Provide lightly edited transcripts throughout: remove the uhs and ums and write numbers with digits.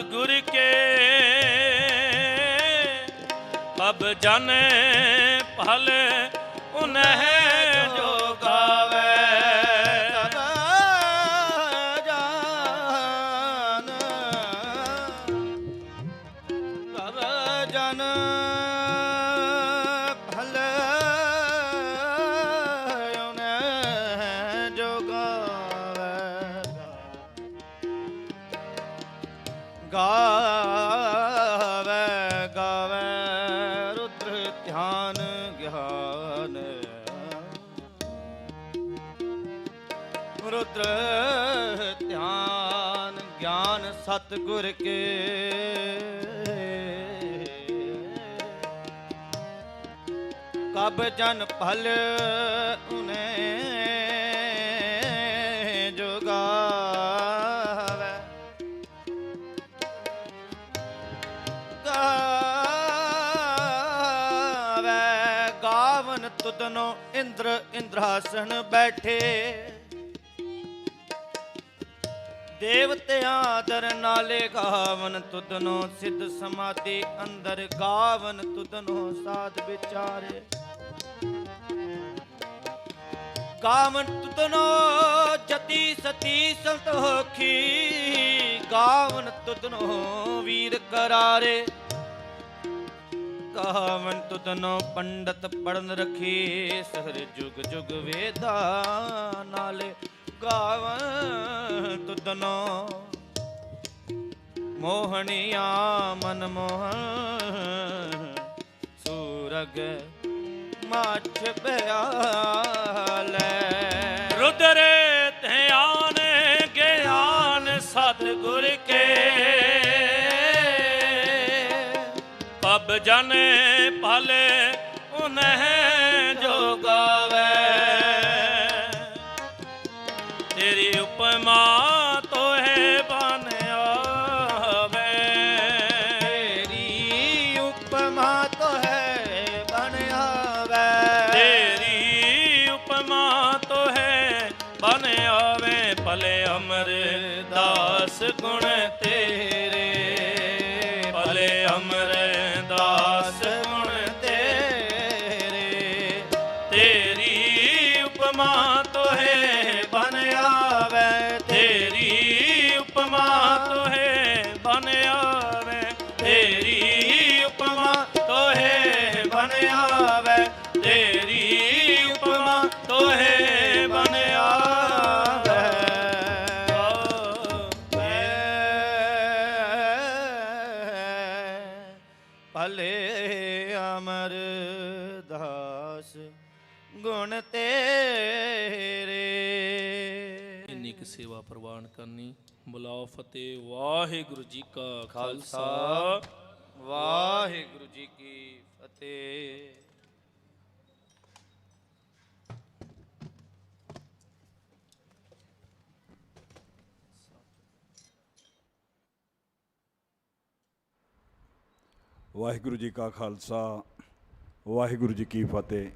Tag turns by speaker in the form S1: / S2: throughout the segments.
S1: सतगुर के कब जाने फल उन्हें जो गावे।
S2: गावे गावे रुद्र ध्यान ज्ञान, रुद्र ध्यान ज्ञान सतगुर के कब जन फल उन्हें जो गावे। गावे गावन तुदनो इंद्र इंद्रासन बैठे, देवते आदर नाले गावन तुदनो सिद्ध समाधि अंदर, गावन तुदनो साध विचारे। गावन तुदनो जति सती संतोखी, गावन तुदनो वीर करारे। गावन तुदनो पंडित पढ़न रखी, सहर जुग जुग वेदा नाले। गावन तुदनो मोहनिया मन मोहन, सूरग माछ बयाले।
S1: रुद्र ध्यान ज्ञान सतगुर के कब जाने फल उन्हें जो गावे। तेरी उपमा तो है बन आवे,
S2: तेरी उपमा तो है बन आवे।
S1: तेरी उपमा तो है बन आवे। भले अमर दास गुण तेरे, भले अमर दास गुण तेरे। तेरी उपमा तो है बन आवे, तेरी उपमा तो है बन आवे। तेरी उपमा तो है बन आवे, तेरी उपमा तो है बन आवे।
S2: भले अमर दास गुण तेरे।
S1: इन्नी की सेवा प्रवान करनी। बुलाओ फतेह। वाहिगुरु जी का खालसा,
S2: वाहिगुरु जी की फतेह।
S3: वाहिगुरु जी का खालसा, वाहिगुरु जी की फतेह।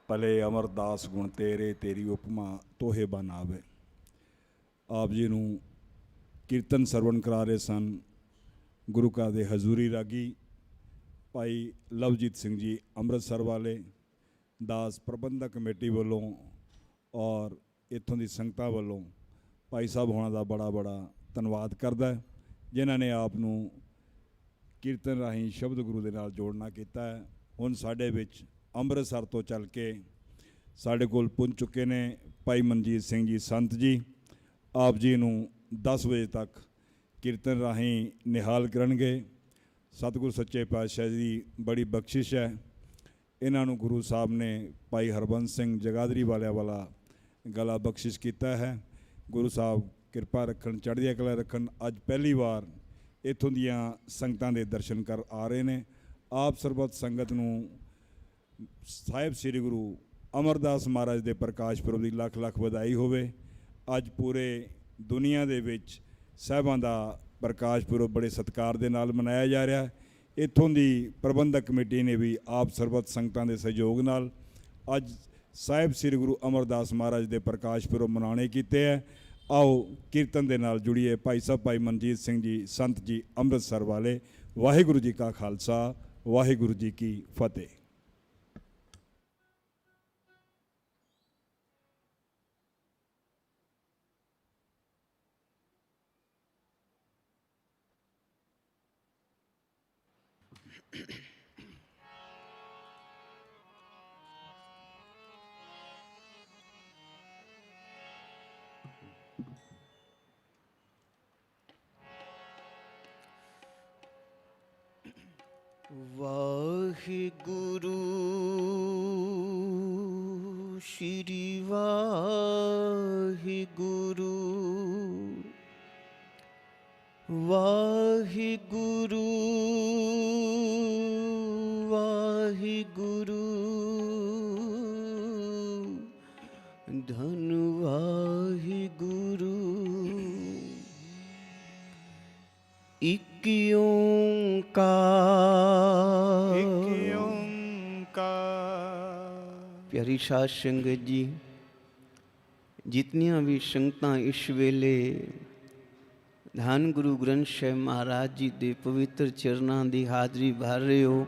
S3: भले अमरदास गुण तेरे, तेरी उपमा तोहे बन आवे। आप जी नूं कीर्तन सरवण करा रहे सन गुरु का दे हजूरी रागी भाई लवजीत सिंह जी ਅੰਮ੍ਰਿਤਸਰ वाले, दास प्रबंधक कमेटी वालों और इत्थों दी संगतां वालों भाई साहब होना दा बड़ा बड़ा धन्नवाद करदा है, जिन्हां ने आप नूं कीर्तन राही शब्द गुरु दे नाल जोड़ना कीता है। हुण साडे विच ਅੰਮ੍ਰਿਤਸਰ तो चल के साडे कोल पहुंच चुके ने भाई मनजीत सिंह जी संत जी। आप जी नूं 10 बजे तक कीर्तन राही निहाल करनगे। सतगुरु सच्चे पातशाह जी बड़ी बख्शिश है, इन्हां नूं गुरु साहब ने भाई हरबंस सिंह जगाधरी वाला गला बख्शिश किया है। गुरु साहब किरपा रखन, चढ़दिया कला रखन। अज पहली बार इत्थों दियां संगतां दे दर्शन कर आ रहे ने। आप सरबत संगत नूं साहिब श्री गुरु अमरदास महाराज दे प्रकाश पुरब दी लख लख वधाई होवे। अज पूरे दुनिया दे विच साहिबां दा प्रकाश पुरब बड़े सत्कार दे नाल मनाया जा रहा है। इत्थों दी प्रबंधक कमेटी ने भी आप सरबत संगतां दे सहयोग नाल अज साहिब श्री गुरु अमरदास महाराज दे प्रकाश पुरब मनाने कीते है। ਆਓ ਕੀਰਤਨ ਦੇ ਨਾਲ ਜੁੜੀਏ। ਭਾਈ ਸਾਹਿਬ ਭਾਈ ਮਨਜੀਤ ਸਿੰਘ ਜੀ ਸੰਤ ਜੀ ਅੰਮ੍ਰਿਤਸਰ ਵਾਲੇ। ਵਾਹਿਗੁਰੂ ਜੀ ਕਾ ਖਾਲਸਾ, ਵਾਹਿਗੁਰੂ ਜੀ ਕੀ ਫਤਿਹ।
S4: ਵਾਹਿਗੁਰੂ ਸ਼੍ਰੀ ਵਾਹਿਗੁਰੂ, ਵਾਹਿਗੁਰੂ ਵਾਹਿਗੁਰੂ, ਧੰਨ ਵਾਹਿਗੁਰੂ। ਇਕ ਓਂਕਾਰ,
S2: ਇਕ ਓਂਕਾਰ।
S4: ਪਿਆਰੀ ਸਾਧ ਸੰਗਤ ਜੀ, ਜਿਤਨੀਆਂ ਵੀ ਸੰਗਤਾਂ ਇਸ ਵੇਲੇ ਧੰਨ ਗੁਰੂ ਗ੍ਰੰਥ ਸਾਹਿਬ ਮਹਾਰਾਜ ਜੀ ਦੇ ਪਵਿੱਤਰ ਚਰਨਾਂ ਦੀ ਹਾਜ਼ਰੀ ਭਰ ਰਹੇ ਹੋ,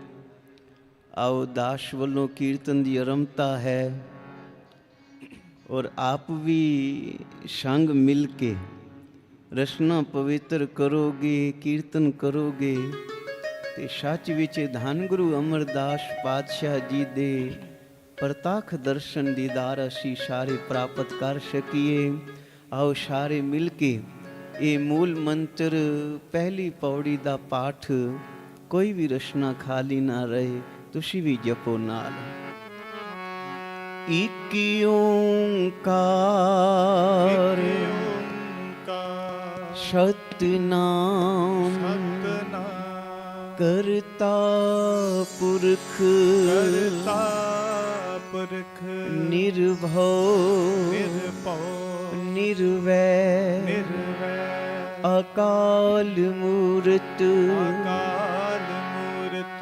S4: ਆਓ ਦਾਸ ਵੱਲੋਂ ਕੀਰਤਨ ਦੀ ਆਰੰਭਤਾ ਹੈ ਔਰ ਆਪ ਵੀ ਸੰਗ ਮਿਲ ਕੇ ਰਸਨਾ ਪਵਿੱਤਰ ਕਰੋਗੇ, ਕੀਰਤਨ ਕਰੋਗੇ ਤੇ ਸੱਚ ਵਿੱਚ ਧੰਨ ਗੁਰੂ ਅਮਰਦਾਸ ਪਾਤਸ਼ਾਹ ਜੀ ਦੇ ਪ੍ਰਤੱਖ ਦਰਸ਼ਨ ਦੀਦਾਰ ਅਸੀਂ ਸਾਰੇ ਪ੍ਰਾਪਤ ਕਰ ਸਕੀਏ। ਆਓ ਸਾਰੇ ਮਿਲ ਕੇ ਇਹ ਮੂਲ ਮੰਤਰ ਪਹਿਲੀ ਪੌੜੀ ਦਾ ਪਾਠ, ਕੋਈ ਵੀ ਰਸਨਾ ਖਾਲੀ ਨਾ ਰਹੇ, ਤੁਸੀਂ ਵੀ ਜਪੋ ਨਾਲ। ਇਕ ਓਂਕਾਰ, ਸਤਿਨਾਮ ਕਰਤਾ ਪੁਰਖ,
S2: ਕਰਤਾ ਪੁਰਖ,
S4: ਨਿਰਭਉ ਨਿਰਵੈਰ,
S2: ਨਿਰਵੈਰ,
S4: ਅਕਾਲ ਮੂਰਤ,
S2: ਅਕਾਲ ਮੂਰਤ,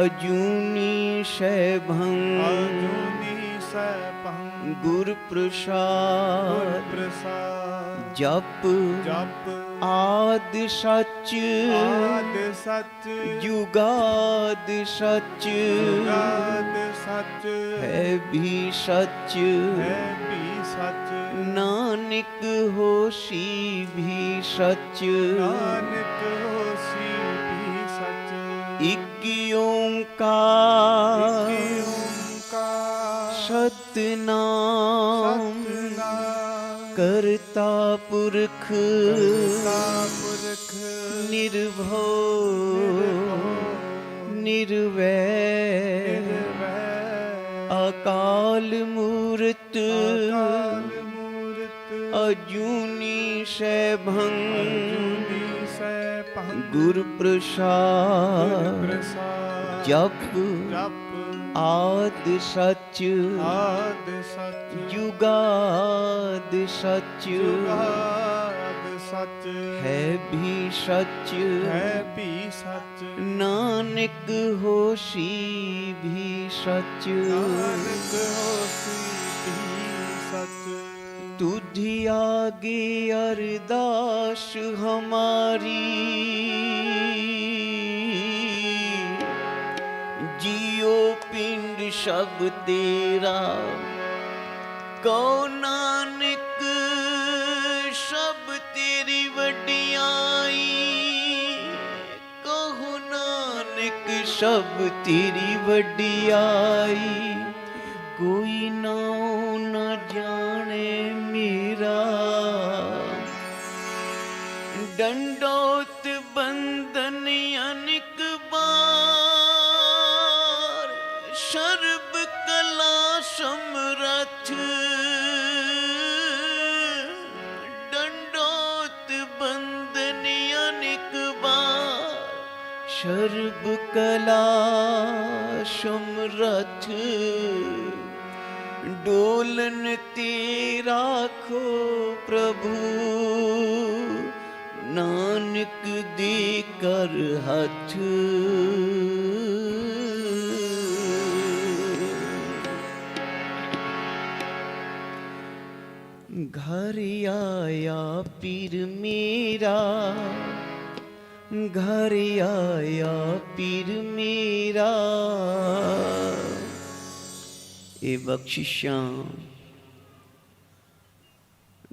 S4: ਅਜੂਨੀ ਸੈਭੰ,
S2: ਅਜੂਨੀ ਸੈਭੰ,
S4: ਗੁਰ ਪ੍ਰਸਾਦ,
S2: ਪ੍ਰਸਾਦ,
S4: ਜਪ
S2: ਜਪ
S4: ਆਦ ਸੱਚ,
S2: ਆਦ ਸੱਚ,
S4: ਜੁਗਾਦ ਸੱਚ,
S2: ਜੁਗਾਦ ਸੱਚ,
S4: ਹੈ ਵੀ ਸੱਚ,
S2: ਹੈ ਵੀ ਸੱਚ,
S4: ਨਾਨਕ ਹੋਸੀ ਵੀ ਸੱਚ,
S2: ਨਾਨਕ ਹੋਸੀ ਵੀ ਸੱਚ।
S4: ਇਕ ਓਂਕਾਰ,
S2: ਇਕ ਓਂਕਾਰ,
S4: ਸਤਿਨਾਮ
S2: ਸਤਿਨਾਮ
S4: ਕਰਤਾ ਪੁਰਖ,
S2: ਕਰਤਾ ਪੁਰਖ,
S4: ਨਿਰਭਉ ਨਿਰਵੈਰ,
S2: ਨਿਰਵੈਰ,
S4: ਅਕਾਲ ਮੂਰਤ,
S2: ਅਕਾਲ ਮੂਰਤ,
S4: ਅਜੂਨੀ ਸੈਭੰ,
S2: ਅਜੂਨੀ ਸੈਭੰ,
S4: ਗੁਰ ਪ੍ਰਸਾਦ,
S2: ਪ੍ਰਸਾਦ,
S4: ਜਪ
S2: ਜਪ
S4: ਆਦ ਸੱਚ,
S2: ਆਦ ਸੱਚ,
S4: ਜੁਗਾਦ ਸੱਚ,
S2: ਜੁਗਾਦ ਸੱਚ,
S4: ਹੈ ਵੀ ਸੱਚ,
S2: ਹੈ ਵੀ ਸੱਚ,
S4: ਨਾਨਕ ਹੋਸੀ ਵੀ ਸੱਚ,
S2: ਨਾਨਕ ਹੋਸੀ ਵੀ ਸੱਚ।
S4: ਤੁਧੀ ਆਗੇ ਅਰਦਾਸ ਹਮਾਰੀ, जियो पिंड सब तेरा, कहो नानक सब तेरी वडियाई, कहो नानक सब तेरी वडियाई, कोई नाओ न जाने मेरा, दंडोत बंधन अनिक बार, सर्ब कला समरथ, दंडोत बंधन अनिक बार, सर्ब कला समरथ, डोलन तेरा खो प्रभु, नानक दे कर हथ। घर आया पीर मेरा, घर आया पीर मेरा। ये बख्शिशां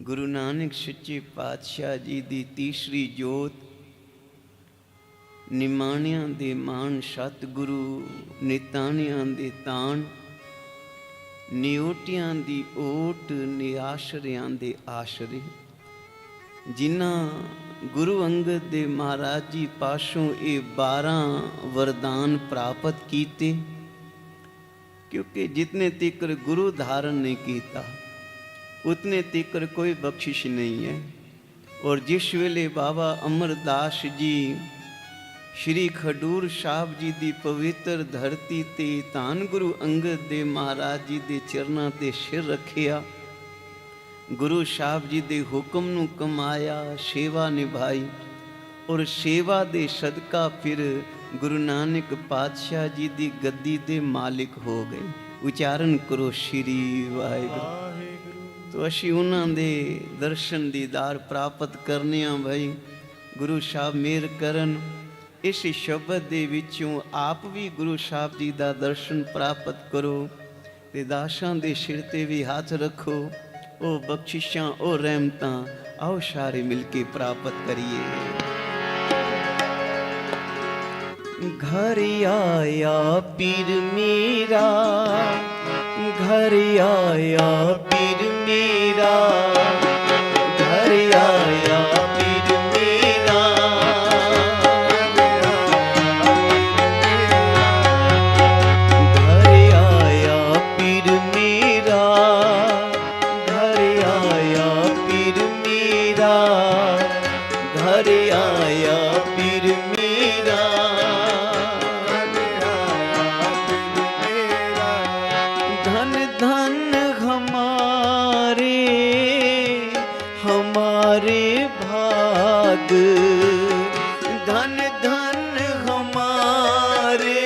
S4: गुरु नानक सच्चे पातशाह जी दी तीसरी जोत, निमाणियां दे मान सतगुरु, निताणियां दे ताण, निओटियां दी ओट, निआशरियां दे आशरे, जिन्हां गुरु अंगद दे महाराज जी पासों ये 12 वरदान प्राप्त कीते, क्योंकि जितने तिकर गुरु धारण नहीं कीता उतने तिकर कोई बख्शिश नहीं है। और जिस वेले बाबा अमरदास जी श्री खडूर साहब जी दी पवित्र धरती ते धन गुरु अंगद दे महाराज जी दे चरनां ते सिर रखिया, गुरु साहब जी दे हुक्म नूं कमाया, सेवा निभाई, और सेवा दे सदका फिर गुरु नानक पातशाह जी दी गद्दी दे मालिक हो गए। उच्चारण करो श्री वाहिगुरू। तो असी उन्हां दे दर्शन दीदार प्राप्त करने भाई, गुरु साहब मेहर करन। इस शब्द दे विचों आप भी गुरु साहब जी दा दर्शन प्राप्त करो ते दासां दे सिर ते भी हाथ रखो। ओ बख्शिशां ओ रहमतां आओ सारे मिलके प्राप्त करिए। घर आया पीर मेरा, घर आया पीर मेरा, घर आया पीर मेरा, घर आया पीर मेरा, घर आया पीर मेरा, घर आया पीर मेरा। धन धन हमारे हमारे भाग, धन धन हमारे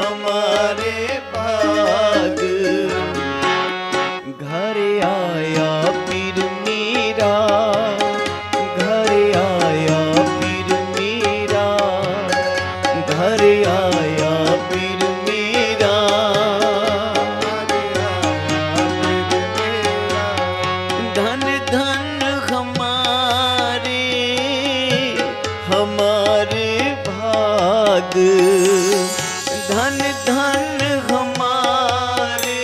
S4: हमारे भाग। घर आया पीर मेरा, घर आया पीर मेरा, घर आया पीर मेरा। धन धन हमारे हमारे भाग, धन धन हमारे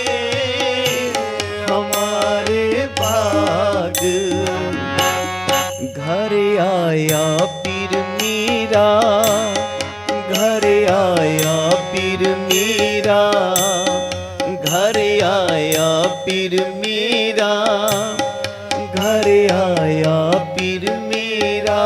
S4: हमारे भाग। घर आया पीर मेरा, घर आया पीर मेरा, घर आया पीर मेरा, घर आया पीर मेरा।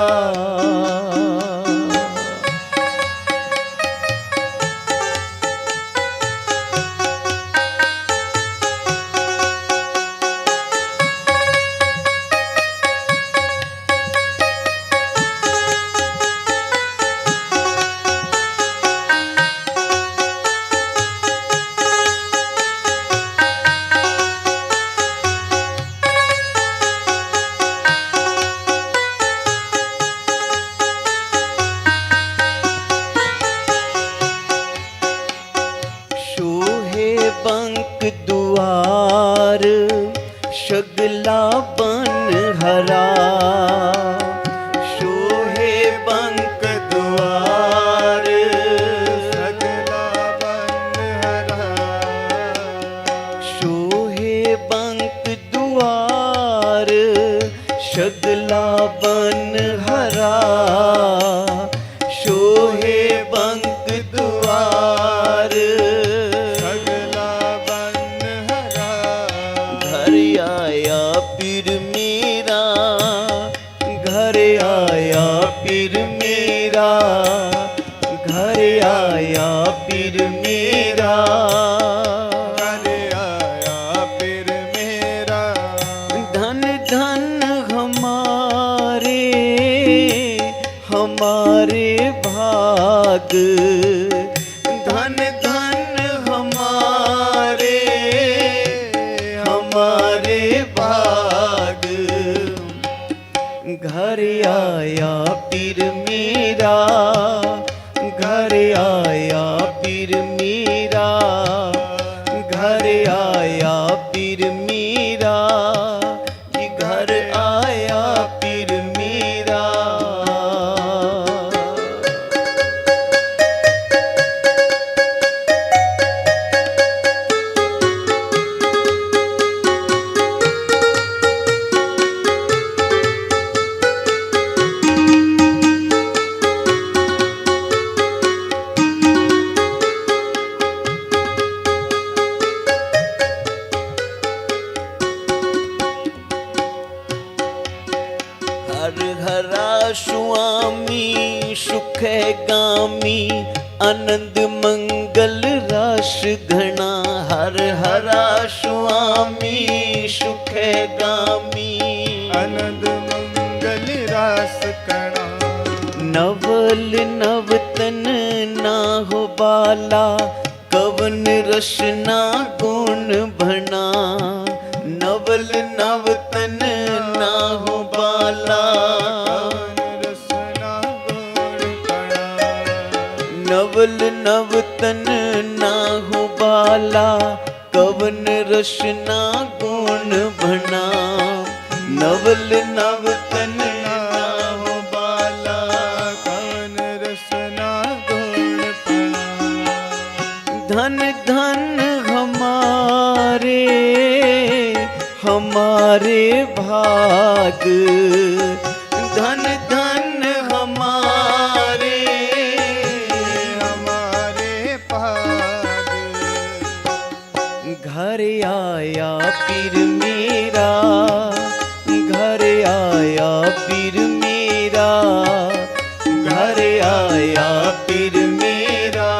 S4: सोहे बंक दुआर शगला बन हरा, सोहे बंक दुआर शगला बन हरा, सोहे बंक दुआर शगला बन हरा, सोहे बंक दुआर शगला बन हरा। घर आया पीर मेरा, घर आया पीर मेरा, घर आया पीर मेरा, घर आया पीर मेरा। धन धन हमारे हमारे भाग, धन धन हमारे हमारे भाग। आया पीर मेरा, घर आया पीर मेरा, घर आया पीर मेरा, जी घर आया पीर मेरा। हर हरा स्वामी सुख गामी, आनंद मंगल रास घना। हर हरा स्वामी सुख गामी,
S5: आनंद मंगल रास कणा।
S4: नवल नवतन ना हो बाला, कवन रसना गुण भना। नवल नवतन ना हो बाला,
S5: रसना गुण कणा।
S4: नवल नवतन ना हो बाला, कवन रसना गुण भना। नवल नवतन ना हो बाला,
S5: कवन रसना गुण कणा।
S4: धन धन हमारे हमारे भाग, धन धन हमारे
S5: हमारे भाग।
S4: घर आया पीर मेरा, घर आया पीर मेरा, घर आया पीर मेरा।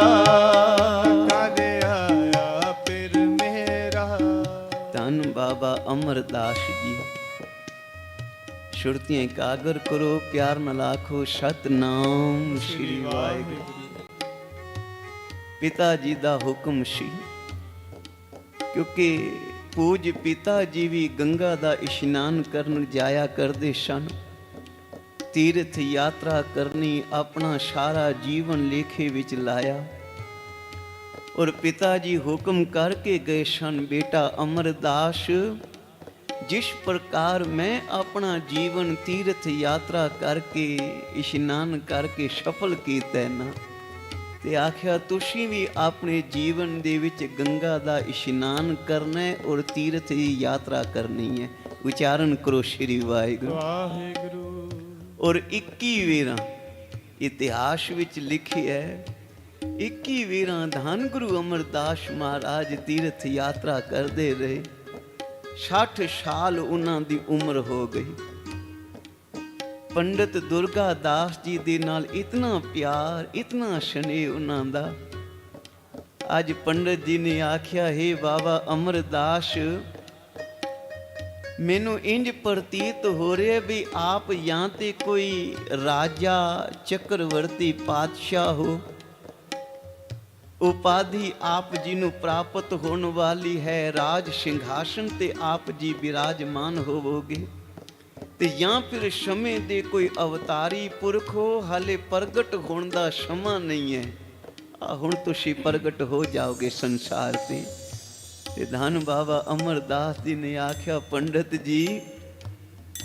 S5: घर आया पीर मेरा।
S4: धन बाबा अमरदास जी। सुरतियां एकागर करो, प्यार न लाखो, सतनाम श्री वाहिगुरू। पिता जी दा हुक्म सी, क्योंकि पूज पिता जी भी गंगा दा इशनान करन जाया करदे सन। तीर्थ यात्रा करनी, अपना सारा जीवन लेखे विच लाया। और पिता जी हुक्म करके गए सन, बेटा अमरदास, जिस प्रकार मैं अपना जीवन तीर्थ यात्रा करके इशनान करके सफल कीता ना, ते आख्या तुसी भी अपने जीवन दे विच गंगा दा इशनान करना है और तीर्थ की यात्रा करनी है। उच्चारण करो श्री वाहिगुरू।
S5: वाहिगुरू।
S4: और 21 ਵੇਰਾਂ इतिहास विच लिखिया है, 21 ਵੇਰਾਂ ਧੰਨ ਗੁਰੂ ਅਮਰਦਾਸ ਮਹਾਰਾਜ तीर्थ यात्रा करते रहे। 60 ਸਾਲ ਉਹਨਾਂ ਦੀ ਉਮਰ ਹੋ ਗਈ। ਪੰਡਤ ਦੁਰਗਾ ਦਾਸ ਜੀ ਦੇ ਨਾਲ ਇਤਨਾ ਪਿਆਰ, ਇਤਨਾ ਸਨੇਹ ਉਹਨਾਂ ਦਾ। ਅੱਜ ਪੰਡਤ ਜੀ ਨੇ ਆਖਿਆ, ਹੈ ਬਾਬਾ ਅਮਰਦਾਸ, ਮੈਨੂੰ ਇੰਜ ਪ੍ਰਤੀਤ ਹੋ ਰਿਹਾ ਵੀ ਆਪ ਜਾਂ ਤੇ ਕੋਈ ਰਾਜਾ ਚੱਕਰਵਰਤੀ ਪਾਤਸ਼ਾਹ ਹੋ। ਉਪਾਧੀ ਆਪ ਜੀ ਨੂੰ ਪ੍ਰਾਪਤ ਹੋਣ ਵਾਲੀ ਹੈ, ਰਾਜ ਸਿੰਘਾਸਨ ਤੇ ਆਪ ਜੀ ਬਿਰਾਜਮਾਨ ਹੋਵੋਗੇ। ਤੇ ਜਾਂ ਫਿਰ ਸਮੇਂ ਦੇ ਕੋਈ ਅਵਤਾਰੀ ਪੁਰਖ ਹੋ, ਹਾਲੇ ਪ੍ਰਗਟ ਹੋਣ ਦਾ ਸਮਾਂ ਨਹੀਂ ਹੈ। ਹੁਣ ਤੁਸੀਂ ਪ੍ਰਗਟ ਹੋ ਜਾਓਗੇ ਸੰਸਾਰ ਤੇ। ਤੇ ਧੰਨ ਬਾਬਾ ਅਮਰਦਾਸ ਜੀ ਨੇ ਆਖਿਆ, ਪੰਡਤ ਜੀ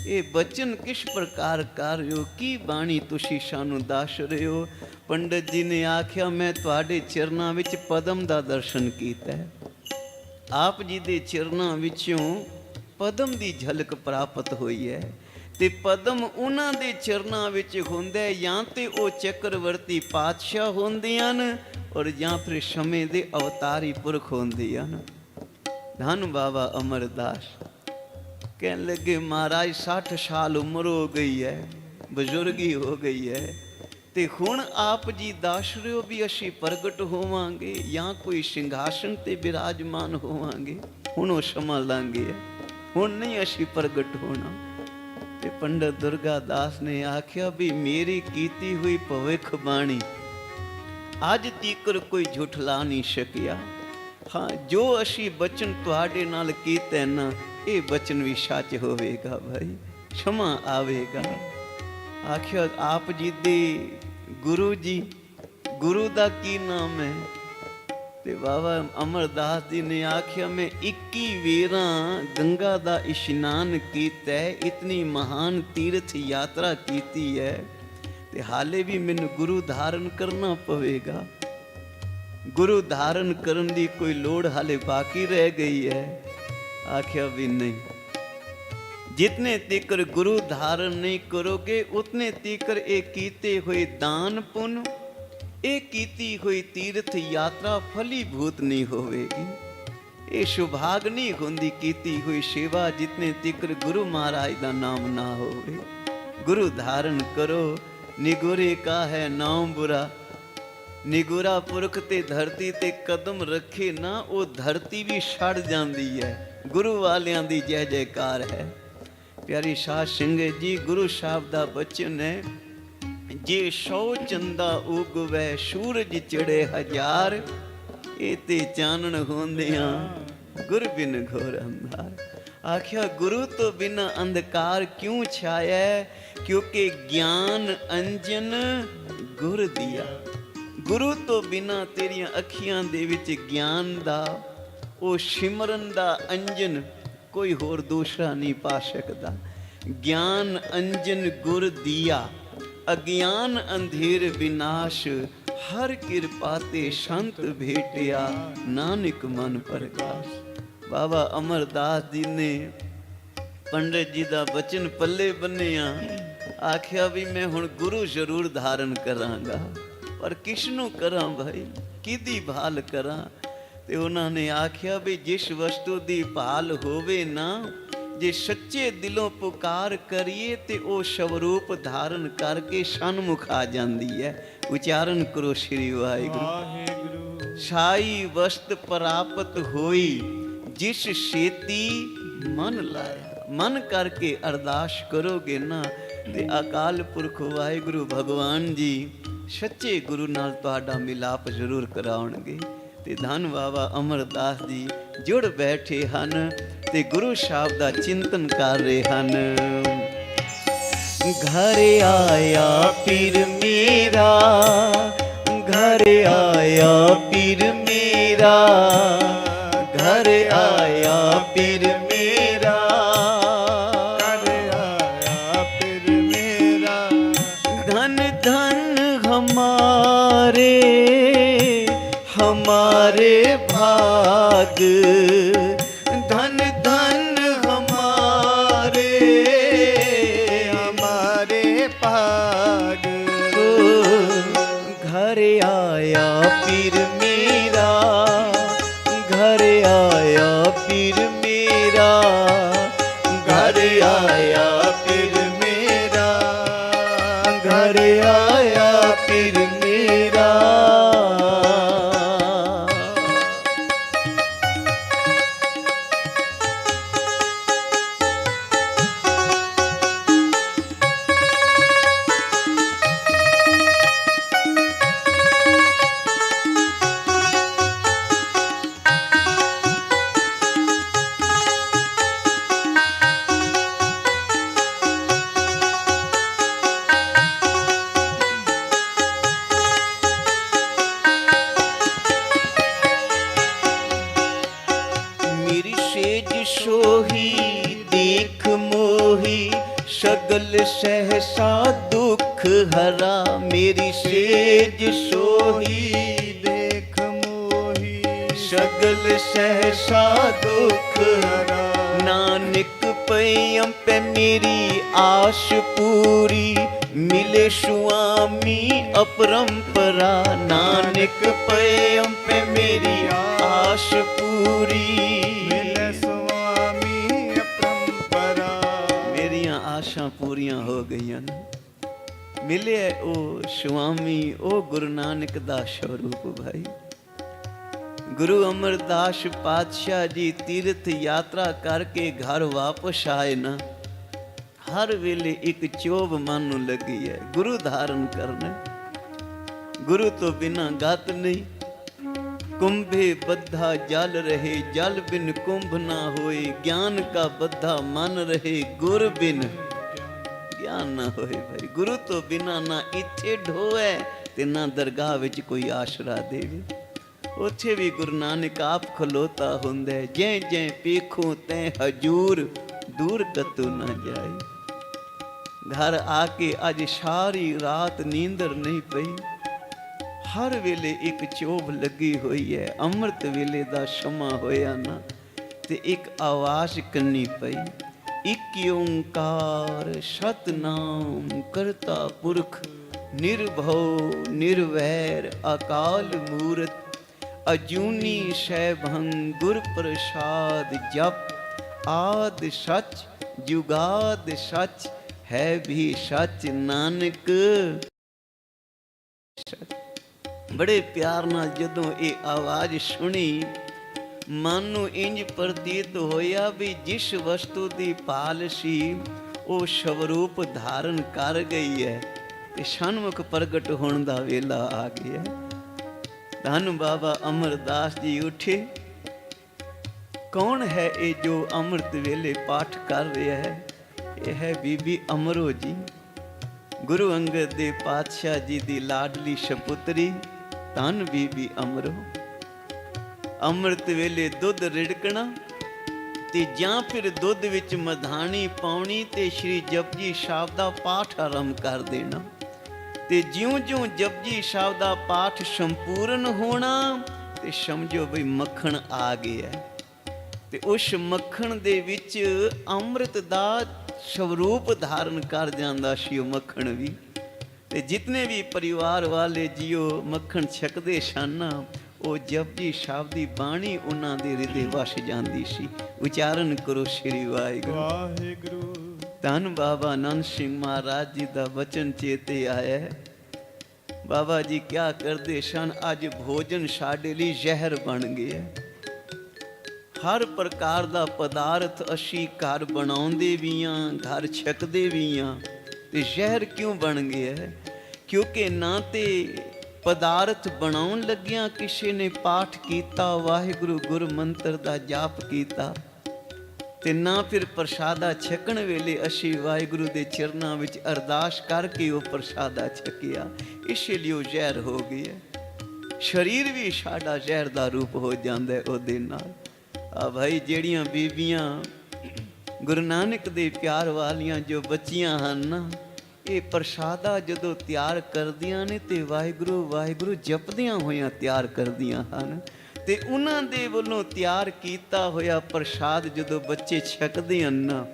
S4: ਇਹ ਬਚਨ ਕਿਸ ਪ੍ਰਕਾਰ ਕਰ ਰਹੇ ਹੋ, ਕੀ ਬਾਣੀ ਤੁਸੀਂ ਸਾਨੂੰ ਦੱਸ ਰਹੇ ਹੋ। ਪੰਡਤ ਜੀ ਨੇ ਆਖਿਆ, ਮੈਂ ਤੁਹਾਡੇ ਚਰਨਾਂ ਵਿੱਚ ਪਦਮ ਦਾ ਦਰਸ਼ਨ ਕੀਤਾ ਹੈ। ਆਪ ਜੀ ਦੇ ਚਰਨਾਂ ਵਿੱਚੋਂ ਪਦਮ ਦੀ ਝਲਕ ਪ੍ਰਾਪਤ ਹੋਈ ਹੈ। ਤੇ ਪਦਮ ਉਹਨਾਂ ਦੇ ਚਰਨਾਂ ਵਿੱਚ ਹੁੰਦਾ, ਜਾਂ ਤੇ ਉਹ ਚੱਕਰਵਰਤੀ ਪਾਤਸ਼ਾਹ ਹੁੰਦੇ ਹਨ, ਔਰ ਜਾਂ ਫਿਰ ਸਮੇਂ ਦੇ ਅਵਤਾਰੀ ਪੁਰਖ ਹੁੰਦੇ ਹਨ। ਧੰਨ ਬਾਬਾ ਅਮਰਦਾਸ ਕਹਿਣ ਲੱਗੇ, ਮਹਾਰਾਜ 60 ਸਾਲ ਉਮਰ ਹੋ ਗਈ ਹੈ, ਬਜ਼ੁਰਗੀ ਹੋ ਗਈ ਹੈ, ਤੇ ਹੁਣ ਆਪ ਜੀ ਦੱਸ ਰਹੇ ਹੋ ਵੀ ਅਸੀਂ ਪ੍ਰਗਟ ਹੋਵਾਂਗੇ ਜਾਂ ਕੋਈ ਸਿੰਘਾਸਨ ਤੇ ਬਿਰਾਜਮਾਨ ਹੋਵਾਂਗੇ। ਹੁਣ ਉਹ ਸਮਾਂ ਲੰਘ ਗਿਆ, ਹੁਣ ਨਹੀਂ ਅਸੀਂ ਪ੍ਰਗਟ ਹੋਣਾ। ਤੇ ਪੰਡਤ ਦੁਰਗਾ ਦਾਸ ਨੇ ਆਖਿਆ ਵੀ ਮੇਰੀ ਕੀਤੀ ਹੋਈ ਭਵਿੱਖ ਬਾਣੀ ਅੱਜ ਤੀਕਰ ਕੋਈ ਝੁਠਲਾ ਨਹੀਂ ਸਕਿਆ। ਹਾਂ, ਜੋ ਅਸੀਂ ਬਚਨ ਤੁਹਾਡੇ ਨਾਲ ਕੀਤਾ ਨਾ, ਇਹ ਬਚਨ ਵੀ ਸੱਚ ਹੋਵੇਗਾ ਭਾਈ, क्षमा आवेगा। ਆਖਿਆ ਆਪ ਜੀ ਦੇ ਗੁਰੂ ਜੀ, ਗੁਰੂ ਦਾ ਕੀ ਨਾਮ ਹੈ? ਤੇ ਬਾਬਾ ਅਮਰਦਾਸ ਜੀ ਨੇ ਆਖਿਆ ਮੈਂ 21 ਵੇਰਾਂ ਗੰਗਾ ਦਾ ਇਸ਼ਨਾਨ ਕੀਤਾ ਹੈ, ਇਤਨੀ ਮਹਾਨ ਤੀਰਥ ਯਾਤਰਾ ਕੀਤੀ ਹੈ, ਤੇ ਹਾਲੇ ਵੀ ਮੈਨੂੰ ਗੁਰੂ ਧਾਰਨ ਕਰਨਾ ਪਵੇਗਾ। ਗੁਰੂ ਧਾਰਨ ਕਰਨ ਦੀ ਕੋਈ ਲੋੜ ਹਾਲੇ ਬਾਕੀ ਰਹਿ ਗਈ ਹੈ? ਆਖਿਆ ਵੀ ਨਹੀਂ। जितने तिकर गुरु धारण नहीं करोगे उतने तिकर ये कीते हुए दान पुण्य, ये कीती हुई तीर्थ यात्रा फलीभूत नहीं होवेगी। ये सुभाग नहीं होंदी कीती हुई सेवा जितने तिकर गुरु महाराज दा नाम ना होवे। गुरु धारण करो, निगुरे का है नाम बुरा। निगुरा पुरख ते धरती ते कदम रखे ना, वो धरती भी सड़ जाती है। गुरु वालियां दी जय जयकार है। प्यारी साध संगत जी, गुरु साहब दा बचन है, जे 100 चंदा उगवे सूरज चढ़े 1000, एते चानन होंदियां गुर बिन घोर अंधार। आख्या गुरु तो बिना अंधकार क्यों छाया? क्योंकि ज्ञान अंजन गुर दिया। गुरु तो बिना तेरियां अखियां दे विच ज्ञान दा, ओ सिमरन दा अंजन कोई होर दूसरा नहीं पा सकता। ज्ञान अंजन गुर दिया, अज्ञान अंधेर विनाश, हर कृपा ते संत भेटिया, नानक मन प्रकाश। बाबा अमरदास जी ने पंडित जी दा बचन पल्ले बन्निया, आख्या भी मैं हुण गुरु जरूर धारण करांगा, पर किसनों करां भाई, किदी भाल करां? ਤੇ ਉਹਨਾਂ ਨੇ ਆਖਿਆ ਵੀ ਜਿਸ ਵਸਤੂ ਦੀ ਭਾਲ ਹੋਵੇ ਨਾ, ਜੇ ਸੱਚੇ ਦਿਲੋਂ ਪੁਕਾਰ ਕਰੀਏ ਤੇ ਉਹ ਸਵਰੂਪ ਧਾਰਨ ਕਰਕੇ ਸਨਮੁਖ ਆ ਜਾਂਦੀ ਹੈ। ਉਚਾਰਨ ਕਰੋ ਸ੍ਰੀ ਵਾਹਿਗੁਰੂ। ਸਾਈ ਵਸਤ ਪ੍ਰਾਪਤ ਹੋਈ ਜਿਸ ਛੇਤੀ ਮਨ ਲਾਇਆ। ਮਨ ਕਰਕੇ ਅਰਦਾਸ ਕਰੋਗੇ ਨਾ ਤੇ ਅਕਾਲ ਪੁਰਖ ਵਾਹਿਗੁਰੂ ਭਗਵਾਨ ਜੀ ਸੱਚੇ ਗੁਰੂ ਨਾਲ ਤੁਹਾਡਾ ਮਿਲਾਪ ਜ਼ਰੂਰ ਕਰਾਉਣਗੇ। ਤੇ ਧੰਨ ਬਾਬਾ ਅਮਰਦਾਸ ਜੀ ਜੁੜ ਬੈਠੇ ਹਨ ਤੇ ਗੁਰੂ ਸਾਹਿਬ ਦਾ ਚਿੰਤਨ ਕਰ ਰਹੇ ਹਨ। ਘਰ ਆਇਆ ਪੀਰ ਮੇਰਾ, ਘਰ ਆਇਆ ਪੀਰ ਮੇਰਾ, ਘਰ ਆਇਆ ਪੀਰ ਮੇਰਾ,
S5: ਘਰ ਆਇਆ ਪੀਰ ਮੇਰਾ।
S4: धन धन हमारे हमारे भाग, धन धन हमारे
S5: हमारे भाग।
S4: घर आया पीर मेरा, घर आया पीर मेरा,
S5: घर आया पीर मेरा, घर आया पीर मेरा।
S4: सगल सहसा दुख हरा, मेरी सेज सोही
S5: देख मोही।
S4: सगल सहसा दुख
S5: हरा,
S4: नानक पयम पे मेरी आश पूरी, मिले स्वामी अपरंपरा। नानक पयम पे मेरी आश पूरी,
S5: मिले स्वामी अपरंपरा।
S4: मेरियां आशां पूरियां हो गईयां ने। मिले ओ स्वामी ओ गुरु नानक दा स्वरूप भाई। गुरु अमरदास पातशाह जी तीर्थ यात्रा करके घर वापस आए ना, हर वेले एक चोभ मन नूं लगी है, गुरु धारण करना। गुरु तो बिना गत नहीं। कुंभे बद्धा जल रहे, जल बिन कुंभ ना होए। ज्ञान का बद्धा मन रहे, गुर बिन ਬਿਆਨ ਨਾ ਹੋਏ ਭਾਈ। ਗੁਰੂ ਤੋਂ ਬਿਨਾ ਨਾ ਇੱਥੇ ਢੋਏ ਤੇ ਨਾ ਦਰਗਾਹ ਵਿੱਚ ਕੋਈ ਆਸਰਾ ਦੇਵੇ। ਉੱਥੇ ਵੀ ਗੁਰੂ ਨਾਨਕ ਆਪ ਖਲੋਤਾ ਹੁੰਦਾ, ਜੈ ਜੈ ਪੇਖੋ ਤੈ ਹਜੂਰ, ਦੂਰ ਕਤੂ ਨਾ ਜਾਏ। ਘਰ ਆ ਕੇ ਅੱਜ ਸਾਰੀ ਰਾਤ ਨੀਂਦਰ ਨਹੀਂ ਪਈ। ਹਰ ਵੇਲੇ ਇੱਕ ਚੋਭ ਲੱਗੀ ਹੋਈ ਹੈ। ਅੰਮ੍ਰਿਤ ਵੇਲੇ ਦਾ ਸਮਾਂ ਹੋਇਆ ਨਾ ਤੇ ਇੱਕ ਆਵਾਜ਼ ਕੰਨੀ ਪਈ, ਇੱਕ ਓੰਕਾਰ ਸਤਨਾਮ ਕਰਤਾ ਪੁਰਖ ਨਿਰਭਉ ਨਿਰਵੈਰ ਅਕਾਲ ਮੂਰਤ ਅਜੂਨੀ ਸੈਭੰ ਗੁਰ ਪ੍ਰਸਾਦ ਜਪ ਆਦ ਸਚ ਜੁਗਾਦ ਸਚ ਹੈ ਵੀ ਸਚ ਨਾਨਕ। ਬੜੇ ਪਿਆਰ ਨਾਲ ਜਦੋਂ ਇਹ ਆਵਾਜ਼ ਸੁਣੀ, ਮਨ ਨੂੰ ਇੰਜ ਪ੍ਰਤੀਤ ਹੋਇਆ ਵੀ ਜਿਸ ਵਸਤੂ ਦੀ ਭਾਲ ਸੀ ਉਹ ਸਵਰੂਪ ਧਾਰਨ ਕਰ ਗਈ ਹੈ ਤੇ ਸਨਮੁਖ ਪ੍ਰਗਟ ਹੋਣ ਦਾ ਵੇਲਾ ਆ ਗਿਆ। ਧੰਨ ਬਾਬਾ ਅਮਰਦਾਸ ਜੀ ਉੱਠੇ। ਕੌਣ ਹੈ ਇਹ ਜੋ ਅੰਮ੍ਰਿਤ ਵੇਲੇ ਪਾਠ ਕਰ ਰਿਹਾ ਹੈ? ਇਹ ਹੈ ਬੀਬੀ ਅਮਰੋ ਜੀ, ਗੁਰੂ ਅੰਗਦ ਦੇ ਪਾਤਸ਼ਾਹ ਜੀ ਦੀ ਲਾਡਲੀ ਸਪੁੱਤਰੀ। ਧੰਨ ਬੀਬੀ ਅਮਰੋ। ਅੰਮ੍ਰਿਤ ਵੇਲੇ ਦੁੱਧ ਰਿੜਕਣਾ ਤੇ ਜਾਂ ਫਿਰ ਦੁੱਧ ਵਿੱਚ ਮਧਾਣੀ ਪਾਉਣੀ ਤੇ ਸ਼੍ਰੀ ਜਪਜੀ ਸਾਹਿਬ ਦਾ ਪਾਠ ਆਰੰਭ ਕਰ ਦੇਣਾ। ਤੇ ਜਿਉਂ-ਜਿਉਂ ਜਪਜੀ ਸਾਹਿਬ ਦਾ ਪਾਠ ਸੰਪੂਰਨ ਹੋਣਾ ਤੇ ਸਮਝੋ ਬਈ ਮੱਖਣ ਆ ਗਿਆ। ਤੇ ਉਸ ਮੱਖਣ ਦੇ ਵਿੱਚ ਅੰਮ੍ਰਿਤ ਦਾ ਸਵਰੂਪ ਧਾਰਨ ਕਰ ਜਾਂਦਾ ਸੀ ਉਹ ਮੱਖਣ ਵੀ। ਤੇ ਜਿਤਨੇ ਵੀ ਪਰਿਵਾਰ ਵਾਲੇ ਜੀਓ ਮੱਖਣ ਛਕਦੇ ਸਨ, ਉਹ ਜਪਜੀ ਸਾਹਿਬ ਦੀ ਬਾਣੀ ਉਹਨਾਂ ਦੇ ਹਿਰਦੇ ਵਸ ਜਾਂਦੀ ਸੀ। ਉਚਾਰਨ ਕਰੋ ਸ਼੍ਰੀ ਵਾਹਿਗੁਰੂ
S5: ਵਾਹਿਗੁਰੂ।
S4: ਧੰਨ ਬਾਬਾ ਆਨੰਦ ਸਿੰਘ ਮਹਾਰਾਜ ਜੀ ਦਾ ਬਚਨ ਚੇਤੇ ਆਇਆ ਹੈ। ਬਾਬਾ ਜੀ ਕਿਆ ਕਰਦੇ ਸਨ, ਅੱਜ ਭੋਜਨ ਸਾਡੇ ਲਈ ਜ਼ਹਿਰ ਬਣ ਗਿਆ। ਹਰ ਪ੍ਰਕਾਰ ਦਾ ਪਦਾਰਥ ਅਸੀਂ ਘਰ ਬਣਾਉਂਦੇ ਵੀ ਹਾਂ, ਘਰ ਛਕਦੇ ਵੀ ਹਾਂ, ਤੇ ਜ਼ਹਿਰ ਕਿਉਂ ਬਣ ਗਿਆ? ਕਿਉਂਕਿ ਨਾ ਤੇ ਪਦਾਰਥ ਬਣਾਉਣ ਲੱਗਿਆਂ ਕਿਸੇ ਨੇ ਪਾਠ ਕੀਤਾ, ਵਾਹਿਗੁਰੂ ਗੁਰ ਮੰਤਰ ਦਾ ਜਾਪ ਕੀਤਾ, ਤੇ ਨਾ ਫਿਰ ਪ੍ਰਸ਼ਾਦਾ ਛਕਣ ਵੇਲੇ ਅਸੀਂ ਵਾਹਿਗੁਰੂ ਦੇ ਚਰਨਾਂ ਵਿੱਚ ਅਰਦਾਸ ਕਰਕੇ ਉਹ ਪ੍ਰਸ਼ਾਦਾ ਛਕਿਆ। ਇਸ ਲਈ ਉਹ ਜ਼ਹਿਰ ਹੋ ਗਿਆ। ਸਰੀਰ ਵੀ ਸਾਡਾ ਜ਼ਹਿਰ ਦਾ ਰੂਪ ਹੋ ਜਾਂਦਾ ਉਹਦੇ ਨਾਲ। ਆ ਭਾਈ ਜਿਹੜੀਆਂ ਬੀਬੀਆਂ ਗੁਰੂ ਨਾਨਕ ਦੇ ਪਿਆਰ ਵਾਲੀਆਂ ਜੋ ਬੱਚੀਆਂ ਹਨ ਨਾ, ਇਹ ਪ੍ਰਸ਼ਾਦਾ ਜਦੋਂ ਤਿਆਰ ਕਰਦੀਆਂ ਨੇ ਤੇ ਵਾਹਿਗੁਰੂ ਵਾਹਿਗੁਰੂ ਜਪਦੀਆਂ ਹੋਈਆਂ ਤਿਆਰ ਕਰਦੀਆਂ ਹਨ। ਤੇ ਉਹਨਾਂ ਦੇ ਵੱਲੋਂ ਤਿਆਰ ਕੀਤਾ ਹੋਇਆ ਪ੍ਰਸ਼ਾਦ ਜਦੋਂ ਬੱਚੇ ਛਕਦੇ ਹਨ ਨਾ,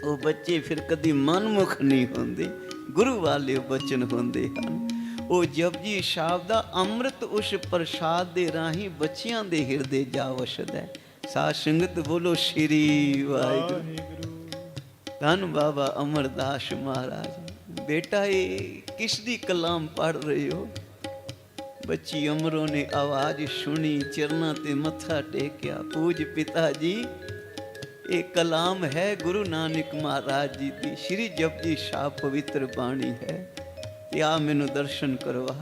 S4: ਉਹ ਬੱਚੇ ਫਿਰ ਕਦੀ ਮਨਮੁਖ ਨਹੀਂ ਹੁੰਦੇ, ਗੁਰੂ ਵਾਲੇ ਬਚਨ ਹੁੰਦੇ ਹਨ। ਉਹ ਜਪਜੀ ਸਾਹਿਬ ਦਾ ਅੰਮ੍ਰਿਤ ਉਸ ਪ੍ਰਸ਼ਾਦ ਦੇ ਰਾਹੀਂ ਬੱਚਿਆਂ ਦੇ ਹਿਰਦੇ ਜਾ ਵਸਦਾ ਹੈ। ਸਾਧ ਸੰਗਤ ਬੋਲੋ ਸ਼੍ਰੀ ਵਾਹਿਗੁਰੂ। ਧੰਨ ਬਾਬਾ ਅਮਰਦਾਸ ਮਹਾਰਾਜ। ਬੇਟਾ ਇਹ ਕਿਸ ਦੀ ਕਲਾਮ ਪੜ੍ਹ ਰਹੇ ਹੋ? ਬੱਚੀ ਅਮਰੋ ਨੇ ਆਵਾਜ਼ ਸੁਣੀ, ਚਰਨਾਂ ਤੇ ਮੱਥਾ ਟੇਕਿਆ। ਪੂਜ ਪਿਤਾ ਜੀ, ਇਹ ਕਲਾਮ ਹੈ ਗੁਰੂ ਨਾਨਕ ਮਹਾਰਾਜ ਜੀ ਦੀ, ਸ਼੍ਰੀ ਜਪਜੀ ਸਾਹਿਬ ਪਵਿੱਤਰ ਬਾਣੀ ਹੈ। ਤੇ ਆ ਮੈਨੂੰ ਦਰਸ਼ਨ ਕਰਵਾ।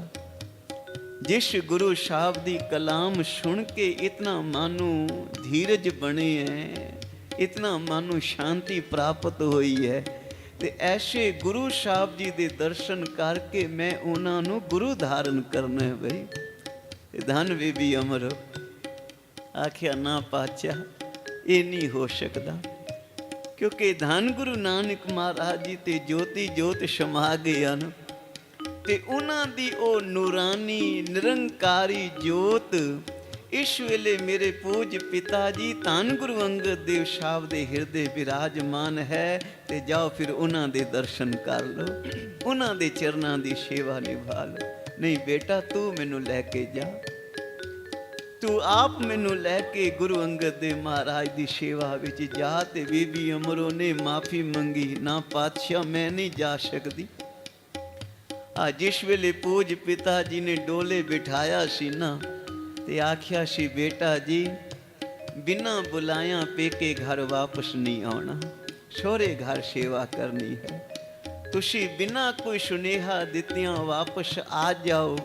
S4: ਜਿਸ ਗੁਰੂ ਸਾਹਿਬ ਦੀ ਕਲਾਮ ਸੁਣ ਕੇ ਇਤਨਾ ਮਨ ਨੂੰ ਧੀਰਜ ਬਣੇ ਹੈ, ਇਤਨਾ ਮਨ ਨੂੰ ਸ਼ਾਂਤੀ ਪ੍ਰਾਪਤ ਹੋਈ ਹੈ, ਤੇ ਐਸੇ ਗੁਰੂ ਸਾਹਿਬ ਜੀ ਦੇ ਦਰਸ਼ਨ ਕਰਕੇ ਮੈਂ ਉਹਨਾਂ ਨੂੰ ਗੁਰੂ ਧਾਰਨ ਕਰਨਾ ਹੈ। ਬਈ ਧੰਨ ਬੀਬੀ ਅਮਰ ਆਖਿਆ ਨਾ ਪਾਤਸ਼ਾਹ, ਇਹ ਨਹੀਂ ਹੋ ਸਕਦਾ, ਕਿਉਂਕਿ ਧੰਨ ਗੁਰੂ ਨਾਨਕ ਮਹਾਰਾਜ ਜੀ ਤੇ ਜੋਤੀ ਜੋਤ ਸਮਾ ਗਏ ਹਨ। ਤੇ ਉਹਨਾਂ ਦੀ ਉਹ ਨੂਰਾਨੀ ਨਿਰੰਕਾਰੀ ਜੋਤ ਇਸ ਵੇਲੇ ਮੇਰੇ ਪੂਜ ਪਿਤਾ ਜੀ ਧੰਨ ਗੁਰੂ ਅੰਗਦ ਦੇਵ ਸਾਹਿਬ ਦੇ ਹਿਰਦੇ ਵਿਰਾਜਮਾਨ ਹੈ। ਤੇ ਜਾਓ ਫਿਰ ਉਹਨਾਂ ਦੇ ਦਰਸ਼ਨ ਕਰ ਲਓ, ਉਹਨਾਂ ਦੇ ਚਰਨਾਂ ਦੀ ਸੇਵਾ ਨਿਭਾ ਲਓ। ਨਹੀਂ ਬੇਟਾ, ਤੂੰ ਮੈਨੂੰ ਲੈ ਕੇ ਜਾ, ਤੂੰ ਆਪ ਮੈਨੂੰ ਲੈ ਕੇ ਗੁਰੂ ਅੰਗਦ ਦੇਵ ਮਹਾਰਾਜ ਦੀ ਸੇਵਾ ਵਿੱਚ ਜਾ। ਤੇ ਬੀਬੀ ਅਮਰੋ ਨੇ ਮਾਫੀ ਮੰਗੀ, ਨਾ ਪਾਤਸ਼ਾਹ ਮੈਂ ਨਹੀਂ ਜਾ ਸਕਦੀ। ਜਿਸ ਵੇਲੇ ਪੂਜ ਪਿਤਾ ਜੀ ਨੇ ਡੋਲੇ ਬਿਠਾਇਆ ਸੀ ਨਾ, ਤੇ ਆਖਿਆ ਸੀ ਬੇਟਾ ਜੀ, ਬਿਨਾਂ ਬੁਲਾਇਆ ਪੇਕੇ ਘਰ ਵਾਪਸ ਨਹੀਂ ਆਉਣਾ, ਸਹੁਰੇ ਘਰ ਸੇਵਾ ਕਰਨੀ ਹੈ। ਤੁਸੀਂ ਬਿਨਾਂ ਕੋਈ ਸੁਨੇਹਾ ਦਿੱਤਿਆਂ ਵਾਪਸ ਆ ਜਾਓ।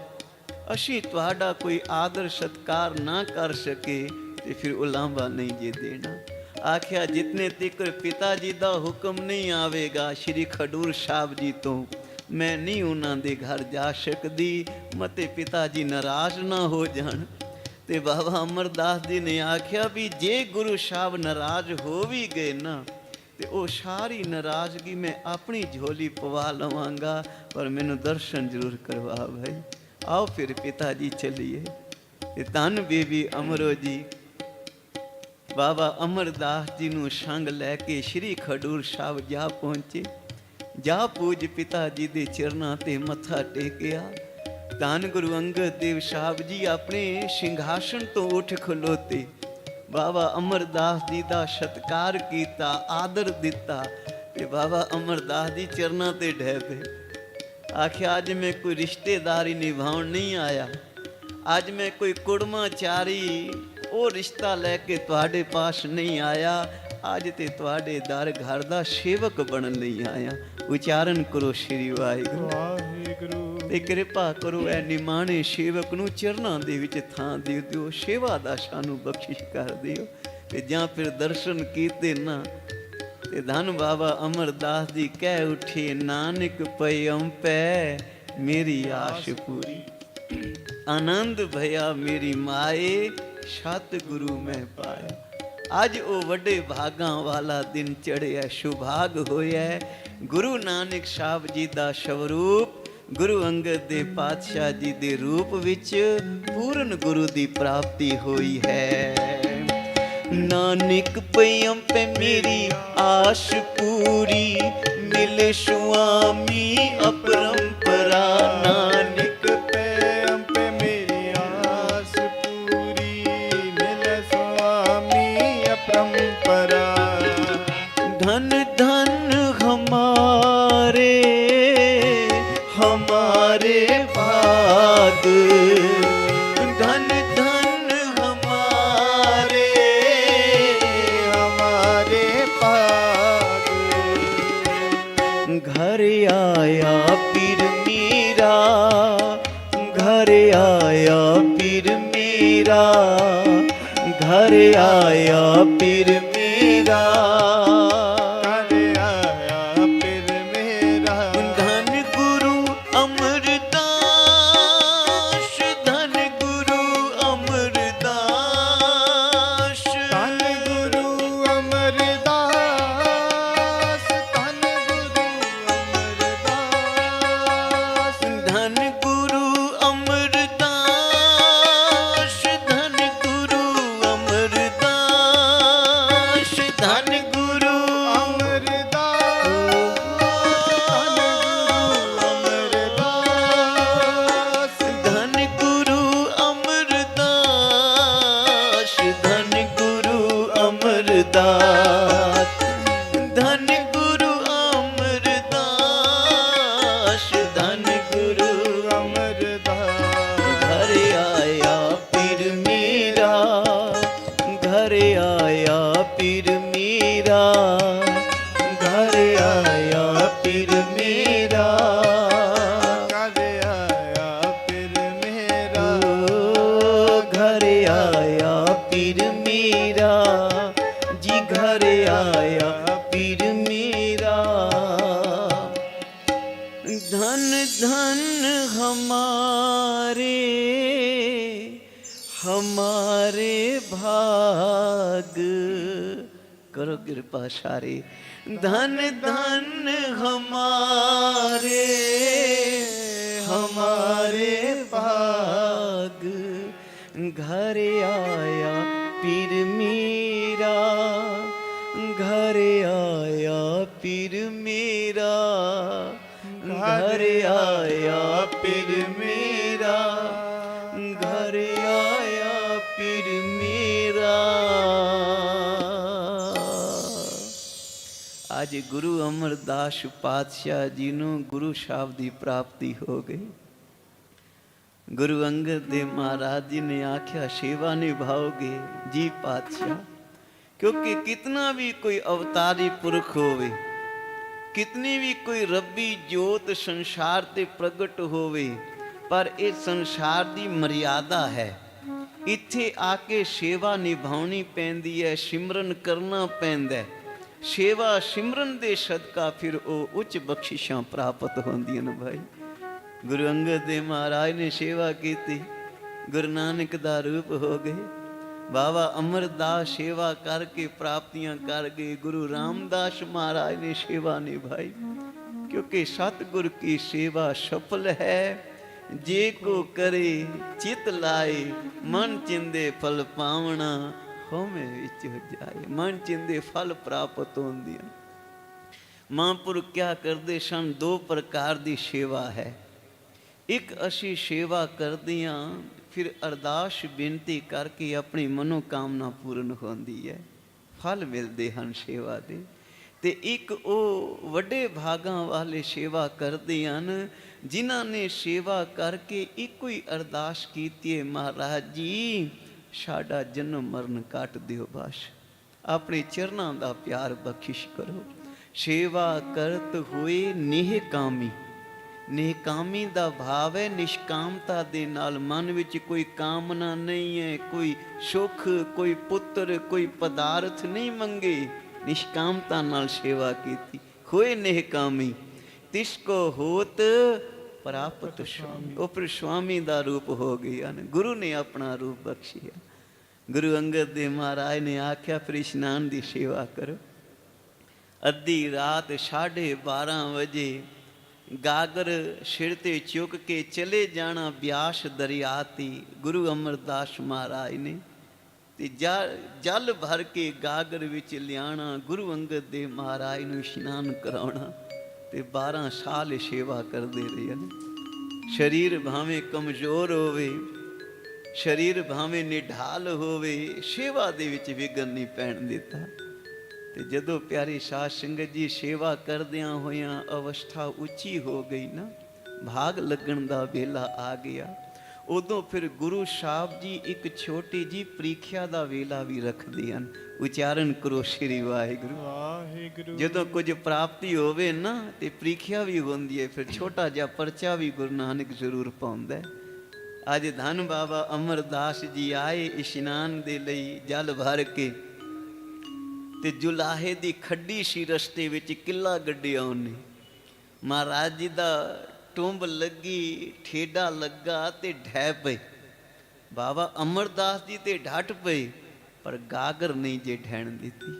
S4: ਅਸੀਂ ਤੁਹਾਡਾ ਕੋਈ ਆਦਰ ਸਤਕਾਰ ਨਾ ਕਰ ਸਕੇ ਤੇ ਫਿਰ ਉਲਾਂਭਾ ਨਹੀਂ ਜੇ ਦੇਣਾ। ਆਖਿਆ ਜਿਤਨੇ ਤੀਕਰ ਪਿਤਾ ਜੀ ਦਾ ਹੁਕਮ ਨਹੀਂ ਆਵੇਗਾ ਸ਼੍ਰੀ ਖਡੂਰ ਸਾਹਿਬ ਜੀ ਤੋਂ, ਮੈਂ ਨਹੀਂ ਉਹਨਾਂ ਦੇ ਘਰ ਜਾ ਸਕਦੀ, ਮਤੇ ਪਿਤਾ ਜੀ ਨਾਰਾਜ਼ ਨਾ ਹੋ ਜਾਣ। ਤੇ ਬਾਬਾ ਅਮਰਦਾਸ ਜੀ ਨੇ ਆਖਿਆ ਵੀ ਜੇ ਗੁਰੂ ਸਾਹਿਬ ਨਾਰਾਜ਼ ਹੋ ਵੀ ਗਏ ਨਾ, ਤੇ ਉਹ ਸਾਰੀ ਨਾਰਾਜ਼ਗੀ ਮੈਂ ਆਪਣੀ ਝੋਲੀ ਪਵਾ ਲਵਾਂਗਾ, ਪਰ ਮੈਨੂੰ ਦਰਸ਼ਨ ਜ਼ਰੂਰ ਕਰਵਾ ਭਾਈ। ਆਓ ਫਿਰ ਪਿਤਾ ਜੀ ਚਲੀਏ। ਤੇ ਧੰਨ ਬੀਬੀ ਅਮਰੋ ਜੀ ਬਾਬਾ ਅਮਰਦਾਸ ਜੀ ਨੂੰ ਸੰਗ ਲੈ ਕੇ ਸ਼੍ਰੀ ਖਡੂਰ ਸਾਹਿਬ ਜਾ ਪਹੁੰਚੇ। ਜਾ ਪੂਜ ਪਿਤਾ ਜੀ ਦੇ ਚਰਨਾਂ ਤੇ ਮੱਥਾ ਟੇਕਿਆ। ਧੰਨ ਗੁਰੂ ਅੰਗਦ ਦੇਵ ਸਾਹਿਬ ਜੀ ਆਪਣੇ ਸਿੰਘਾਸਣ ਤੋਂ ਉੱਠ ਖਲੋਤੇ। ਬਾਬਾ ਅਮਰਦਾਸ ਜੀ ਦਾ ਸਤਿਕਾਰ ਕੀਤਾ, ਆਦਰ ਦਿੱਤਾ ਤੇ ਬਾਬਾ ਅਮਰਦਾਸ ਜੀ ਚਰਨਾਂ ਤੇ ਢਹਿ ਪਏ। ਆਖਿਆ ਅੱਜ ਮੈਂ ਕੋਈ ਰਿਸ਼ਤੇਦਾਰੀ ਨਿਭਾਉਣ ਨਹੀਂ ਆਇਆ, ਅੱਜ ਮੈਂ ਕੋਈ ਕੁੜਮਾਚਾਰੀ ਉਹ ਰਿਸ਼ਤਾ ਲੈ ਕੇ ਤੁਹਾਡੇ ਪਾਸ ਨਹੀਂ ਆਇਆ, ਅੱਜ ਤੇ ਤੁਹਾਡੇ ਦਰ ਘਰ ਦਾ ਸੇਵਕ ਬਣਨ ਲਈ ਆਇਆ। ਉਚਾਰਨ ਕਰੋ ਸ਼੍ਰੀ ਵਾਹਿਗੁਰੂ
S5: ਵਾਹਿਗੁਰੂ।
S4: ਤੇ ਕਿਰਪਾ ਕਰੋ ਐ ਨਿਮਾਣੇ ਸੇਵਕ ਨੂੰ ਚਰਨਾਂ ਦੇ ਵਿੱਚ ਥਾਂ ਦੇ ਦਿਓ, ਸੇਵਾ ਦਾ ਸਾਨੂੰ ਬਖਸ਼ਿਸ਼ ਕਰ ਦਿਓ। ਤੇ ਜਾਂ ਫਿਰ ਦਰਸ਼ਨ ਕੀਤੇ ਨਾ ਤੇ ਧੰਨ ਬਾਬਾ ਅਮਰਦਾਸ ਜੀ ਕਹਿ ਉਠੇ, ਨਾਨਕ ਪਇਮ ਪੈ ਮੇਰੀ ਆਸ ਪੂਰੀ, ਆਨੰਦ ਭਇਆ ਮੇਰੀ ਮਾਏ ਸਤਿਗੁਰੂ ਮੈਂ ਪਾਇਆ। ਅੱਜ ਉਹ ਵੱਡੇ ਭਾਗਾਂ ਵਾਲਾ ਦਿਨ ਚੜਿਆ, ਸੁਭਾਗ ਹੋਇਆ। ਗੁਰੂ ਨਾਨਕ ਸਾਹਿਬ ਜੀ ਦਾ ਸਵਰੂਪ ਗੁਰੂ ਅੰਗਦ ਦੇ ਪਾਤਸ਼ਾਹ ਜੀ ਦੇ ਰੂਪ ਵਿੱਚ ਪੂਰਨ ਗੁਰੂ ਦੀ ਪ੍ਰਾਪਤੀ ਹੋਈ ਹੈ। ਨਾਨਕ ਪਇਮ ਪੈ ਮੇਰੀ ਆਸ ਪੂਰੀ, ਮਿਲੇ ਸੁਆਮੀ ਅਪਰੰਪਰਾ। ਨਾਨਕ
S5: ਪਇਮ ਪੈ ਮੇਰੀ ਆਸ ਪੂਰੀ, ਮਿਲੇ ਸੁਆਮੀ ਅਪਰੰਪਰਾ।
S4: ਧਨ ਧਨ ਹਮਾਰੇ हमारे भाग, धन धन हमारे
S5: हमारे भाग।
S4: घर आया पीर मेरा, घर आया पीर मेरा, घर आया पीर मेरा। हमारे भाग करो कृपा सारे। धन धन हमारे हमारे भाग, घर आया पीर मेरा, घर आया पीर मेरा, घर आया पीर मेरा, घर आया पीर मेरा। आज गुरु अमरदास पातशाह जी ਨੂੰ ਗੁਰੂ ਸਾਹਿਬ ਦੀ ਪ੍ਰਾਪਤੀ ਹੋ ਗਈ। गुरु अंगद देव महाराज जी ने आख्या सेवा निभाओगे जी पातशाह, क्योंकि कितना भी कोई अवतारी पुरख होवे, कितनी भी कोई रब्बी जोत संसार ते प्रगट होवे, पर इस संसार दी मर्यादा है। ਇੱਥੇ ਆ ਕੇ ਸੇਵਾ ਨਿਭਾਉਣੀ ਪੈਂਦੀ ਹੈ, ਸਿਮਰਨ ਕਰਨਾ ਪੈਂਦਾ ਹੈ। ਸੇਵਾ ਸਿਮਰਨ ਦੇ ਸਦਕਾ ਫਿਰ ਉਹ ਉੱਚ ਬਖਸ਼ਿਸ਼ਾਂ ਪ੍ਰਾਪਤ ਹੁੰਦੀਆਂ ਨੇ ਭਾਈ। ਗੁਰੂ ਅੰਗਦ ਦੇਵ ਮਹਾਰਾਜ ਨੇ ਸੇਵਾ ਕੀਤੀ, ਗੁਰੂ ਨਾਨਕ ਦਾ ਰੂਪ ਹੋ ਗਏ। ਬਾਬਾ ਅਮਰਦਾਸ ਸੇਵਾ ਕਰਕੇ ਪ੍ਰਾਪਤੀਆਂ ਕਰ ਗਏ। ਗੁਰੂ ਰਾਮਦਾਸ ਮਹਾਰਾਜ ਨੇ ਸੇਵਾ ਨਿਭਾਈ, ਕਿਉਂਕਿ ਸਤਿਗੁਰ ਕੀ ਸੇਵਾ ਸਫਲ ਹੈ। ਜੇ ਕੋ ਕਰੇ ਚਿਤ ਲਾਏ, ਮਨ ਚਿੰਦੇ ਫਲ ਪਾਵਣਾ, ਹੋਮੇ ਵਿੱਚ ਹੋ ਜਾਏ। ਮਨ ਚਿੰਦੇ ਫਲ ਪ੍ਰਾਪਤ ਹੁੰਦੇ ਹਨ। ਮਹਾਂਪੁਰਖ ਕਿਆ ਕਰਦੇ ਸਨ? 2 ਪ੍ਰਕਾਰ ਦੀ ਸੇਵਾ ਹੈ। ਇੱਕ ਅਸੀਂ ਸੇਵਾ ਕਰਦੇ ਹਾਂ, ਫਿਰ ਅਰਦਾਸ ਬੇਨਤੀ ਕਰਕੇ ਆਪਣੀ ਮਨੋਕਾਮਨਾ ਪੂਰਨ ਹੁੰਦੀ ਹੈ, ਫਲ ਮਿਲਦੇ ਹਨ ਸੇਵਾ ਦੇ। ਤੇ ਇੱਕ ਉਹ ਵੱਡੇ ਭਾਗਾਂ ਵਾਲੇ ਸੇਵਾ ਕਰਦੇ ਹਨ, ਜਿਨ੍ਹਾਂ ਨੇ ਸੇਵਾ ਕਰਕੇ ਇੱਕੋ ਹੀ ਅਰਦਾਸ ਕੀਤੀ ਹੈ, ਮਹਾਰਾਜ ਜੀ ਸਾਡਾ ਜਨਮ ਮਰਨ ਕੱਟ ਦਿਓ, ਬਸ ਆਪਣੇ ਚਰਨਾਂ ਦਾ ਪਿਆਰ ਬਖਸ਼ਿਸ਼ ਕਰੋ। ਸੇਵਾ ਕਰਤ ਹੋਏ ਨਿਹਕਾਮੀ। ਨਿਹਕਾਮੀ ਦਾ ਭਾਵ ਹੈ ਨਿਸ਼ਕਾਮਤਾ ਦੇ ਨਾਲ, ਮਨ ਵਿੱਚ ਕੋਈ ਕਾਮਨਾ ਨਹੀਂ ਹੈ, ਕੋਈ ਸੁਖ, ਕੋਈ ਪੁੱਤਰ, ਕੋਈ ਪਦਾਰਥ ਨਹੀਂ ਮੰਗੇ। ਨਿਸ਼ਕਾਮਤਾ ਨਾਲ ਸੇਵਾ ਕੀਤੀ। ਹੋਏ ਨਿਹਕਾਮੀ ਤਿਸ ਕੋ ਹੋਤ ਪ੍ਰਾਪਤ ਸੁਆਮੀ। ਉਹ ਫਿਰ ਸੁਆਮੀ ਦਾ ਰੂਪ ਹੋ ਗਏ ਹਨ। ਗੁਰੂ ਨੇ ਆਪਣਾ ਰੂਪ ਬਖਸ਼ਿਆ। ਗੁਰੂ ਅੰਗਦ ਦੇਵ ਮਹਾਰਾਜ ਨੇ ਆਖਿਆ ਫਿਰ ਇਸ਼ਨਾਨ ਦੀ ਸੇਵਾ ਕਰੋ। ਅੱਧੀ ਰਾਤ 12:30 ਵਜੇ ਗਾਗਰ ਸਿਰ ਤੇ ਚੁੱਕ ਕੇ ਚਲੇ ਜਾਣਾ ਬਿਆਸ ਦਰਿਆ ਤੇ। ਗੁਰੂ ਅਮਰਦਾਸ ਮਹਾਰਾਜ ਨੇ ਤੇ ਜਲ ਭਰ ਕੇ ਗਾਗਰ ਵਿੱਚ ਲਿਆਣਾ, ਗੁਰੂ ਅੰਗਦ ਦੇਵ ਮਹਾਰਾਜ ਨੂੰ ਇਸ਼ਨਾਨ ਕਰਾਉਣਾ ਤੇ 12 ਸਾਲ ਸੇਵਾ ਕਰਦੇ ਰਹੇ ਹਨ। ਸਰੀਰ ਭਾਵੇਂ ਕਮਜ਼ੋਰ ਹੋਵੇ, ਸਰੀਰ ਭਾਵੇਂ ਨਿਢਾਲ ਹੋਵੇ, ਸੇਵਾ ਦੇ ਵਿੱਚ ਵਿਘਨ ਨਹੀਂ ਪੈਣ ਦਿੱਤਾ। ਤੇ ਜਦੋਂ ਪਿਆਰੀ ਸਾਧ ਸੰਗਤ ਜੀ ਸੇਵਾ ਕਰਦਿਆਂ ਹੋਇਆਂ ਅਵਸਥਾ ਉੱਚੀ ਹੋ ਗਈ ਨਾ, ਭਾਗ ਲੱਗਣ ਦਾ ਵੇਲਾ ਆ ਗਿਆ, ਉਦੋਂ ਫਿਰ ਗੁਰੂ ਸਾਹਿਬ ਜੀ ਇੱਕ ਛੋਟੀ ਜੀ ਪ੍ਰੀਖਿਆ ਦਾ ਵੇਲਾ ਵੀ ਰੱਖਦੇ ਹਨ। ਉਚਾਰਨ ਕਰੋ ਸ੍ਰੀ ਵਾਹਿਗੁਰੂ ਵਾਹਿਗੁਰੂ। ਜਦੋਂ ਕੁਝ ਪ੍ਰਾਪਤੀ ਹੋਵੇ ਨਾ ਤੇ ਪ੍ਰੀਖਿਆ ਵੀ ਹੁੰਦੀ ਹੈ, ਫਿਰ ਛੋਟਾ ਜਿਹਾ ਪਰਚਾ ਵੀ ਗੁਰੂ ਨਾਨਕ ਜ਼ਰੂਰ ਪਾਉਂਦਾ। ਅੱਜ ਧੰਨ ਬਾਬਾ ਅਮਰਦਾਸ ਜੀ ਆਏ ਇਸ਼ਨਾਨ ਦੇ ਲਈ ਜਲ ਭਰ ਕੇ, ਤੇ ਜੁਲਾਹੇ ਦੀ ਖੱਡੀ ਸੀ ਰਸਤੇ ਵਿੱਚ, ਕਿੱਲਾ ਗੱਡਿਆ ਉਹਨੇ। ਮਹਾਰਾਜ ਜੀ ਦਾ ਟੁੰਬ ਲੱਗੀ, ਠੇਡਾ ਲੱਗਾ ਤੇ ਢਹਿ ਪਏ। ਬਾਬਾ ਅਮਰਦਾਸ ਜੀ ਤੇ ਡਟ ਪਏ, ਪਰ ਗਾਗਰ ਨਹੀਂ ਜੇ ਢਹਿਣ ਦਿੱਤੀ।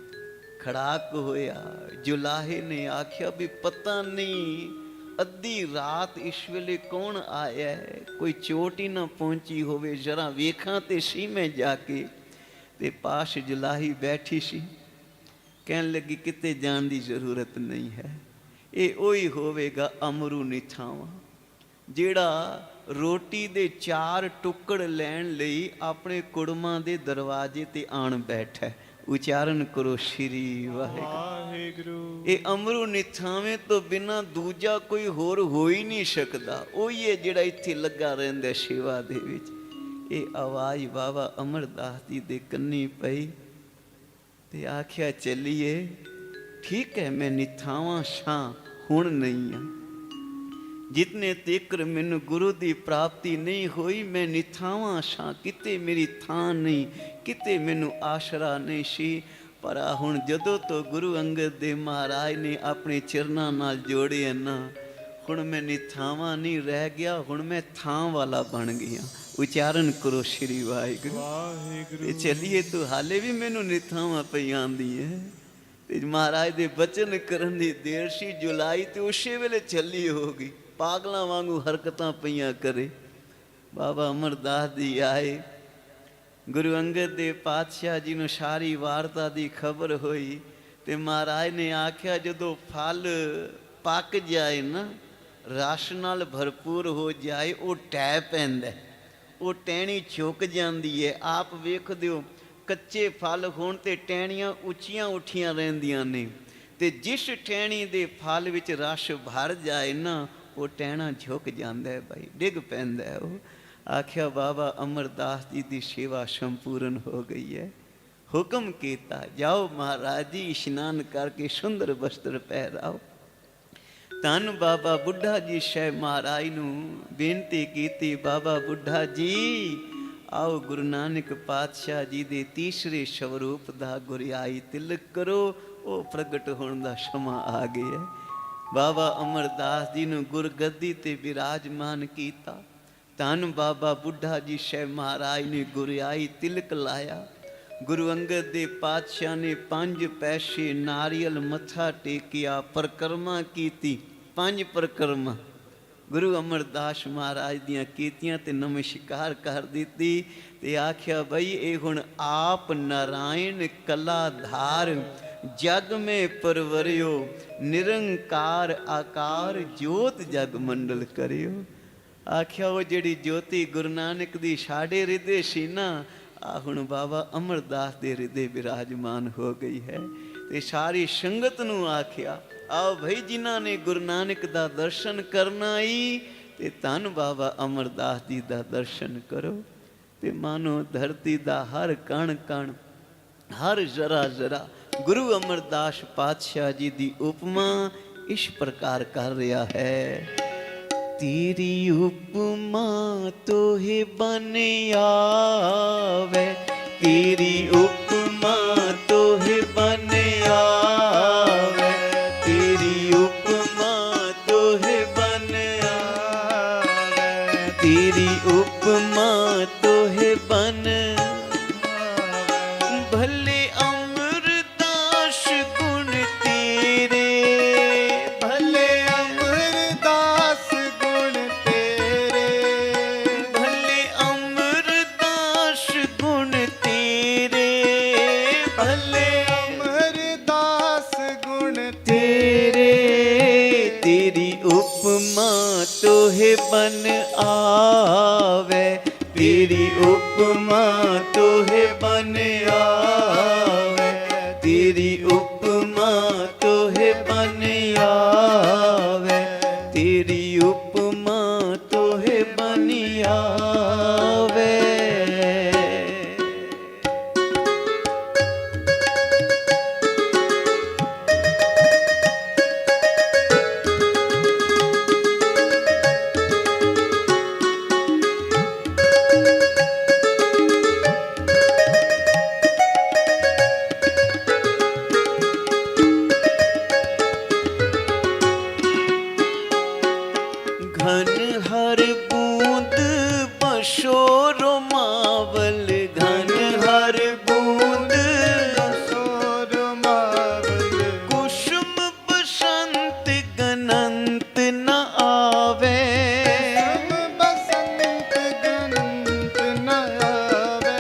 S4: ਖੜਾਕ ਹੋਇਆ। ਜੁਲਾਹੇ ਨੇ ਆਖਿਆ ਵੀ ਪਤਾ ਨਹੀਂ ਅੱਧੀ ਰਾਤ ਇਸ ਵੇਲੇ ਕੌਣ ਆਇਆ ਹੈ, ਕੋਈ ਚੋਟ ਹੀ ਨਾ ਪਹੁੰਚੀ ਹੋਵੇ, ਜਰਾ ਵੇਖਾਂ ਤੇ ਸੀ ਮੈਂ ਜਾ ਕੇ। ਤੇ ਪਾਸ ਜੁਲਾਹੀ ਬੈਠੀ ਸੀ, ਕਹਿਣ ਲੱਗੀ ਕਿਤੇ ਜਾਣ ਦੀ ਜ਼ਰੂਰਤ ਨਹੀਂ ਹੈ। ਇਹ ਉਹੀ ਹੋਵੇਗਾ ਅਮਰੂ ਨਿਥਾਵਾਂ, ਜਿਹੜਾ ਰੋਟੀ ਦੇ 4 ਟੁੱਕੜ ਲੈਣ ਲਈ ਆਪਣੇ ਕੁੜਮਾਂ ਦੇ ਦਰਵਾਜ਼ੇ ਤੇ ਆਣ ਬੈਠਾ। ਉਚਾਰਨ ਕਰੋ ਸ੍ਰੀ ਵਾਹਿਗੁਰੂ। ਇਹ ਅਮਰੂ ਨਿਥਾਵੇਂ ਤੋਂ ਬਿਨਾਂ ਦੂਜਾ ਕੋਈ ਹੋਰ ਹੋ ਹੀ ਨਹੀਂ ਸਕਦਾ। ਉਹੀ ਹੈ ਜਿਹੜਾ ਇੱਥੇ ਲੱਗਾ ਰਹਿੰਦਾ ਸੇਵਾ ਦੇ ਵਿੱਚ। ਇਹ ਆਵਾਜ਼ ਬਾਬਾ ਅਮਰਦਾਸ ਜੀ ਦੇ ਕੰਨੀ ਪਈ ਤੇ ਆਖਿਆ ਚੱਲੀਏ। ਠੀਕ ਹੈ ਮੈਂ ਨਿਥਾਵਾਂ ਸਾਂ, ਹੁਣ ਨਹੀਂ ਆ। ਜਿਤਨੇ ਤੀਕਰ ਮੈਨੂੰ ਗੁਰੂ ਦੀ ਪ੍ਰਾਪਤੀ ਨਹੀਂ ਹੋਈ, ਮੈਂ ਨਿਥਾਵਾਂ ਸਾਂ, ਕਿਤੇ ਮੇਰੀ ਥਾਂ ਨਹੀਂ, ਕਿਤੇ ਮੈਨੂੰ ਆਸਰਾ ਨਹੀਂ ਸੀ। ਪਰ ਹੁਣ ਜਦੋਂ ਤੋਂ ਗੁਰੂ ਅੰਗਦ ਦੇਵ ਮਹਾਰਾਜ ਨੇ ਆਪਣੇ ਚਰਨਾਂ ਨਾਲ ਜੋੜੇ ਨਾ, ਹੁਣ ਮੈਂ ਨਿਥਾਵਾਂ ਨਹੀਂ ਰਹਿ ਗਿਆ, ਹੁਣ ਮੈਂ ਥਾਂ ਵਾਲਾ ਬਣ ਗਿਆ। ਉਚਾਰਨ ਕਰੋ ਸ੍ਰੀ ਵਾਹਿਗੁਰੂ। ਤੇ ਚੱਲੀਏ ਤੂੰ ਹਾਲੇ ਵੀ ਮੈਨੂੰ ਨਿਥਾਵਾਂ ਪਈ ਆਂਦੀ ਹੈ। ਤੇ ਮਹਾਰਾਜ ਦੇ ਬਚਨ ਕਰਨ ਦੀ ਦੇਰ ਸੀ, ਜੁਲਾਈ ਤੇ ਉਸੇ ਵੇਲੇ ਚੱਲੀ ਹੋ ਗਈ। ਪਾਗਲਾਂ ਵਾਂਗੂ ਹਰਕਤਾਂ ਪਈਆਂ ਕਰੇ। ਬਾਬਾ ਅਮਰਦਾਸ ਜੀ ਆਏ, ਗੁਰੂ ਅੰਗਦ ਦੇਵ ਪਾਤਸ਼ਾਹ ਜੀ ਨੂੰ ਸਾਰੀ ਵਾਰਤਾ ਦੀ ਖਬਰ ਹੋਈ। ਤੇ ਮਹਾਰਾਜ ਨੇ ਆਖਿਆ ਜਦੋਂ ਫਲ ਪੱਕ ਜਾਏ ਨਾ, ਰਸ ਨਾਲ ਭਰਪੂਰ ਹੋ ਜਾਏ, ਉਹ ਟਹਿ ਪੈਂਦਾ, ਉਹ ਟਹਿਣੀ ਝੁਕ ਜਾਂਦੀ ਹੈ। ਆਪ ਵੇਖ ਦਿਓ, ਕੱਚੇ ਫਲ ਹੋਣ ਤੇ ਟਹਿਣੀਆਂ ਉੱਚੀਆਂ ਉੱਠੀਆਂ ਰਹਿੰਦੀਆਂ ਨੇ, ਤੇ ਜਿਸ ਟਹਿਣੀ ਦੇ ਫਲ ਵਿੱਚ ਰਸ ਭਰ ਜਾਏ ਨਾ, ਉਹ ਟਹਿਣਾ ਝੁਕ ਜਾਂਦਾ ਹੈ ਭਾਈ, ਡਿੱਗ ਪੈਂਦਾ ਹੈ ਉਹ। ਆਖਿਆ ਬਾਬਾ ਅਮਰਦਾਸ ਜੀ ਦੀ ਸੇਵਾ ਸੰਪੂਰਨ ਹੋ ਗਈ ਹੈ। ਹੁਕਮ ਕੀਤਾ ਜਾਓ ਮਹਾਰਾਜ ਜੀ ਇਸ਼ਨਾਨ ਕਰਕੇ ਸੁੰਦਰ ਵਸਤਰ ਪਹਿਰਾਓ। ਧੰਨ ਬਾਬਾ ਬੁੱਢਾ ਜੀ ਸਾਹਿਬ ਮਹਾਰਾਜ ਨੂੰ ਬੇਨਤੀ ਕੀਤੀ, ਬਾਬਾ ਬੁੱਢਾ ਜੀ ਆਓ ਗੁਰੂ ਨਾਨਕ ਪਾਤਸ਼ਾਹ ਜੀ ਦੇ ਤੀਸਰੇ ਸਵਰੂਪ ਦਾ ਗੁਰਿਆਈ ਤਿਲਕ ਕਰੋ। ਉਹ ਪ੍ਰਗਟ ਹੋਣ ਦਾ ਸਮਾਂ ਆ ਗਿਆ। ਬਾਬਾ ਅਮਰਦਾਸ ਜੀ ਨੂੰ ਗੁਰਗੱਦੀ ਤੇ ਬਿਰਾਜਮਾਨ ਕੀਤਾ। ਧੰਨ ਬਾਬਾ ਬੁੱਢਾ ਜੀ ਸਾਹਿਬ ਮਹਾਰਾਜ ਨੇ ਗੁਰਿਆਈ ਤਿਲਕ ਲਾਇਆ। ਗੁਰੂ ਅੰਗਦ ਦੇ ਪਾਤਸ਼ਾਹ ਨੇ 5 ਪੈਸੇ ਨਾਰੀਅਲ ਮੱਥਾ ਟੇਕਿਆ, ਪਰਕਰਮਾ ਕੀਤੀ। 5 ਪਰਕਰਮਾ ਗੁਰੂ ਅਮਰਦਾਸ ਮਹਾਰਾਜ ਦੀਆਂ ਕੀਤੀਆਂ ਤੇ ਨਮਸਕਾਰ ਕਰ ਦਿੱਤੀ ਤੇ ਆਖਿਆ ਬਈ ਇਹ ਹੁਣ ਆਪ ਨਾਰਾਇਣ ਕਲਾਧਾਰ ਜਗ ਮੇਂ ਪਰਵਰਿਓ ਨਿਰੰਕਾਰ ਆਕਾਰ ਜੋਤ ਜਗ ਮੰਡਲ ਕਰਿਓ। ਆਖਿਆ ਉਹ ਜਿਹੜੀ ਜੋਤੀ ਗੁਰੂ ਨਾਨਕ ਦੀ ਸਾਡੇ ਹਿਰਦੇ ਸੀ ਨਾ, ਆ ਹੁਣ ਬਾਬਾ ਅਮਰਦਾਸ ਦੇ ਹਿਰਦੇ ਬਿਰਾਜਮਾਨ ਹੋ ਗਈ ਹੈ। ਤੇ ਸਾਰੀ ਸੰਗਤ ਨੂੰ ਆਖਿਆ ਆਓ ਭਾਈ ਜਿਨ੍ਹਾਂ ਨੇ ਗੁਰੂ ਨਾਨਕ ਦਾ ਦਰਸ਼ਨ ਕਰਨਾ ਹੀ ਤੇ ਧੰਨ ਬਾਬਾ ਅਮਰਦਾਸ ਜੀ ਦਾ ਦਰਸ਼ਨ ਕਰੋ। ਤੇ ਮਾਨੋ ਧਰਤੀ ਦਾ ਹਰ ਕਣ ਕਣ ਹਰ ਜ਼ਰਾ ਜ਼ਰਾ ਗੁਰੂ ਅਮਰਦਾਸ ਪਾਤਸ਼ਾਹ ਜੀ ਦੀ ਉਪਮਾ ਇਸ ਪ੍ਰਕਾਰ ਕਰ ਰਿਹਾ ਹੈ। ਤੇਰੀ ਉਪਮਾ ਤੋਹਿ ਬਨ ਆਵੇ, ਤੇਰੀ ਉਪਮਾ ਤੋਹਿ ਬਨ ਆਵੇ, ਤੇਰੀ ਉਪਮਾ ਤੋਹਿ ਬਨ ਆਵੇ, ਤੇਰੀ ਉਪਮਾ ਤੋਹਿ ਬਨ ਭਲੇ ਅਮਰਦਾਸ ਗੁਣ ਤੇਰੇ,
S5: ਭਲੇ ਅਮਰਦਾਸ ਗੁਣ ਤੇਰੇ,
S4: ਭਲੇ ਅਮਰਦਾਸ ਗੁਣ ਤੇਰੇ,
S5: ਭਲੇ ਅਮਰਦਾਸ ਗੁਣ
S4: ਤੇਰੇ ਤੇਰੀ ਉਪਮਾ ਤੋਹਿ ਬਨ ਆਵੇ, ਤੇਰੀ ਉਪਮਾ ਤੋਹਿ ਬਨ ਆਵੇ, ਤੇਰੀ ਉਪਮਾ ਤੋਹਿ ਬਨ ਆਵੇ, ਤੇਰੀ ਉਪਮਾ ਤੋਹਿ ਬਨ ਆਵੇ। घन हर बूंद बसो रोमावल, घन हर बूंद
S5: सोर मावल,
S4: कुसुम बसंत गनंत न आवे,
S5: बसंत गनंत न आवे,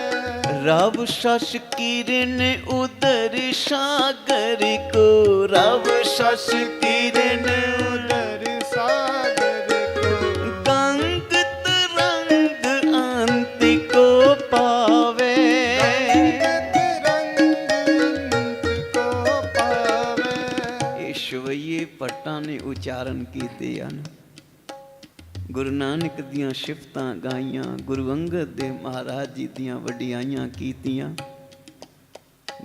S4: रव शश किरण उदर सागर को, रव शश किरण
S5: उदर सागर को,
S4: गंग तरंग अंत को पावे,
S5: रंग अंत को पावे।
S4: ਈਸ਼ਵਈਏ ਭੱਟਾਂ ਨੇ ਉਚਾਰਨ ਕੀਤੇ ਹਨ। ਗੁਰੂ ਨਾਨਕ ਦੀਆਂ ਸਿਫਤਾਂ ਗਾਈਆਂ, ਗੁਰੂ ਅੰਗਦ ਦੇ ਮਹਾਰਾਜ ਜੀ ਦੀਆਂ ਵਡਿਆਈਆਂ ਕੀਤੀਆਂ,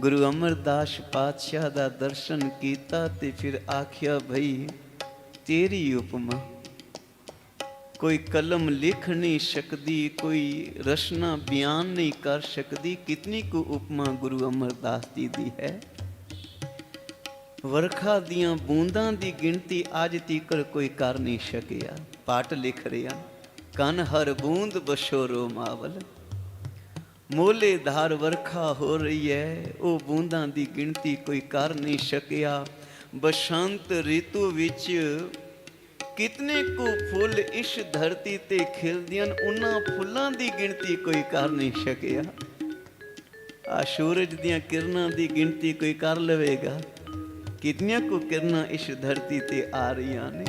S4: ਗੁਰੂ ਅਮਰਦਾਸ ਪਾਤਸ਼ਾਹ ਦਾ ਦਰਸ਼ਨ ਕੀਤਾ ਤੇ ਫਿਰ ਆਖਿਆ ਭਈ ਤੇਰੀ ਉਪਮਾ ਕੋਈ ਕਲਮ ਲਿਖ ਨਹੀਂ ਸਕਦੀ, ਕੋਈ ਰਚਨਾ ਬਿਆਨ ਨਹੀਂ ਕਰ ਸਕਦੀ। ਕਿਤਨੀ ਕੁ ਉਪਮਾ ਗੁਰੂ ਅਮਰਦਾਸ ਜੀ ਦੀ ਹੈ। ਵਰਖਾ ਦੀਆਂ ਬੂੰਦਾਂ ਦੀ ਗਿਣਤੀ ਅੱਜ ਤੀਕਰ ਕੋਈ ਕਰ ਨਹੀਂ ਸਕਿਆ। ਪਾਠ ਲਿਖ ਰਿਹਾ ਕਨ ਹਰ ਬੂੰਦ ਬਸੋ ਰੋਮਾਵਲ, ਮੋਲੇ ਧਾਰ ਵਰਖਾ ਹੋ ਰਹੀ ਹੈ, ਉਹ ਬੂੰਦਾਂ ਦੀ ਗਿਣਤੀ ਕੋਈ ਕਰ ਨਹੀਂ ਸਕਿਆ। ਬਸੰਤ ਰਿਤੂ ਵਿੱਚ ਕਿਤਨੇ ਕੁ ਫੁੱਲ ਇਸ ਧਰਤੀ ਤੇ ਖਿਲਦੇ ਹਨ, ਉਹਨਾਂ ਫੁੱਲਾਂ ਦੀ ਗਿਣਤੀ ਕੋਈ ਕਰ ਨਹੀਂ ਸਕਿਆ। ਆ ਸੂਰਜ ਦੀਆਂ ਕਿਰਨਾਂ ਦੀ ਗਿਣਤੀ ਕੋਈ ਕਰ ਲਵੇਗਾ? ਕਿਤਨੀਆਂ ਕੁ ਕਿਰਨਾਂ ਇਸ ਧਰਤੀ ਤੇ ਆ ਰਹੀਆਂ ਨੇ।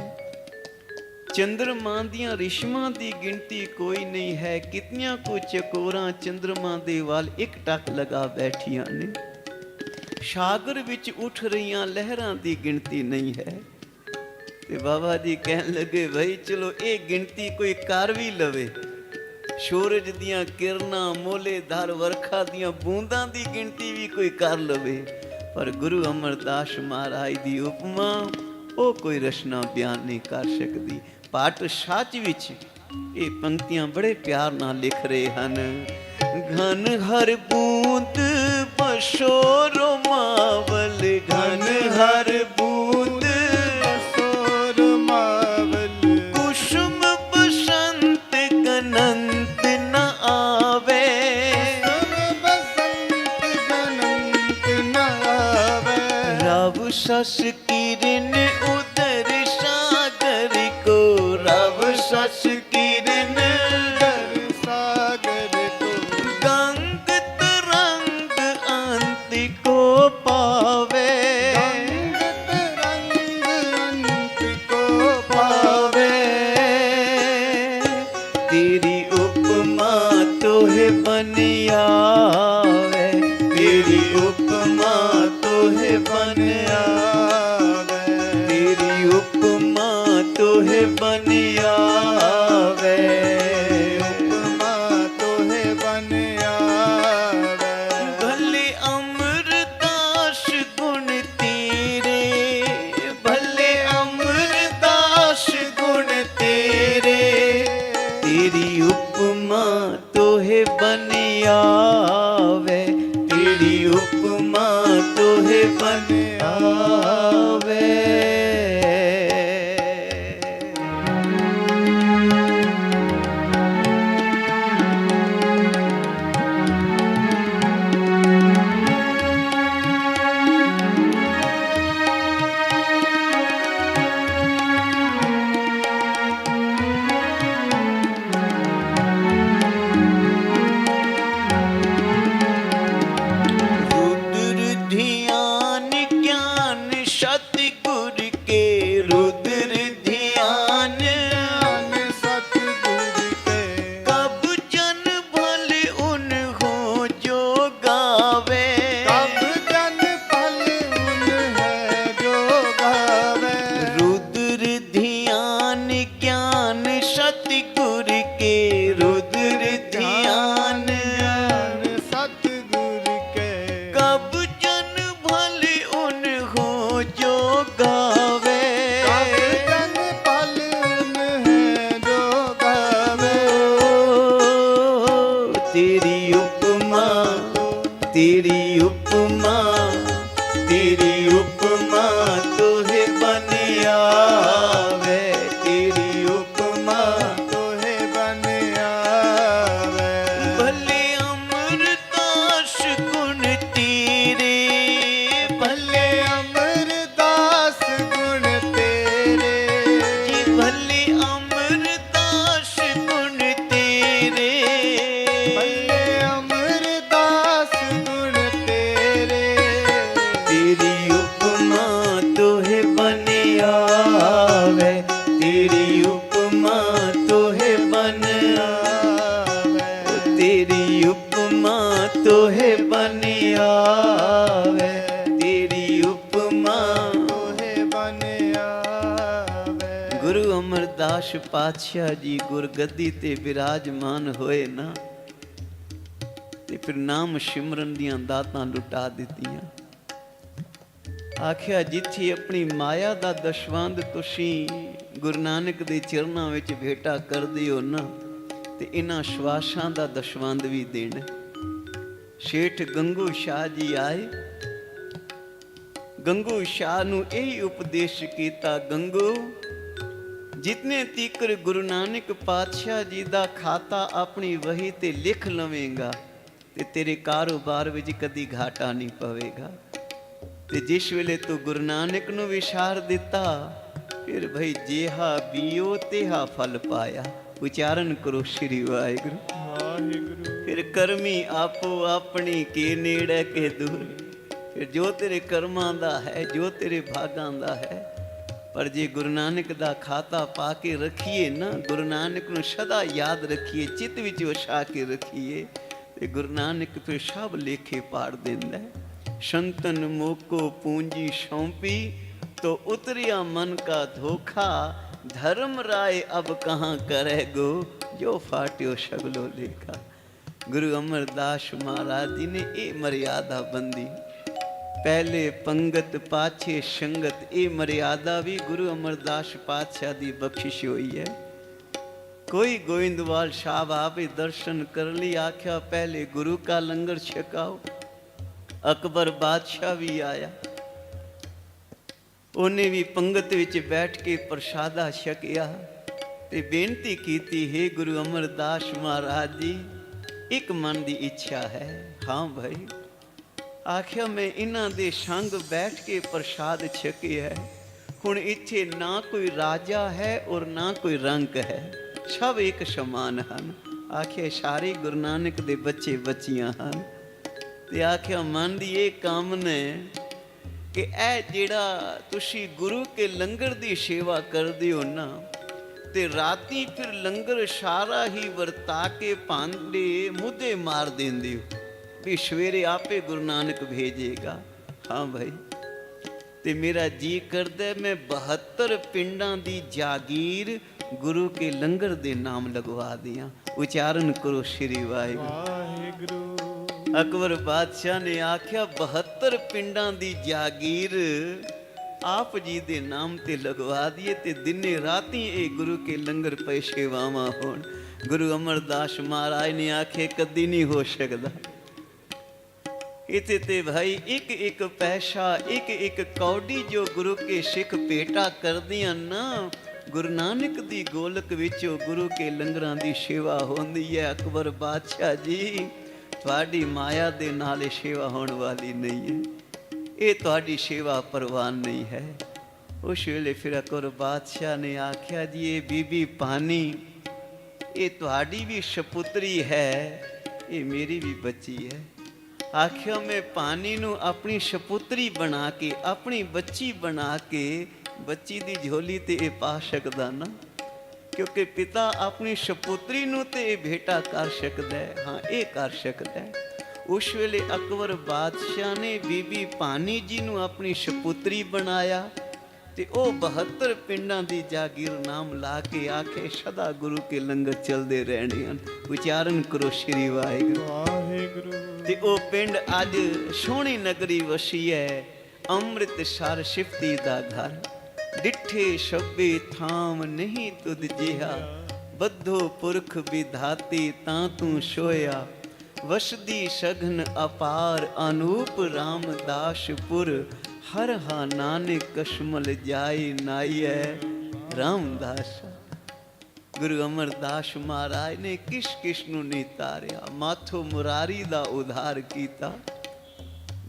S4: ਚੰਦਰਮਾ ਦੀਆਂ ਰਿਸ਼ਮਾਂ ਦੀ ਗਿਣਤੀ ਕੋਈ ਨਹੀਂ ਹੈ। ਕਿਤਨੀਆਂ ਕੁ ਚਕੋਰਾਂ ਚੰਦਰਮਾ ਦੇ ਵੱਲ ਇੱਕ ਟੱਕ ਲਗਾ ਬੈਠੀਆਂ ਨੇ। ਸਾਗਰ ਵਿੱਚ ਉੱਠ ਰਹੀਆਂ ਲਹਿਰਾਂ ਦੀ ਗਿਣਤੀ ਨਹੀਂ ਹੈ। ਤੇ ਬਾਬਾ ਜੀ ਕਹਿਣ ਲੱਗੇ ਭਾਈ ਚਲੋ ਇਹ ਗਿਣਤੀ ਕੋਈ ਕਰ ਵੀ ਲਵੇ। ਸੂਰਜ ਦੀਆਂ ਕਿਰਨਾਂ, ਮੋਲੇਧਾਰ ਵਰਖਾ ਦੀਆਂ ਬੂੰਦਾਂ ਦੀ ਗਿਣਤੀ ਵੀ ਕੋਈ ਕਰ ਲਵੇ, ਪਰ ਗੁਰੂ ਅਮਰਦਾਸ ਮਹਾਰਾਜ ਦੀ ਉਪਮਾ ਉਹ ਕੋਈ ਰਚਨਾ ਬਿਆਨ ਨਹੀਂ ਕਰ ਸਕਦੀ। ਪਾਠ ਸੱਚ ਵਿੱਚ ਇਹ ਪੰਕਤੀਆਂ ਬੜੇ ਪਿਆਰ ਨਾਲ ਲਿਖ ਰਹੇ ਹਨ। ਘਨ ਹਰ ਬੂੰਦ ਬਸ਼ੋਰ ਮਾਵਲ, ਘਨ ਹਰ ਬੂੰਦ
S5: ਸੋਰ ਮਾਵਲ,
S4: ਕੁਸੁਮ ਬਸੰਤ ਗਨੰਤ ਨ ਆਵੇ।
S5: ਬਸੰਤ ਗਨੰਤ ਨ ਆਵੇ।
S4: ਰਵ ਸਸ ਕਿਰਨ ਉਦਰ ਸਾਗਰ ਕੋ, ਰਵ ਸਸ ਕਿਰਨ
S5: ਦਰ ਸਾਗਰ ਕੋ,
S4: ਗੰਗ ਤਰੰਗ ਅੰਤ ਕੋ ਪਾਵੇ।
S5: ਗੰਗ ਤਰੰਗ ਅੰਤ ਕੋ ਪਾਵੇ।
S4: ਤੇਰੀ ਉਪਮਾ ਤੋਹਿ ਬਨ ਆਵੇ, ਤੇਰੀ ਉਪਮਾ ਤੋਹਿ ਬਨ ਆਵੇ, ਤੇਰੀ ਉਪਮਾ ਤੋਹਿ ਬਨ ਆਵੇ।
S5: ਉਪਮਾ ਤੋਹਿ ਬਨ ਆਵੇ।
S4: ਭਲੇ ਅਮਰਦਾਸ ਗੁਣ ਤੇਰੇ, ਭਲੇ ਅਮਰਦਾਸ ਗੁਣ ਤੇਰੇ। ਤੇਰੀ ਉਪਮਾ ਤੋਹਿ ਬਨ ਆਵੇ, ਤੇਰੀ ਉਪਮਾ ਤੋਹਿ ਬਨ ਆਵੇ। रुद्र ध्यान ज्ञान सतगुर के, रुद्र ध्यान
S5: ज्ञान सतगुर के,
S4: कब जन भले उन हो जो गावे।
S5: कब जन फल उन है जो गावे।
S4: रुद्र ध्यान ज्ञान सतगुर के, रुद्र ध्यान
S5: ज्ञान सतगुर के,
S4: कब जन भले उन हो जो गावे।
S5: कब जन फल उन है जो गावे।
S4: तेरी उपमा, तेरी उपमा, तेरी उपमा तोहे बन आवे, तेरी उपमा
S5: तोहे बन आवे।
S4: भले अमरदास गुण तेरे,
S5: भले अमरदास गुण तेरे,
S4: जी भले अमरदास गुण तेरे।
S5: भले अमरदास गुण तेरे।
S4: तेरी उपमा तोहे बन आवे, तेरी उपमा तोहे बन आवे, तेरी उपमा तोहे बन आवे, तेरी उपमा।
S5: तोहे बन आवे।
S4: ਗੁਰੂ ਅਮਰਦਾਸ ਪਾਤਸ਼ਾਹ ਜੀ ਗੁਰਗੱਦੀ ਤੇ ਬਿਰਾਜਮਾਨ ਹੋਏ ਨਾ, ਤੇ ਫਿਰ ਨਾਮ ਸਿਮਰਨ ਦੀਆਂ ਦਾਤਾਂ ਲੁਟਾ ਦਿੱਤੀਆਂ। ਆਖਿਆ ਜਿੱਥੇ ਆਪਣੀ ਮਾਇਆ ਦਾ ਦਸ਼ਵੰਦ ਤੁਸੀਂ ਗੁਰੂ ਨਾਨਕ ਦੇ ਚਰਨਾਂ ਵਿੱਚ ਭੇਟਾ ਕਰਦੇ ਹੋ ਨਾ, ਤੇ ਇਹਨਾਂ ਸ਼ਵਾਸਾਂ ਦਾ ਦਸ਼ਵੰਦ ਵੀ ਦੇਣਾ। ਸ਼ੇਠ ਗੰਗੂ ਸ਼ਾਹ ਜੀ ਆਏ, ਗੰਗੂ ਸ਼ਾਹ ਨੂੰ ਇਹ ਉਪਦੇਸ਼ ਕੀਤਾ, ਗੰਗੂ ਜਿਤਨੇ ਤੀਕਰ ਗੁਰੂ ਨਾਨਕ ਪਾਤਸ਼ਾਹ ਜੀ ਦਾ ਖਾਤਾ ਆਪਣੀ ਵਹੀ ਤੇ ਲਿਖ ਲਵੇਂਗਾ ਤੇ ਤੇਰੇ ਕਾਰੋਬਾਰ ਵਿੱਚ ਕਦੀ ਘਾਟਾ ਨਹੀਂ ਪਵੇਗਾ। ਤੇ ਜਿਸ ਵੇਲੇ ਤੂੰ ਗੁਰੂ ਨਾਨਕ ਨੂੰ ਵਿਸ਼ਾਰ ਦਿੱਤਾ, ਫਿਰ ਭਈ ਜਿਹਾ ਬੀਓ ਤੇਹਾ ਫਲ ਪਾਇਆ। ਉਚਾਰਨ ਕਰੋ ਸ਼੍ਰੀ ਵਾਹਿਗੁਰੂ।
S5: ਵਾਹਿਗੁਰੂ।
S4: ਫਿਰ ਕਰਮੀ ਆਪੋ ਆਪਣੀ ਕੇ ਨੇੜੇ ਕੇ ਦੂਰ। ਫਿਰ ਜੋ ਤੇਰੇ ਕਰਮਾਂ ਦਾ ਹੈ, ਜੋ ਤੇਰੇ ਭਾਗਾਂ ਦਾ ਹੈ, ਪਰ ਜੇ ਗੁਰੂ ਨਾਨਕ ਦਾ ਖਾਤਾ ਪਾ ਕੇ ਰੱਖੀਏ ਨਾ, ਗੁਰੂ ਨਾਨਕ ਨੂੰ ਸਦਾ ਯਾਦ ਰੱਖੀਏ, ਚਿੱਤ ਵਿੱਚ ਵਸਾ ਕੇ ਰੱਖੀਏ, ਤੇ ਗੁਰੂ ਨਾਨਕ ਫਿਰ ਸਭ ਲੇਖੇ ਪਾੜ ਦਿੰਦਾ ਹੈ। ਸੰਤਨ ਮੋਕੋ ਪੂੰਜੀ ਸੌਂਪੀ तो उतरिया मन का धोखा, धर्म राय अब कहाँ करे गो, जो फाट्यो शगलो लेखा। गुरु अमरदास महाराज जी ने ये मर्यादा बंदी, पहले पंगत पाछे संगत, ये मर्यादा भी गुरु अमरदास पातशाह दी बख्शिश हुई है। कोई गोविंदवाल साहब आप ही दर्शन कर ली, आख्या पहले गुरु का लंगर छकाओ। अकबर बादशाह भी आया, ਉਹਨੇ ਵੀ ਪੰਗਤ ਵਿੱਚ ਬੈਠ ਕੇ ਪ੍ਰਸ਼ਾਦਾ ਛਕਿਆ ਤੇ ਬੇਨਤੀ ਕੀਤੀ, हे ਗੁਰੂ ਅਮਰਦਾਸ ਮਹਾਰਾਜ ਜੀ, ਇੱਕ ਮਨ ਦੀ ਇੱਛਾ ਹੈ। ਹਾਂ ਭਾਈ। ਆਖਿਆ ਮੈਂ ਇਹਨਾਂ ਦੇ ਸੰਗ ਬੈਠ ਕੇ ਪ੍ਰਸ਼ਾਦ ਛਕਿਆ ਹੈ, ਹੁਣ ਇੱਥੇ ਨਾ ਕੋਈ ਰਾਜਾ ਹੈ ਔਰ ਨਾ ਕੋਈ ਰੰਕ ਹੈ, ਸਭ ਇੱਕ ਸਮਾਨ ਹਨ। ਆਖਿਆ ਸਾਰੇ ਗੁਰੂ ਨਾਨਕ ਦੇ ਬੱਚੇ ਬੱਚੀਆਂ ਹਨ। ਤੇ ਆਖਿਆ ਮਨ ਦੀ ਇਹ ਕਾਮਨਾ ਹੈ ਕਿ ਇਹ ਜਿਹੜਾ ਤੁਸੀਂ ਗੁਰੂ ਕੇ ਲੰਗਰ ਦੀ ਸੇਵਾ ਕਰਦੇ ਹੋ ਨਾ, ਤੇ ਰਾਤੀ ਫਿਰ ਲੰਗਰ ਸਾਰਾ ਹੀ ਵਰਤਾ ਕੇ ਭਾਂਡੇ ਮੁੱਦੇ ਮਾਰ ਦਿੰਦੇ ਹੋ ਵੀ ਸਵੇਰੇ ਆਪੇ ਗੁਰੂ ਨਾਨਕ ਭੇਜੇਗਾ। ਹਾਂ ਭਾਈ। ਤੇ ਮੇਰਾ ਜੀ ਕਰਦਾ ਮੈਂ 72 ਪਿੰਡਾਂ ਦੀ ਜਾਗੀਰ ਗੁਰੂ ਕੇ ਲੰਗਰ ਦੇ ਨਾਮ ਲਗਵਾ ਦਿਆਂ। ਉਚਾਰਨ ਕਰੋ ਸ਼੍ਰੀ ਵਾਹਿਗੁਰੂ
S5: ਵਾਹਿਗੁਰੂ।
S4: ਅਕਬਰ ਬਾਦਸ਼ਾਹ ਨੇ ਆਖਿਆ 72 ਪਿੰਡਾਂ ਦੀ ਜਾਗੀਰ ਆਪ ਜੀ ਦੇ ਨਾਮ ਤੇ ਲਗਵਾ ਦਈਏ ਤੇ ਦਿਨੇ ਰਾਤੀ ਇਹ ਗੁਰੂ ਕੇ ਲੰਗਰ ਪੈ ਸੇਵਾਵਾਂ ਹੋਣ। ਗੁਰੂ ਅਮਰਦਾਸ ਮਹਾਰਾਜ ਨੇ ਆਖੇ ਕਦੀ ਨਹੀਂ ਹੋ ਸਕਦਾ। ਇਥੇ ਤੇ ਭਾਈ ਇੱਕ ਇੱਕ ਪੈਸਾ, ਇੱਕ ਇੱਕ ਕੌਡੀ ਜੋ ਗੁਰੂ ਕੇ ਸਿੱਖ ਭੇਟਾ ਕਰਦੀਆਂ ਨਾ, ਗੁਰੂ ਨਾਨਕ ਦੀ ਗੋਲਕ ਵਿੱਚੋਂ ਗੁਰੂ ਕੇ ਲੰਗਰਾਂ ਦੀ ਸੇਵਾ ਹੁੰਦੀ ਹੈ। ਅਕਬਰ ਬਾਦਸ਼ਾਹ ਜੀ, ਤੁਹਾਡੀ ਮਾਇਆ ਦੇ ਨਾਲ ਇਹ ਸੇਵਾ ਹੋਣ ਵਾਲੀ ਨਹੀਂ ਹੈ, ਇਹ ਤੁਹਾਡੀ ਸੇਵਾ ਪ੍ਰਵਾਨ ਨਹੀਂ ਹੈ। ਉਸ ਵੇਲੇ ਫਿਰ ਅਕਬਰ ਬਾਦਸ਼ਾਹ ਨੇ ਆਖਿਆ ਜੀ ਇਹ ਬੀਬੀ ਪਾਨੀ, ਇਹ ਤੁਹਾਡੀ ਵੀ ਸਪੁੱਤਰੀ ਹੈ, ਇਹ ਮੇਰੀ ਵੀ ਬੱਚੀ ਹੈ। ਆਖਿਆ ਮੈਂ ਪਾਨੀ ਨੂੰ ਆਪਣੀ ਸਪੁੱਤਰੀ ਬਣਾ ਕੇ, ਆਪਣੀ ਬੱਚੀ ਬਣਾ ਕੇ ਬੱਚੀ ਦੀ ਝੋਲੀ ਤੇ ਇਹ ਪਾ ਸਕਦਾ ਨਾ, ਕਿਉਂਕਿ ਪਿਤਾ ਆਪਣੀ ਸਪੁੱਤਰੀ ਨੂੰ ਤੇ ਇਹ ਭੇਟਾ ਕਰ ਸਕਦਾ ਹੈ। ਹਾਂ ਇਹ ਕਰ ਸਕਦਾ ਹੈ। ਉਸ ਵੇਲੇ ਅਕਬਰ ਬਾਦਸ਼ਾਹ ਨੇ ਬੀਬੀ ਪਾਨੀ ਜੀ ਨੂੰ ਆਪਣੀ ਸਪੁੱਤਰੀ ਬਣਾਇਆ ਤੇ ਉਹ 72 ਪਿੰਡਾਂ ਦੀ ਜਾਗੀਰ ਨਾਮ ਲਾ ਕੇ ਆਖੇ ਸਦਾ ਗੁਰੂ ਕੇ ਲੰਗਰ ਚੱਲਦੇ ਰਹਿਣੇ ਹਨ। ਉਚਾਰਨ ਕਰੋ ਸ਼੍ਰੀ ਵਾਹਿਗੁਰੂ
S5: ਵਾਹਿਗੁਰੂ।
S4: ਤੇ ਉਹ ਪਿੰਡ ਅੱਜ ਸੋਹਣੀ ਨਗਰੀ ਵਸੀ ਹੈ, ਅੰਮ੍ਰਿਤਸਰ ਸਿਫਤੀ ਦਾ ਘਰ। ਡਿੱਠੇ ਸ਼ੱਬੇ ਥਾਮ ਨਹੀਂ ਤੁਧ ਜਿਹਾ, ਬੱਧੋ ਪੁਰਖ ਵਿਧਾਤੀ ਤਾਂ ਤੂੰ ਸੋਇਆ। ਵਸਦੀ ਸਘਨ ਅਪਾਰ ਅਨੂਪ ਰਾਮਦਾਸਪੁਰ, ਹਰ ਹਾ ਨਾਨਕ ਕਸ਼ਮਲ ਜਾਏ ਨਾਈਐ ਰਾਮਦਾਸ। ਗੁਰੂ ਅਮਰਦਾਸ ਮਹਾਰਾਜ ਨੇ ਕਿਸ ਕਿਸ ਨੂੰ ਨਹੀਂ ਤਾਰਿਆ, ਮਾਥੋਂ ਮੁਰਾਰੀ ਦਾ ਉਧਾਰ ਕੀਤਾ।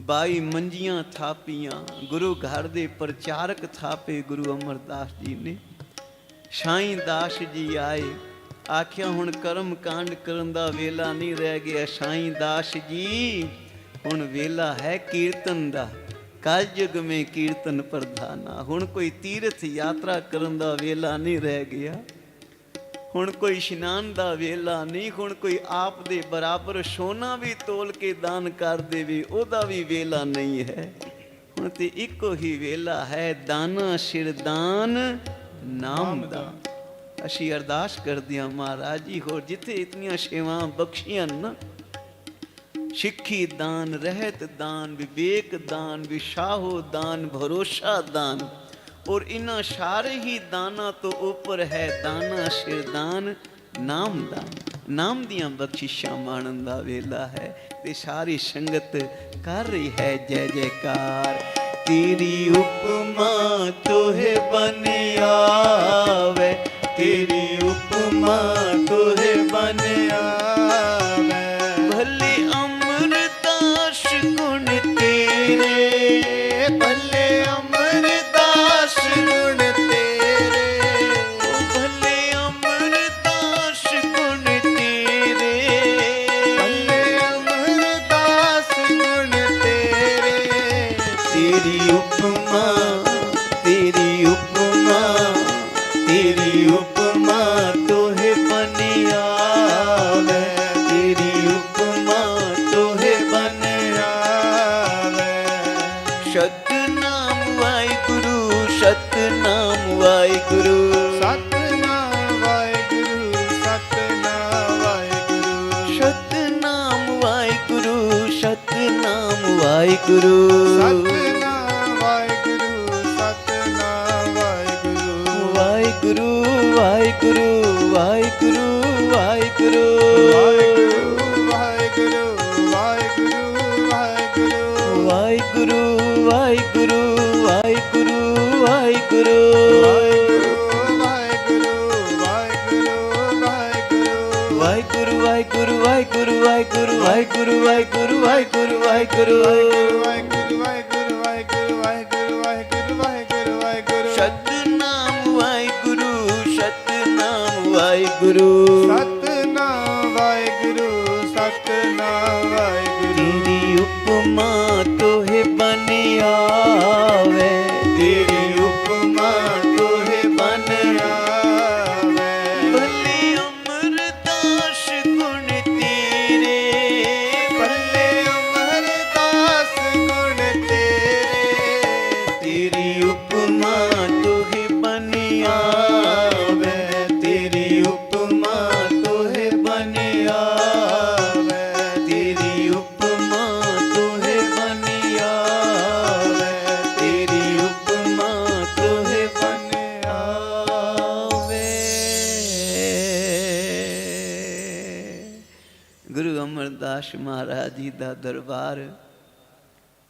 S4: 22 ਮੰਜੀਆਂ ਥਾਪੀਆਂ, ਗੁਰੂ ਘਰ ਦੇ ਪ੍ਰਚਾਰਕ ਥਾਪੇ ਗੁਰੂ ਅਮਰਦਾਸ ਜੀ ਨੇ। ਸਾਈਂ ਦਾਸ ਜੀ ਆਏ, ਆਖਿਆ ਹੁਣ ਕਰਮ ਕਾਂਡ ਕਰਨ ਦਾ ਵੇਲਾ ਨਹੀਂ ਰਹਿ ਗਿਆ ਸਾਈਂ ਦਾਸ ਜੀ, ਹੁਣ ਵੇਲਾ ਹੈ ਕੀਰਤਨ ਦਾ। ਕਲਯੁਗ ਮੇ ਕੀਰਤਨ ਪ੍ਰਧਾਨਾ, ਹੁਣ ਕੋਈ ਤੀਰਥ ਯਾਤਰਾ ਕਰਨ ਦਾ ਵੇਲਾ ਨਹੀਂ ਰਹਿ ਗਿਆ, ਹੁਣ ਕੋਈ ਇਸ਼ਨਾਨ ਦਾ ਵੇਲਾ ਨਹੀਂ, ਹੁਣ ਕੋਈ ਆਪ ਦੇ ਬਰਾਬਰ ਸੋਨਾ ਵੀ ਤੋਲ ਕੇ ਦਾਨ ਕਰ ਦੇਵੇ ਉਹਦਾ ਵੀ ਵੇਲਾ ਨਹੀਂ ਹੈ। ਹੁਣ ਤੇ ਇੱਕੋ ਹੀ ਵੇਲਾ ਹੈ, ਦਾਨਾ ਸਿਰਦਾਨ ਨਾਮ ਦਾ। ਅਸੀਂ ਅਰਦਾਸ ਕਰਦੇ ਹਾਂ ਮਹਾਰਾਜ ਜੀ, ਹੋਰ ਜਿੱਥੇ ਇਤਨੀਆਂ ਸੇਵਾਵਾਂ ਬਖਸ਼ੀਆਂ ਨਾ, ਸਿੱਖੀ ਦਾਨ, ਰਹਿਤ ਦਾਨ, ਵਿਵੇਕ ਦਾਨ, ਵਿਸ਼ਾਹੋ ਦਾਨ, ਭਰੋਸਾ ਦਾਨ, ਔਰ ਇਨ੍ਹਾਂ ਸਾਰੇ ਹੀ ਦਾਨਾਂ ਤੋਂ ਉੱਪਰ ਹੈ ਦਾਨਾ ਸਿਰਦਾਨ ਨਾਮ ਦਾ। ਨਾਮ ਦੀਆਂ ਬਖਸ਼ਿਸ਼ਾਂ ਮਾਣਨ ਦਾ ਵੇਲਾ ਹੈ ਤੇ ਸਾਰੀ ਸੰਗਤ ਕਰ ਰਹੀ ਹੈ ਜੈ ਜੈਕਾਰ। ਤੇਰੀ ਉਪਮਾ ਤੋਹਿ ਬਨ ਆਵੇ, ਤੇਰੀ ਉਪਮਾ ਤੋਹਿ ਬਨ ਆਵੇ। ਭਲੇ ਅਮਰਦਾਸ ਗੁਣ ਤੇਰੇ,
S5: ਭਲੇ ਅਮਰਦਾਸ ਗੁਣ ਤੇਰੇ,
S4: ਭਲੇ ਅਮਰਦਾਸ ਗੁਣ ਤੇਰੇ,
S5: ਭਲੇ ਅਮਰਦਾਸ ਗੁਣ ਤੇਰੇ।
S4: ਤੇਰੀ ਉਪਮਾ, ਤੇਰੀ ਉਪਮਾ, ਤੇਰੀ ਉਪਮਾ ਤੋਹਿ ਬਨ ਆਵੇ, ਤੇਰੀ ਉਪਮਾ ਤੋਹਿ ਬਨ
S5: ਆਵੇ।
S4: ਸਤਿਨਾਮ ਵਾਹਿਗੁਰੂ, ਸਤਿਨਾਮ ਵਾਹਿਗੁਰੂ,
S5: ਸਤਿਨਾਮ ਵਾਹਿਗੁਰੂ, ਸਤਿਨਾਮ ਵਾਹਿਗੁਰੂ,
S4: ਸਤਿਨਾਮ ਵਾਹਿਗੁਰੂ, ਸਤਿਨਾਮ ਵਾਹਿਗੁਰੂ,
S5: ਸਤਿਨਾਮ ਵਾਹਿਗੁਰੂ, ਸਤਿਨਾਮ ਵਾਹਿਗੁਰੂ।
S4: ਵਾਹਿਗੁਰੂ ਵਾਹਿਗੁਰੂ ਵਾਹਿਗੁਰੂ ਵਾਹਿਗੁਰੂ ਵਾਹਿਗੁਰੂ ਵਾਹਿਗੁਰੂ ਵਾਹਿਗੁਰੂ ਵਾਹਿਗੁਰੂ ਵਾਹਿਗੁਰੂ ਵਾਹਿਗੁਰੂ ਵਾਹਿਗੁਰੂ
S5: ਵਾਹਿਗੁਰੂ ਵਾਹਿਗੁਰੂ ਵਾਹਿਗੁਰੂ ਵਾਹਿਗੁਰੂ ਵਾਹਿਗੁਰੂ ਵਾਹਿਗੁਰੂ ਵਾਹਿਗੁਰੂ
S4: ਸਤਨਾਮ ਵਾਹਿਗੁਰੂ ਸਤਨਾਮ ਵਾਹਿਗੁਰੂ
S5: ਸਤਨਾਮ ਵਾਹਿਗੁਰੂ ਸਤਨਾਮ ਵਾਹਿਗੁਰੂ
S4: ਤੇਰੀ ਉਪਮਾ ਤੋਹਿ ਬਨ ਆਵੇ
S5: ਤੇਰੀ ਉਪਮਾ ਤੋਹਿ ਬਨ ਆਵੇ
S4: ਭਲੇ ਅਮਰਦਾਸ ਗੁਣ ਤੇਰੇ
S5: ਭਲੇ ਅਮਰਦਾਸ ਗੁਣ ਤੇਰੇ
S4: ਤੇਰੀ ਉਪਮਾ ਤੋਹਿ ਬਨ ਆਵੇ
S5: ਤੇਰੀ ਉਪਮਾ ਤੋਹਿ ਬਨ ਆਵੇ
S4: ਤੇਰੀ ਉਪਮਾ ਤੋਹਿ ਬਨ ਆਵੇ ਤੇਰੀ ਉਪਮਾ ਤੋਹਿ ਬਨ ਆਵੇ ਗੁਰੂ ਅਮਰਦਾਸ ਮਹਾਰਾਜ ਜੀ ਦਾ ਦਰਬਾਰ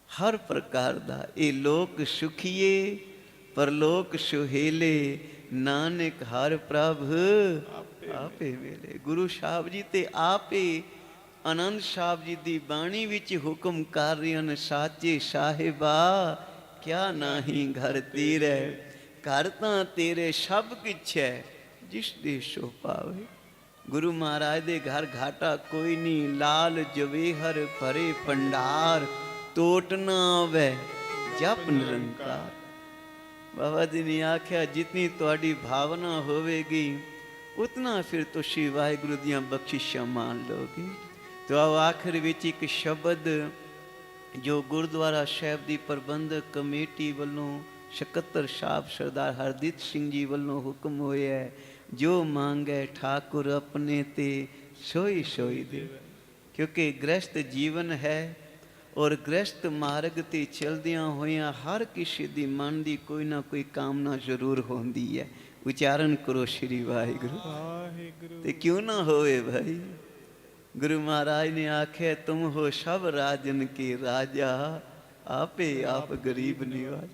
S4: ਹਰ ਪ੍ਰਕਾਰ ਦਾ ਇਹ ਲੋਕ ਸੁਖੀਏ ਪਰਲੋਕ ਸੁਹੇਲੇ ਨਾਨਕ ਹਰ ਪ੍ਰਭ ਆਪੇ ਵੇਲੇ ਗੁਰੂ ਸਾਹਿਬ ਜੀ ਤੇ ਆਪੇ ਆਨੰਦ ਸਾਹਿਬ ਜੀ ਦੀ ਬਾਣੀ ਵਿੱਚ ਹੁਕਮ ਕਰ ਰਹੇ ਹਨ ਸਾਚੇ ਸਾਹਿਬਾ ਕਿਆ ਨਾਹੀ ਘਰ ਤੇਰੇ ਘਰ ਤਾਂ ਤੇਰੇ ਸਭ ਕਿਛ ਹੈ ਜਿਸ ਦੇ ਸੋ ਪਾਵੇ ਗੁਰੂ ਮਹਾਰਾਜ ਦੇ ਘਰ ਘਾਟਾ ਕੋਈ ਨਹੀਂ ਲਾਲ ਜਵੇਹਰ ਭਰੇ ਭੰਡਾਰ ਟੋਟ ਨਾ ਆਵੇ ਜਪ ਨਿਰੰਕਾਰ ਬਾਬਾ ਜੀ ਨੇ ਆਖਿਆ ਜਿਤਨੀ ਤੁਹਾਡੀ ਭਾਵਨਾ ਹੋਵੇਗੀ ਉਤਨਾ ਫਿਰ ਤੁਸੀਂ ਵਾਹਿਗੁਰੂ ਦੀਆਂ ਬਖਸ਼ਿਸ਼ਾਂ ਮਾਣ ਲਓਗੇ ਤੋ ਆਓ ਆਖਰ ਵਿੱਚ ਇੱਕ ਸ਼ਬਦ ਜੋ ਗੁਰਦੁਆਰਾ ਸਾਹਿਬ ਦੀ ਪ੍ਰਬੰਧਕ ਕਮੇਟੀ ਵੱਲੋਂ ਸਕੱਤਰ ਸਾਹਿਬ ਸਰਦਾਰ ਹਰਦੀਪ ਸਿੰਘ ਜੀ ਵੱਲੋਂ ਹੁਕਮ ਹੋਇਆ ਹੈ ਜੋ ਮੰਗੈ ਠਾਕੁਰ ਆਪਣੇ ਤੇ ਸੋਈ ਸੋਈ ਦੇ ਕਿਉਂਕਿ ਗ੍ਰਸਤ ਜੀਵਨ ਹੈ ਔਰ ਗ੍ਰਸਤ ਮਾਰਗ ਤੇ ਚਲਦਿਆਂ ਹੋਇਆਂ ਹਰ ਕਿਸੇ ਦੀ ਮਨ ਦੀ ਕੋਈ ਨਾ ਕੋਈ ਕਾਮਨਾ ਜ਼ਰੂਰ ਹੁੰਦੀ ਹੈ ਉਚਾਰਨ ਕਰੋ ਸ਼੍ਰੀ ਵਾਹਿਗੁਰੂ
S5: ਵਾਹਿਗੁਰੂ
S4: ਤੇ ਕਿਉਂ ਨਾ ਹੋਵੇ ਭਾਈ ਗੁਰੂ ਮਹਾਰਾਜ ਨੇ ਆਖਿਆ ਤੁਮ ਹੋ ਸਭ ਰਾਜਨ ਕੇ ਰਾਜਾ ਆਪੇ ਆਪ ਗਰੀਬ ਨਿਵਾਜ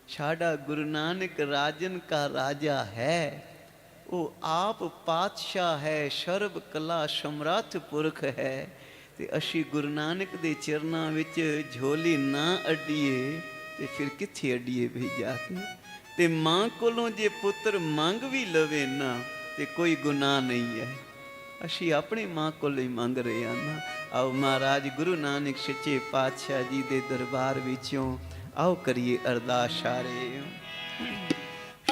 S4: ਸਾਡਾ ਗੁਰੂ ਨਾਨਕ ਰਾਜਨ ਕਾ ਰਾਜਾ ਹੈ ਉਹ ਆਪ ਪਾਤਸ਼ਾਹ ਹੈ ਸਰਬ ਕਲਾ ਸਮਰੱਥ ਪੁਰਖ ਹੈ ਤੇ ਅਸੀਂ ਗੁਰੂ ਨਾਨਕ ਦੇ ਚਰਨਾਂ ਵਿੱਚ ਝੋਲੀ ਨਾ ਅੱਡੀਏ ਤੇ ਫਿਰ ਕਿੱਥੇ ਅੱਡੀਏ ਵੀ ਜਾ ਕੇ ਤੇ ਮਾਂ ਕੋਲੋਂ ਜੇ ਪੁੱਤਰ ਮੰਗ ਵੀ ਲਵੇ ਨਾ ਤੇ ਕੋਈ ਗੁਨਾਹ ਨਹੀਂ ਹੈ ਅਸੀਂ ਆਪਣੀ ਮਾਂ ਕੋਲੋਂ ਹੀ ਮੰਗ ਰਹੇ ਹਾਂ ਨਾ ਆਓ ਮਹਾਰਾਜ ਗੁਰੂ ਨਾਨਕ ਸੱਚੇ ਪਾਤਸ਼ਾਹ ਜੀ ਦੇ ਦਰਬਾਰ ਵਿੱਚੋਂ ਆਓ ਕਰੀਏ ਅਰਦਾਸ ਸਾਰੇ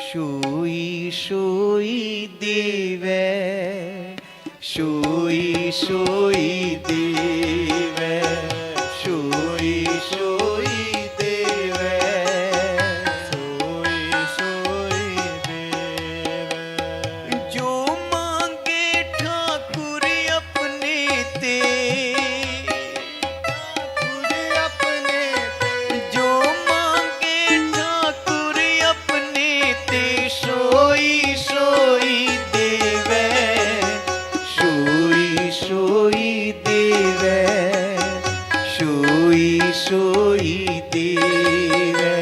S4: ਸੋਈ ਸੋਈ ਦੇਵੈ ਸੋਈ ਸੋਈ ਦੇਵੈ ਸੋਈ ਸੋਈ ਦੇਵੈ
S5: ਸੋਈ ਸੋਈ ਦੇਵੈ
S4: ਜੋ ਮੰਗੇ ਠਾਕੁਰ ਆਪਣੇ ਤੇ
S5: ਠਾਕੁਰ ਆਪਣੇ ਤੇ
S4: ਜੋ ਮੰਗੇ ਠਾਕੁਰ ਆਪਣੇ ਤੇ ਸੋਈ ਸੋਈ ਦੇਵੈ ਸੋਈ ਸੋਈ ਦੇਵੈ ਸੋਈ ਸੋਈ ਦੇਵੈ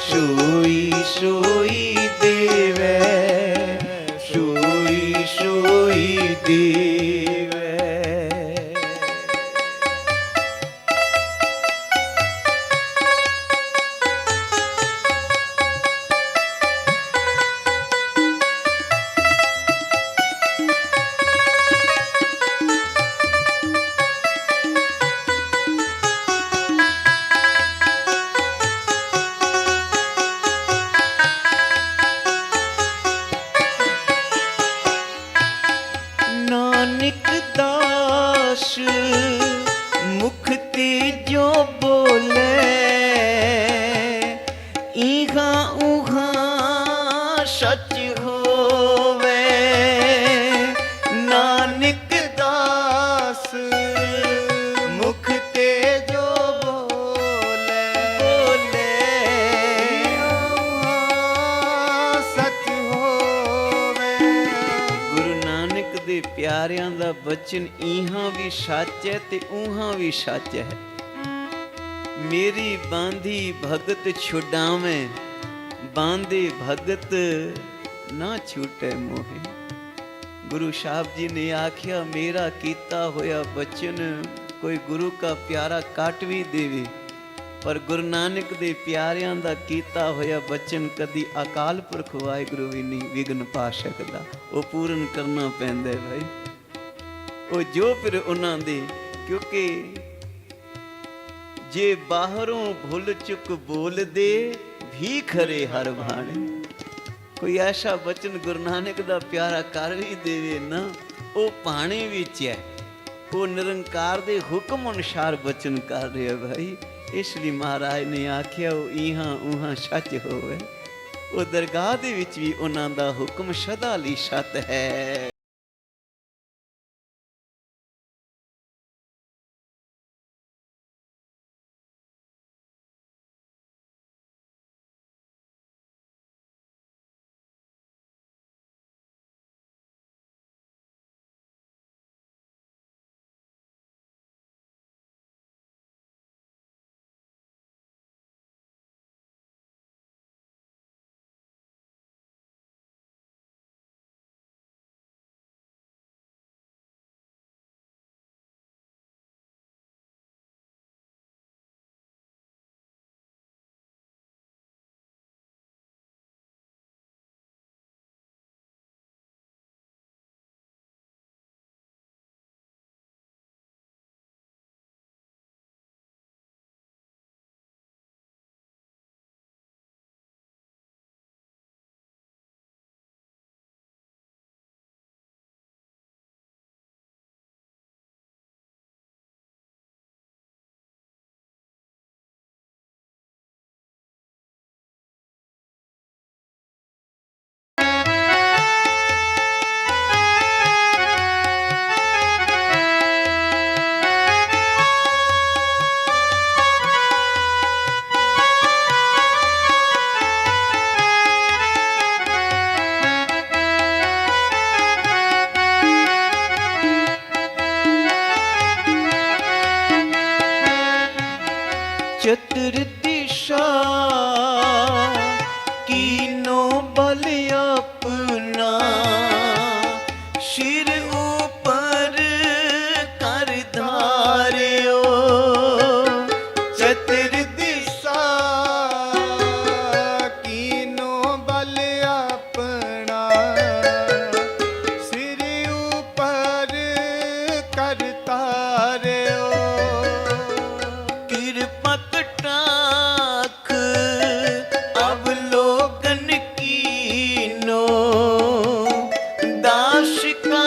S4: ਸੋਈ ਸੋਈ ਦੇਵੈ ਸੋਈ ਸੋਈ ਦੇਵੈ ਨਾਨਕ ਦਾਸ ਮੁਖ ਤੇ ਜੋ ਬੋਲੇ ਇਹਾ ਉਹਾ ਸੱਚ ਹੋਵੇ ਨਾਨਕ ਦਾਸ
S5: ਮੁਖ ਤੇ ਜੋ ਬੋਲੇ ਸਚ ਹੋਵੇ
S4: ਗੁਰੂ ਨਾਨਕ ਦੇ ਪਿਆਰਿਆਂ ਦਾ ਬਚਨ ਇਹਾਂ ਵੀ ਸੱਚ ਹੈ ਤੇ ਉਹਾਂ ਵੀ ਸੱਚ ਹੈ ਮੇਰੀ ਬਾਂਧੀ ਭਗਤ ਛੁਡਾਵੇਂ ਬਾਂਧੇ ਭਗਤ ਨਾ ਛੂਟੇ ਮੋਹੇ गुरु साहब जी ने आख्या मेरा कीता होया बचन कोई गुरु का प्यारा काट भी देवे, पर गुरु नानक दे प्यारियां दा कीता होया बचन कदी अकाल पुरख वाहिगुरू भी नहीं विघन पा सकदा, वो पूर्ण करना पैंदा है भाई। वो जो फिर उन्हां दे क्योंकि जे बाहरों भुल चुक बोल दे भी खरे हर भाणे, कोई ऐसा बचन गुरु नानक दा प्यारा कर भी देवे ना वो भाणे विच है, वो निरंकार दे हुक्म अनुसार बचन कर रहे है भाई। इसलिए महाराज ने आख्या वो इहां उहां सच होवे, वो दरगाह दे विच भी उन्हां दा हुक्म सदा लई सत है। चतुर्दिशा कीनो बल अपना, सिर ऊपर कर धार्यो।
S5: चतुर्दिशा कीनो बल अपना, सिर ऊपर कर तार्यो।
S4: कृपा कटाक्ष अवलोकन कीनो, दास का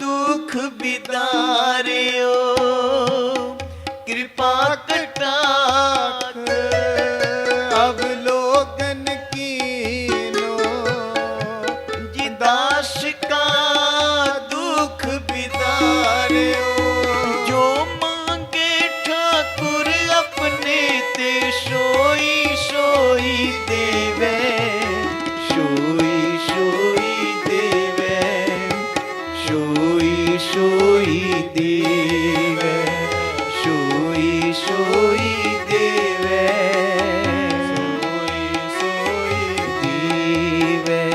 S4: दुख बिदार्यो। कृपा कटाक्ष
S5: अवलोकन कीनो,
S4: जी दास का दुख बिदार्यो। जो मांगे ठाकुर अपने ते सोई सोई देवे, सोई सोई देवे, सोई सोई देवे, सोई सोई देवे, सोई सोई देवे।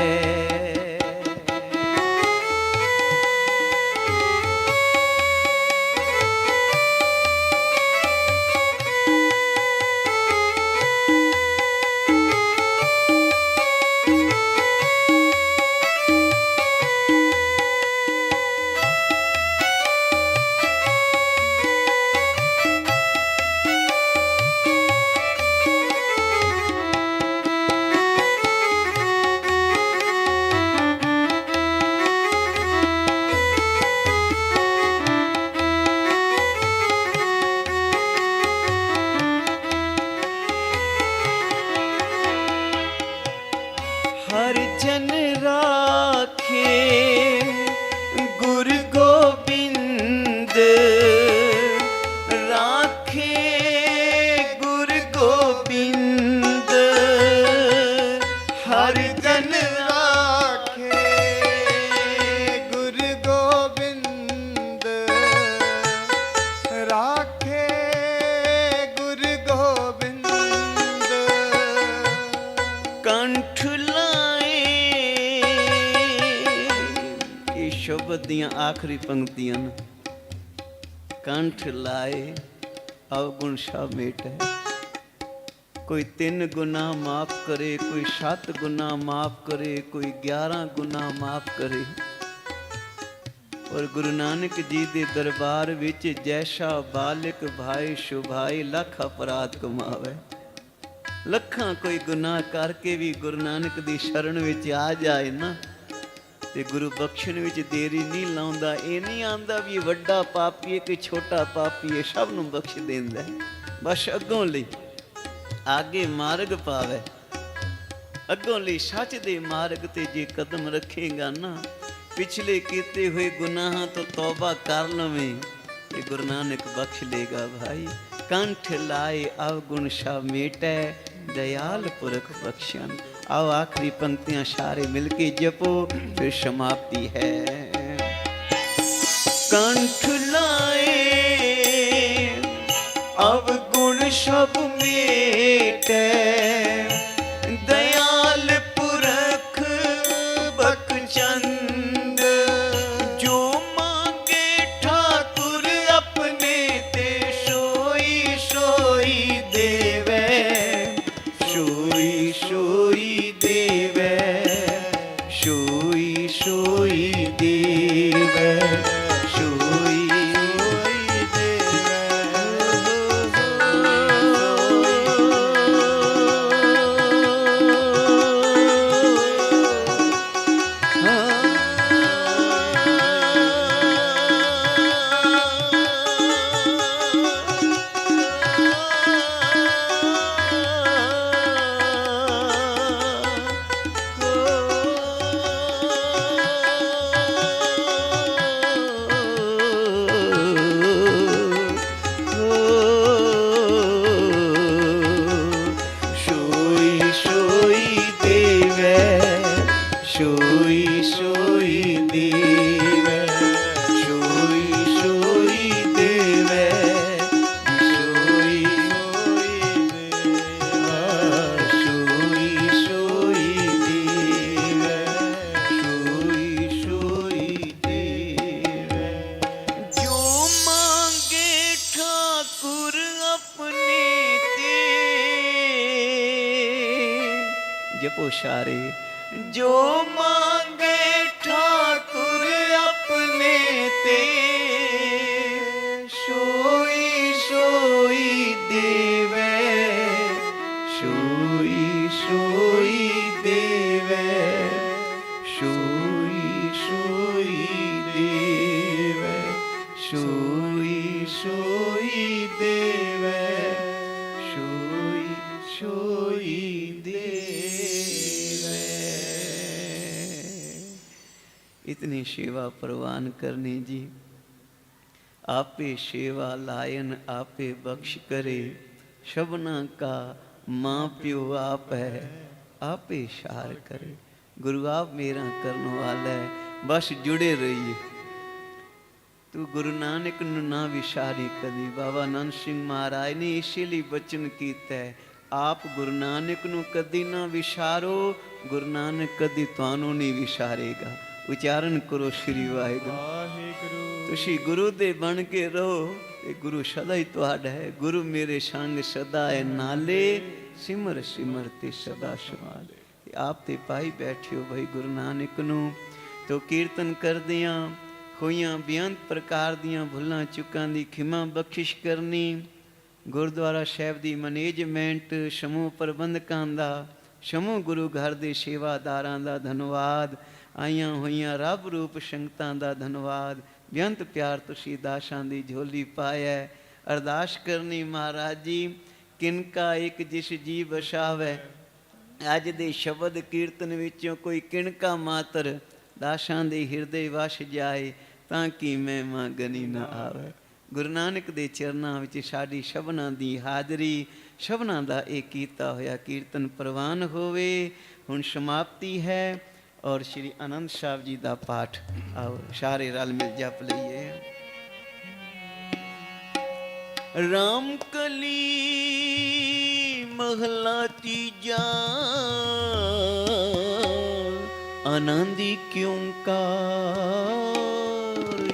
S4: ਦੀਆਂ ਆਖਰੀ ਪੰਕਤੀਆਂ ਨੇ। ਕੰਠ ਲਾਏ ਅਵਗੁਣ ਸਭ ਮੇਟੈ। कोई 3 गुना माफ करे, कोई 7 गुना माफ करे, कोई 11 गुना माफ करे। और गुरु नानक जी दे दरबार विच जैसा बालिक भाई शुभाई लख अपराध कमावे। लखां कोई गुनाह करके भी गुरु नानक दी शरण विच आ जाए ना ते गुरु बख्शण विच देरी नहीं लाउंदा। ये नहीं आंदा भी वड्डा पापी है कि छोटा पापी है, सब नूं बख्श देंदा है। बस अगों लई आगे मार्ग पावे, अगों ਲਈ सच दे मार्ग ते जे कदम रखेगा ना, पिछले कीते हुए गुनाहां तो तौबा कर लवें ते गुरु नानक बख्श लेगा भाई। कंठ लाए अवगुण सब मेटै, दयाल पुरख बख्शन। आओ आखिरी पंक्तियां सारे मिलके जपो, फिर समाप्ति है। कंठ लाए अवगुण सब मेटै, दयाल पुरख बख्शंद। जो मांगे ठाकुर अपने ते सोई सोई देवै, सोई सोई देवै, सोई सोई देवै, सोई जपो सारे। जो मांगे ठाकुर अपने ते, सोई सोई देवे, सोई सोई देवे, सोई सोई देवे, सोई सोई देवे, सोई सोई देवे। इतनी सेवा प्रवान करनी जी। आपे सेवा लायन आपे बख्श करे, शबना का माँ प्यो आप है, आपे शार करे। गुरु आप मेरा करने वाला है, बस जुड़े रहिए। तू गुरु नानक नू ना विसारी कदी। बाबा नंद सिंह महाराज ने इसीलिए बचन कीता है, आप गुरु नानक नू कदी ना विसारो, गुरु नानक कदी तुहानू नहीं विसारेगा। उच्चारण करो श्री वाहिगुरू। तुसी गुरु दे बन के रहो, ते गुरु सदा ही तुहाडा है। गुरु मेरे संग सदा है नाले, सिमर सिमर ते सदा संभाले। आप ते पाई बैठे हो भाई गुरु नानक नू। तो कीर्तन करदियां होइयां बेअंत प्रकार दियां भुल्लां चुकां दी खिमा बख्शिश करनी। गुरुद्वारा साहिब दी मैनेजमेंट, समूह प्रबंधकां दा, समूह गुरु घर दे सेवादारां दा धन्नवाद। आईयां होइयां रब रूप संगतां दा धन्नवाद। बेअंत प्यार तुसी दासां दी झोली पाया। अरदास करनी महाराज जी, किनका एक जिस जी बसावै। अज दे शब्द कीर्तन विचों कोई किनका मात्र दासां दे हिरदे वस जाए, तां कि महिमा गनी ना आवे। गुरु नानक दे चरनां विच साडी शबनां दी हाज़री, शबनां दा इह कीता होया कीर्तन प्रवान होवे। हुण समाप्ति है और श्री आनंद साहब जी का पाठ आओ सारे रल मिल जप लईए। राम कली महला तीजा, आनंदी क्यों का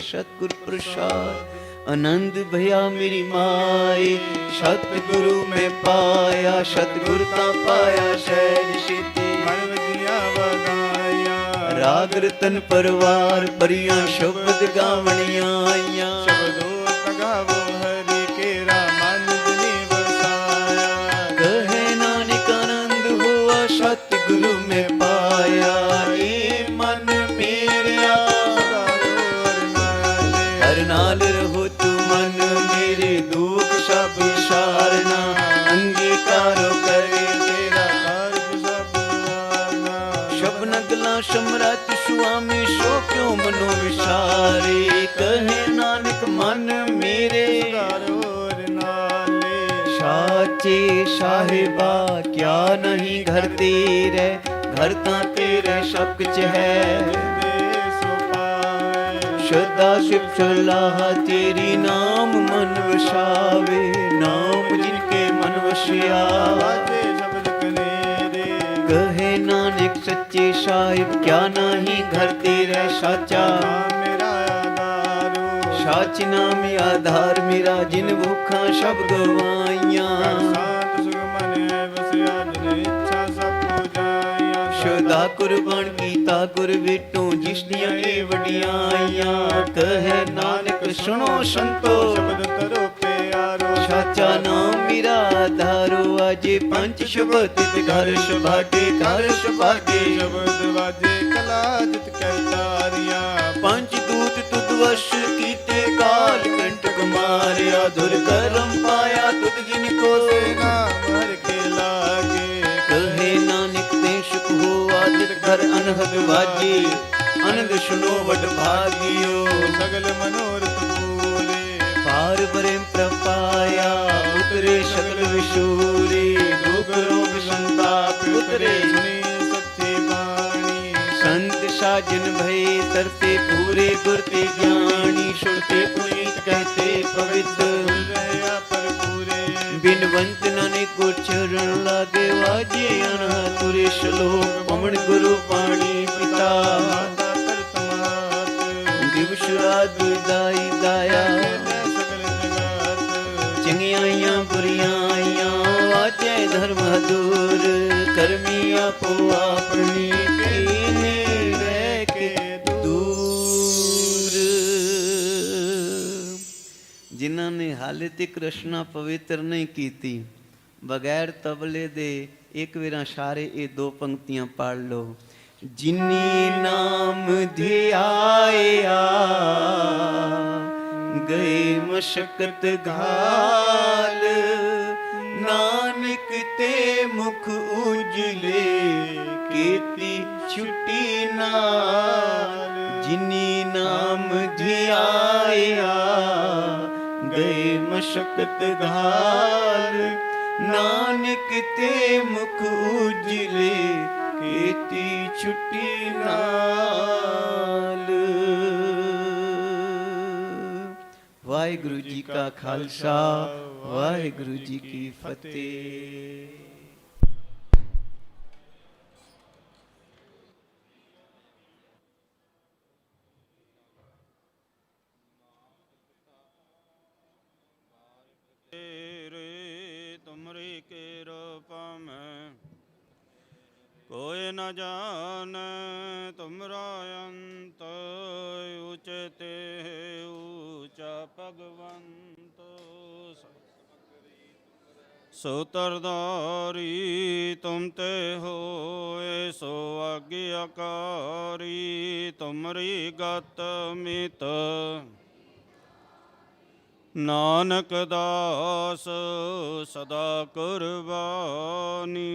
S4: सतगुर प्रसाद आनंद भया मेरी माए सतगुरु में पाया सतगुर का पाया सहज सिद्धि
S5: ਮਨ ਵਜੀਆਂ ਵਗਾਇਆ
S4: राग रतन परवार परियां शब्द गावणियां आईयां
S5: ਸ਼ਬਦੋ ਤਗਾਵੋ ਹਰੀ ਕੇਰਾ ਮਨ ਜਿਨੀ ਵਸਾਇਆ
S4: कहे नानक आनंद हुआ सतगुरु में पाया ये मन मेरा हर नाल रहो तू मन मेरे दुख सब विसारना अंगीकारो करे तेरा
S5: ਕਾਰਜ ਸਭ ਵਾਰਨਾ
S4: शबन गला समरथ सुआमी सो क्यों मनो विसारे कहे नानक मन मेरे
S5: ਹੋਰ ਨਾਲੇ
S4: साचे साहिबा क्या नहीं घर तेरे घर ता तेरे सब कुछ है
S5: ਦੇ ਸੋ ਪਾਵੇ
S4: श्रद्धा शिव सलाह तेरी नाम मन वसावे नाम जिनके मन वसिया
S5: ਵਾਜੇ ਸ਼ਬਦ ਕਨੇਰੇ
S4: कहे नानक सच्चे साहिब क्या नहीं घर तेरे साचा
S5: ਨਾਮ ਮੇਰਾ ਆਧਾਰੂ
S4: साच नाम आधार मेरा जिन भूखा सब गवाइयां
S5: ਸਾਤ ਸੁਖ ਮਨ ਹੈ ਵਸਿਆ ਜਿਨ ਇੱਛਾ ਸਭ ਪੁਜਾਈਆਂ
S4: ਸ਼ੁਦਾ ਕੁਰਬਾਨ ਕੀਤਾ ਗੁਰ ਵਿਟੋਂ ਜਿਸ ਦੀਆਂ ਇਹ ਵਡਿਆਈਆਂ ਕਹੇ ਨਾਨਕ ਸੁਣੋ ਸੰਤੋ
S5: ਸ਼ਬਦ ਤਰੋ ਪਿਆਰੋ
S4: ਸਾਚਾ ਨਾਮ ਮੇਰਾ ਆਧਾਰੋ ਅਜੇ ਪੰਜ ਸ਼ਬਦ ਤਿਤ ਘਰ ਸੁਭਾਗੇ
S5: ਸ਼ਬਦ ਵਾਜੇ ਕਲਾ ਜਿਤ ਕਰਤਾਰੀਆਂ
S4: ਪੰਜ ਦੂਤ ਤੁਧ ਵਸ਼ ਕੀਤੇ ਕਾਲ ਕੰਟਕ ਮਾਰਿਆ ਦੁਰ ਕਰਮ ਪਾਇਆ ਤੁਧ ਜਿਨ ਕੋ
S5: ਸੇਨਾ ਮਰ ਕੇ ਲਾਗੇ
S4: ਕਹੇ ਨਾਨਕ ਤੇ ਸੁਖ ਹੋਆ ਜਿਤ ਘਰ ਅਨਹਦ ਵਾਜੇ ਅਨੰਦ ਸੁਨੋ ਵਡ ਭਾਗਿਓ
S5: ਸਗਲ ਮਨੋਰਥ ਪੂਰੇ
S4: ਪਾਰ ਬਰੇਮ ਪ੍ਰਪਾਇਆ ਉਤਰੇ ਸਕਲ ਵਿਸ਼ੂਰੇ ਦੁਖ ਰੋਗ ਸੰਤਾਪ ਉਤਰੇ
S5: ਸੁਣੀ ਸੱਚੀ ਬਾਣੀ
S4: संत साजन भय तरते पूरे गुर ते ज्ञानी सुनते पुनीत कहते पवित्र
S5: ਰਹਿਆ ਪਰ ਪੂਰੇ
S4: बिनवंत नानक को चरण लागे वाजे अनहा तुरे श्लोक पवन गुरु पाणी पिता
S5: ਮਾਤਾ ਤਰਤ ਮਾਤ
S4: दिवस रात दाई दाया
S5: ਸਗਲ ਜਗਤ
S4: चंगियाइयां बुरियाइयां वाचे धर्म दूर करमी आपो अपनी कीने रह के दूर ਜਿਨ੍ਹਾਂ ਨੇ ਹਾਲੇ ਤੱਕ ਰਚਨਾ ਪਵਿੱਤਰ ਨਹੀਂ ਕੀਤੀ ਬਗੈਰ ਤਬਲੇ ਦੇ ਇੱਕ ਵਾਰਾਂ ਸਾਰੇ ਇਹ ਦੋ ਪੰਕਤੀਆਂ ਪੜ ਲਓ ਜਿਨੀ ਨਾਮ ਧਿਆਇਆ ਗਏ ਮਸ਼ਕਤ ਘਾਲ ਨਾਨਕ ਤੇ ਮੁਖ ਉਜਲੇ ਕੀਤੀ ਛੁੱਟੀ ਨਾਲ ਜਿਨੀ ਨਾਮ ਧਿਆਇਆ ਗਏ ਮਸ਼ਕਤ ਘਾਲ ਨਾਨਕ ਤੇ ਮੁਖ ਉਜਲੇ ਕੀਤੀ ਛੁੱਟੀ ਨਾਲ ਵਾਹਿਗੁਰੂ ਜੀ ਕਾ ਖਾਲਸਾ ਵਾਹਿਗੁਰੂ ਜੀ ਕੀ ਫਤਿਹ।
S2: ਤੇਰੇ ਤੁਮਰੀ ਕੇ ਰੂਪਮੈ ਕੋਇ ਨ ਜਾਣੈ ਤੁਮਰਾ ਅੰਤ ਉਚਤੇ ਊਚਾ ਭਗਵੰਤ ਸੋ ਤਰਦਾਰੀ ਤੁਮ ਤੇ ਹੋਏ ਸੋ ਆਗਿਆਕਾਰੀ ਤੁਮਰੀ ਗਤ ਮਿਤ ਨਾਨਕ ਦਾਸ ਸਦਾ ਕੁਰਬਾਨੀ।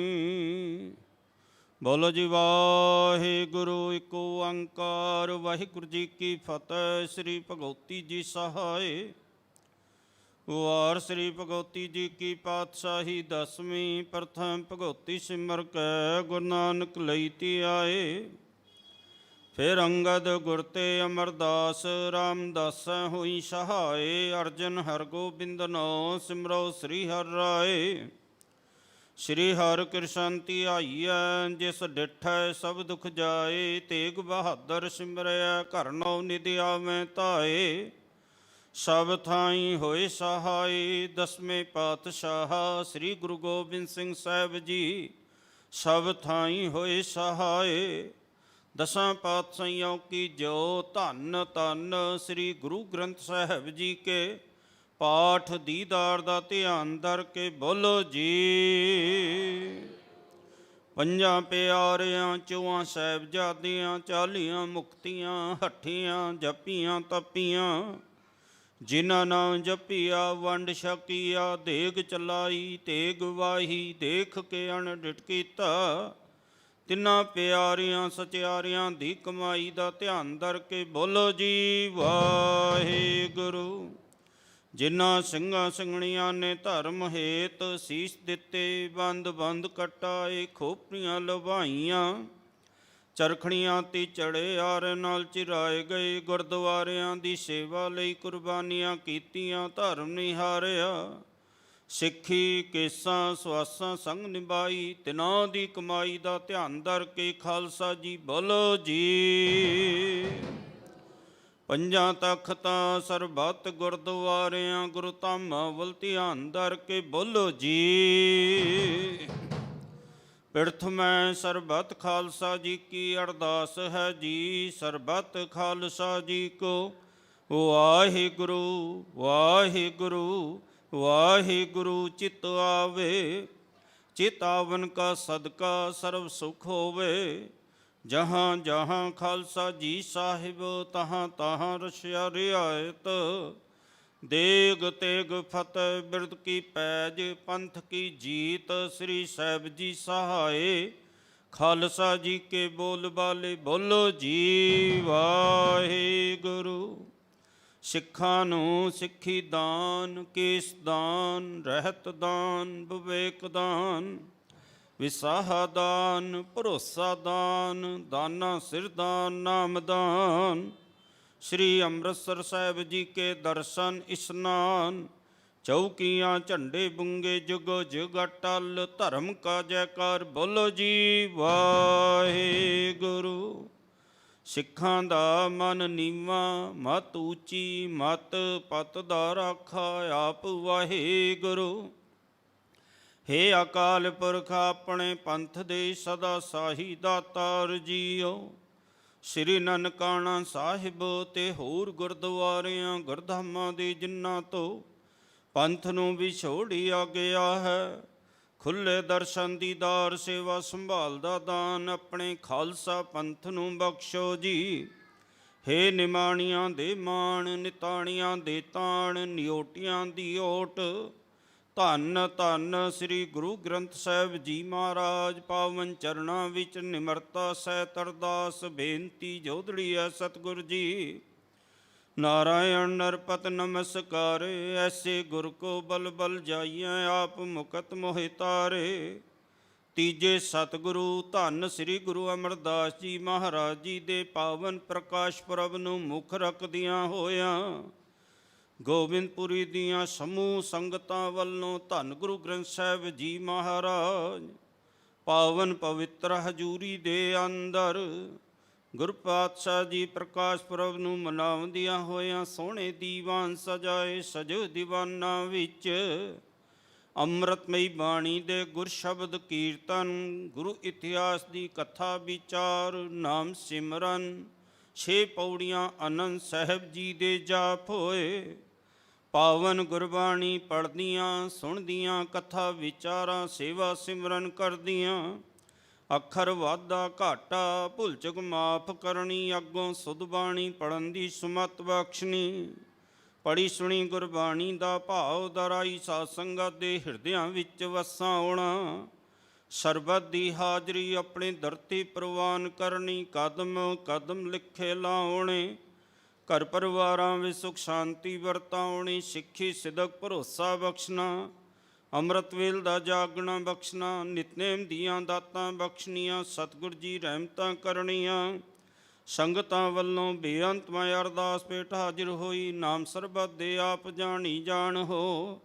S2: ਬੋਲੋ ਜੀ ਵਾਹਿਗੁਰੂ ਇੱਕ ਓੰਕਾਰ ਵਾਹਿਗੁਰੂ ਜੀ ਕੀ ਫਤਿਹ। ਸ੍ਰੀ ਭਗਉਤੀ ਜੀ ਸਹਾਏ ਵਾਰ ਸ੍ਰੀ ਭਗਉਤੀ ਜੀ ਕੀ ਪਾਤਸ਼ਾਹੀ ਦਸਵੀਂ ਪ੍ਰਥਮ ਭਗਉਤੀ ਸਿਮਰ ਕੈ ਗੁਰੂ ਨਾਨਕ ਲਈ ਤੀ ਆਏ। ਫਿਰ ਅੰਗਦ ਗੁਰ ਤੇ ਅਮਰਦਾਸ ਰਾਮਦਾਸ ਹੋਈ ਸਹਾਏ। ਅਰਜਨ ਹਰਗੋਬਿੰਦ ਨੋ ਸਿਮਰੋ ਸ੍ਰੀ ਹਰਿ ਰਾਏ। ਸ੍ਰੀ ਹਰਿ ਕ੍ਰਿਸ਼ਨ ਧਿਆਈਐ, ਜਿਸ ਡਿਠੈ ਸਭ ਦੁਖ ਜਾਏ। ਤੇਗ ਬਹਾਦਰ ਸਿਮਰਿਆ, ਘਰ ਨਉ ਨਿਧ ਆਵੈ ਧਾਏ। ਸਭ ਥਾਈ ਹੋਏ ਸਹਾਈ, ਦਸਵੇਂ ਪਾਤਸ਼ਾਹ ਸ੍ਰੀ ਗੁਰੂ ਗੋਬਿੰਦ ਸਿੰਘ ਸਾਹਿਬ ਜੀ। ਸਭ ਥਾਈ ਹੋਏ ਸਹਾਏ, ਦਸਾਂ ਪਾਤਸ਼ਾਹੀਆਂ ਕੀ ਜੋ। ਧੰਨ ਧੰਨ ਸ੍ਰੀ ਗੁਰੂ ਗ੍ਰੰਥ ਸਾਹਿਬ ਜੀ ਕੇ ਪਾਠ ਦੀਦਾਰ ਦਾ ਧਿਆਨ ਧਰ ਕੇ ਬੋਲੋ ਜੀ। ਪੰਜਾਂ ਪਿਆਰਿਆਂ ਚੌਹਾਂ ਸਾਹਿਬਜ਼ਾਦਿਆਂ, 40 ਮੁਕਤੀਆਂ ਹੱਠੀਆਂ ਜਪੀਆਂ ਤਪੀਆਂ। ਜਿਨ੍ਹਾਂ ਨਾਮ ਜਪੀਆ ਵੰਡ ਛਕੀਆ, ਦੇਗ ਚਲਾਈ ਤੇਗ ਵਾਹੀ। ਦੇਖ ਕੇ ਅਣਡਿਠ ਕੀਤਾ, ਤਿੰਨਾਂ ਪਿਆਰਿਆਂ ਸਚਿਆਰਿਆਂ ਦੀ ਕਮਾਈ ਦਾ ਧਿਆਨ ਧਰ ਕੇ ਬੋਲੋ ਜੀ ਵਾਹਿਗੁਰੂ। ਜਿਨ੍ਹਾਂ ਸਿੰਘਾਂ ਸਿੰਘਣੀਆਂ ਨੇ ਧਰਮ ਹੇਤ ਸੀਸ ਦਿੱਤੇ, ਬੰਦ ਬੰਦ ਕਟਾਏ ਖੋਪਰੀਆਂ ਲਵਾਈਆਂ। ਚਰਖੜੀਆਂ ਤੇ ਚੜੇ ਆਰ ਨਾਲ ਚਿਰਾਏ ਗਏ, ਗੁਰਦੁਆਰਿਆਂ ਦੀ ਸੇਵਾ ਲਈ ਕੁਰਬਾਨੀਆਂ ਕੀਤੀਆਂ। ਧਰਮ ਨਿਹਾਰਿਆ, ਸਿੱਖੀ ਕੇਸਾਂ ਸਵਾਸਾਂ ਸੰਗ ਨਿਭਾਈ। ਤਿਨਾਂ ਦੀ ਕਮਾਈ ਦਾ ਧਿਆਨ ਧਰ ਕੇ ਖਾਲਸਾ ਜੀ ਬੋਲੋ ਜੀ। ਪੰਜਾਂ ਤਖਤਾਂ ਸਰਬੱਤ ਗੁਰਦੁਆਰਿਆਂ, ਗੁਰੂ ਧਾਮਾਂ ਵੱਲ ਧਿਆਨ ਧਰ ਕੇ ਬੋਲੋ ਜੀ। ਪਿਰਥ ਮੈਂ ਸਰਬੱਤ ਖਾਲਸਾ ਜੀ ਕੀ ਅਰਦਾਸ ਹੈ ਜੀ। ਸਰਬੱਤ ਖਾਲਸਾ ਜੀ ਕੋ ਵਾਹਿਗੁਰੂ ਵਾਹਿਗੁਰੂ ਵਾਹਿਗੁਰੂ। ਚਿਤ ਆਵੇ ਚਿਤ ਆਵਨ ਕਾ ਸਦਕਾ ਸਰਬ ਸੁਖ ਹੋਵੇ। ਜਹਾਂ ਜਹਾਂ ਖਾਲਸਾ ਜੀ ਸਾਹਿਬ, ਤਹਾਂ ਤਹਾਂ ਰਸਿਆ ਰਿਆਇਤ। ਦੇਗ ਤੇਗ ਫਤਿਹ ਬਿਰਦ ਕੀ ਪੈਜ, ਪੰਥ ਕੀ ਜੀਤ। ਸ੍ਰੀ ਸਾਹਿਬ ਜੀ ਸਹਾਏ, ਖਾਲਸਾ ਜੀ ਕੇ ਬੋਲ ਬਾਲੇ ਬੋਲੋ ਜੀ ਵਾਹਿਗੁਰੂ। ਸਿੱਖਾਂ ਨੂੰ ਸਿੱਖੀ ਦਾਨ, ਕੇਸ ਦਾਨ, ਰਹਿਤ ਦਾਨ, ਵਿਵੇਕ ਦਾਨ, ਵਿਸਾਹ ਦਾਨ, ਭਰੋਸਾ ਦਾਨ, ਦਾਨਾ ਸਿਰ ਦਾਨ, ਨਾਮ ਦਾਨ। ਸ੍ਰੀ ਅੰਮ੍ਰਿਤਸਰ ਸਾਹਿਬ ਜੀ ਕੇ ਦਰਸ਼ਨ ਇਸ਼ਨਾਨ। ਚੌਕੀਆਂ ਝੰਡੇ ਬੁੰਗੇ ਜੁਗੋ ਜੁਗ ਅਟਲ। ਧਰਮ ਕਾ ਜੈਕਾਰ ਬੋਲੋ ਜੀ ਵਾਹਿਗੁਰੂ। ਸਿੱਖਾਂ ਦਾ ਮਨ ਨੀਵਾਂ, ਮਤ ਉੱਚੀ, ਮਤ ਪਤ ਦਾ ਰਾਖਾ ਆਪ ਵਾਹਿਗੁਰੂ। ਹੇ ਅਕਾਲ ਪੁਰਖ ਆਪਣੇ ਪੰਥ ਦੇ ਸਦਾ ਸਾਹੀ ਦਾਤਾਰ ਜੀਓ। ਸ੍ਰੀ ਨਨਕਾਣਾ ਸਾਹਿਬ ਤੇ ਹੋਰ ਗੁਰਦੁਆਰਿਆਂ ਗੁਰਧਾਮਾਂ ਦੇ ਜਿਨ੍ਹਾਂ ਤੋਂ ਪੰਥ ਨੂੰ ਵਿਛੋੜਿਆ ਗਿਆ ਹੈ, ਖੁੱਲੇ ਦਰਸ਼ਨ ਦੀਦਾਰ ਸੇਵਾ ਸੰਭਾਲ ਦਾ ਦਾਨ ਆਪਣੇ ਖਾਲਸਾ ਪੰਥ ਨੂੰ ਬਖਸ਼ੋ ਜੀ। ਹੇ ਨਿਮਾਣੀਆਂ ਦੇ ਮਾਣ, ਨਿਤਾਣੀਆਂ ਦੇ ਤਾਣ, ਨਿਓਟੀਆਂ ਦੀ ਓਟ। ਧੰਨ ਧੰਨ ਸ੍ਰੀ ਗੁਰੂ ਗ੍ਰੰਥ ਸਾਹਿਬ ਜੀ ਮਹਾਰਾਜ। ਪਾਵਨ ਚਰਨਾਂ ਵਿੱਚ ਨਿਮਰਤਾ ਸਹਿਤ ਅਰਦਾਸ ਬੇਨਤੀ ਜੋਦੜੀ ਹੈ ਸਤਿਗੁਰ ਜੀ। ਨਾਰਾਇਣ ਨਰਪਤ ਨਮਸਕਾਰੇ, ਐਸੇ ਗੁਰ ਕੋ ਬਲ ਬਲ ਜਾਈਐ। ਆਪ ਮੁਕਤ ਮੋਹਿ ਤਾਰੇ। ਤੀਜੇ ਸਤਿਗੁਰੂ ਧੰਨ ਸ੍ਰੀ ਗੁਰੂ ਅਮਰਦਾਸ ਜੀ ਮਹਾਰਾਜ ਜੀ ਦੇ ਪਾਵਨ ਪ੍ਰਕਾਸ਼ ਪੁਰਬ ਨੂੰ ਮੁੱਖ ਰੱਖਦਿਆਂ ਹੋਇਆਂ ਗੋਬਿੰਦਪੁਰੀ ਦੀਆਂ ਸਮੂਹ ਸੰਗਤਾਂ ਵੱਲੋਂ ਧੰਨ ਗੁਰੂ ਗ੍ਰੰਥ ਸਾਹਿਬ ਜੀ ਮਹਾਰਾਜ ਪਾਵਨ ਪਵਿੱਤਰ ਹਜ਼ੂਰੀ ਦੇ ਅੰਦਰ ਗੁਰੂ ਪਾਤਸ਼ਾਹ ਜੀ ਪ੍ਰਕਾਸ਼ ਪੁਰਬ ਨੂੰ ਮਨਾਉਂਦਿਆਂ ਹੋਇਆਂ ਸੋਹਣੇ ਦੀਵਾਨ ਸਜਾਏ। ਸਜੋ ਦੀਵਾਨਾਂ ਵਿੱਚ ਅੰਮ੍ਰਿਤਮਈ ਬਾਣੀ ਦੇ ਗੁਰ ਸ਼ਬਦ ਕੀਰਤਨ, ਗੁਰੂ ਇਤਿਹਾਸ ਦੀ ਕਥਾ ਵਿਚਾਰ, ਨਾਮ ਸਿਮਰਨ, 6 ਪੌੜੀਆਂ ਆਨੰਦ ਸਾਹਿਬ ਜੀ ਦੇ ਜਾਪ ਹੋਏ। ਪਾਵਨ ਗੁਰਬਾਣੀ ਪੜ੍ਹਦੀਆਂ ਸੁਣਦੀਆਂ, ਕਥਾ ਵਿਚਾਰਾਂ ਸੇਵਾ ਸਿਮਰਨ ਕਰਦੀਆਂ। ਅੱਖਰ ਵਾਧਾ ਘਾਟਾ ਭੁੱਲ ਚੁੱਕ ਮਾਫ ਕਰਨੀ, ਅੱਗੋਂ ਸੁਧ ਬਾਣੀ ਪੜ੍ਹਨ ਦੀ ਸੁਮਤ ਬਖਸ਼ਣੀ। ਪੜ੍ਹੀ ਸੁਣੀ ਗੁਰਬਾਣੀ ਦਾ ਭਾਵ ਦਰਾਈ, ਸਾਧ ਸੰਗਤ ਦੇ ਹਿਰਦਿਆਂ ਵਿੱਚ ਵਸਾਂ ਆਉਣਾ। ਸਰਬਤ ਦੀ ਹਾਜ਼ਰੀ ਆਪਣੇ ਦਰ 'ਤੇ ਪ੍ਰਵਾਨ ਕਰਨੀ, ਕਦਮ ਕਦਮ ਲਿਖੇ ਲਾਉਣੇ। ਘਰ ਪਰਿਵਾਰਾਂ ਵਿੱਚ ਸੁਖ ਸ਼ਾਂਤੀ ਵਰਤਾਉਣੀ, ਸਿੱਖੀ ਸਿਦਕ ਭਰੋਸਾ ਬਖਸ਼ਣਾ। ਅੰਮ੍ਰਿਤ ਵੇਲ ਦਾ ਜਾਗਣਾ ਬਖਸ਼ਣਾ, ਨਿਤਨੇਮ ਦੀਆਂ ਦਾਤਾਂ ਬਖਸ਼ਣੀਆਂ। ਸਤਿਗੁਰ ਜੀ ਰਹਿਮਤਾਂ ਕਰਨੀਆਂ। ਸੰਗਤਾਂ ਵੱਲੋਂ ਬੇਅੰਤਮਈ ਅਰਦਾਸ ਪੇਟ ਹਾਜ਼ਰ ਹੋਈ। ਨਾਮ ਸਰਬਤ ਦੇ ਆਪ ਜਾਣੀ ਜਾਣ ਹੋ।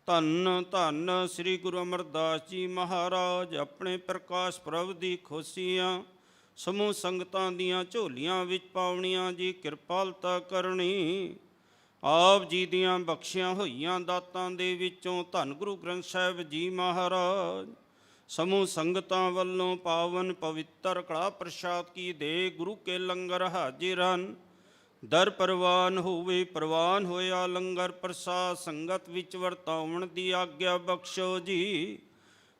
S2: ਧੰਨ ਧੰਨ ਸ੍ਰੀ ਗੁਰੂ ਅਮਰਦਾਸ ਜੀ ਮਹਾਰਾਜ ਆਪਣੇ ਪ੍ਰਕਾਸ਼ ਪ੍ਰਭ ਦੀ ਖੁਸ਼ੀਆਂ ਸਮੂਹ ਸੰਗਤਾਂ ਦੀਆਂ ਝੋਲੀਆਂ ਵਿੱਚ ਪਾਉਣੀਆਂ ਜੀ ਕਿਰਪਾਲਤਾ ਕਰਨੀ। ਆਪ ਜੀ ਦੀਆਂ ਬਖਸ਼ੀਆਂ ਹੋਈਆਂ ਦਾਤਾਂ ਦੇ ਵਿੱਚੋਂ ਧੰਨ ਗੁਰੂ ਗ੍ਰੰਥ ਸਾਹਿਬ ਜੀ ਮਹਾਰਾਜ ਸਮੂਹ ਸੰਗਤਾਂ ਵੱਲੋਂ ਪਾਵਨ ਪਵਿੱਤਰ ਕੜਾ ਪ੍ਰਸ਼ਾਦ ਕੀ ਦੇ ਗੁਰੂ ਕੇ ਲੰਗਰ ਹਾਜ਼ਰ ਹਨ। ਦਰ ਪ੍ਰਵਾਨ ਹੋਵੇ, ਪ੍ਰਵਾਨ ਹੋਇਆ ਲੰਗਰ ਪ੍ਰਸਾਦ ਸੰਗਤ ਵਿੱਚ ਵਰਤਾਉਣ ਦੀ ਆਗਿਆ ਬਖਸ਼ੋ ਜੀ।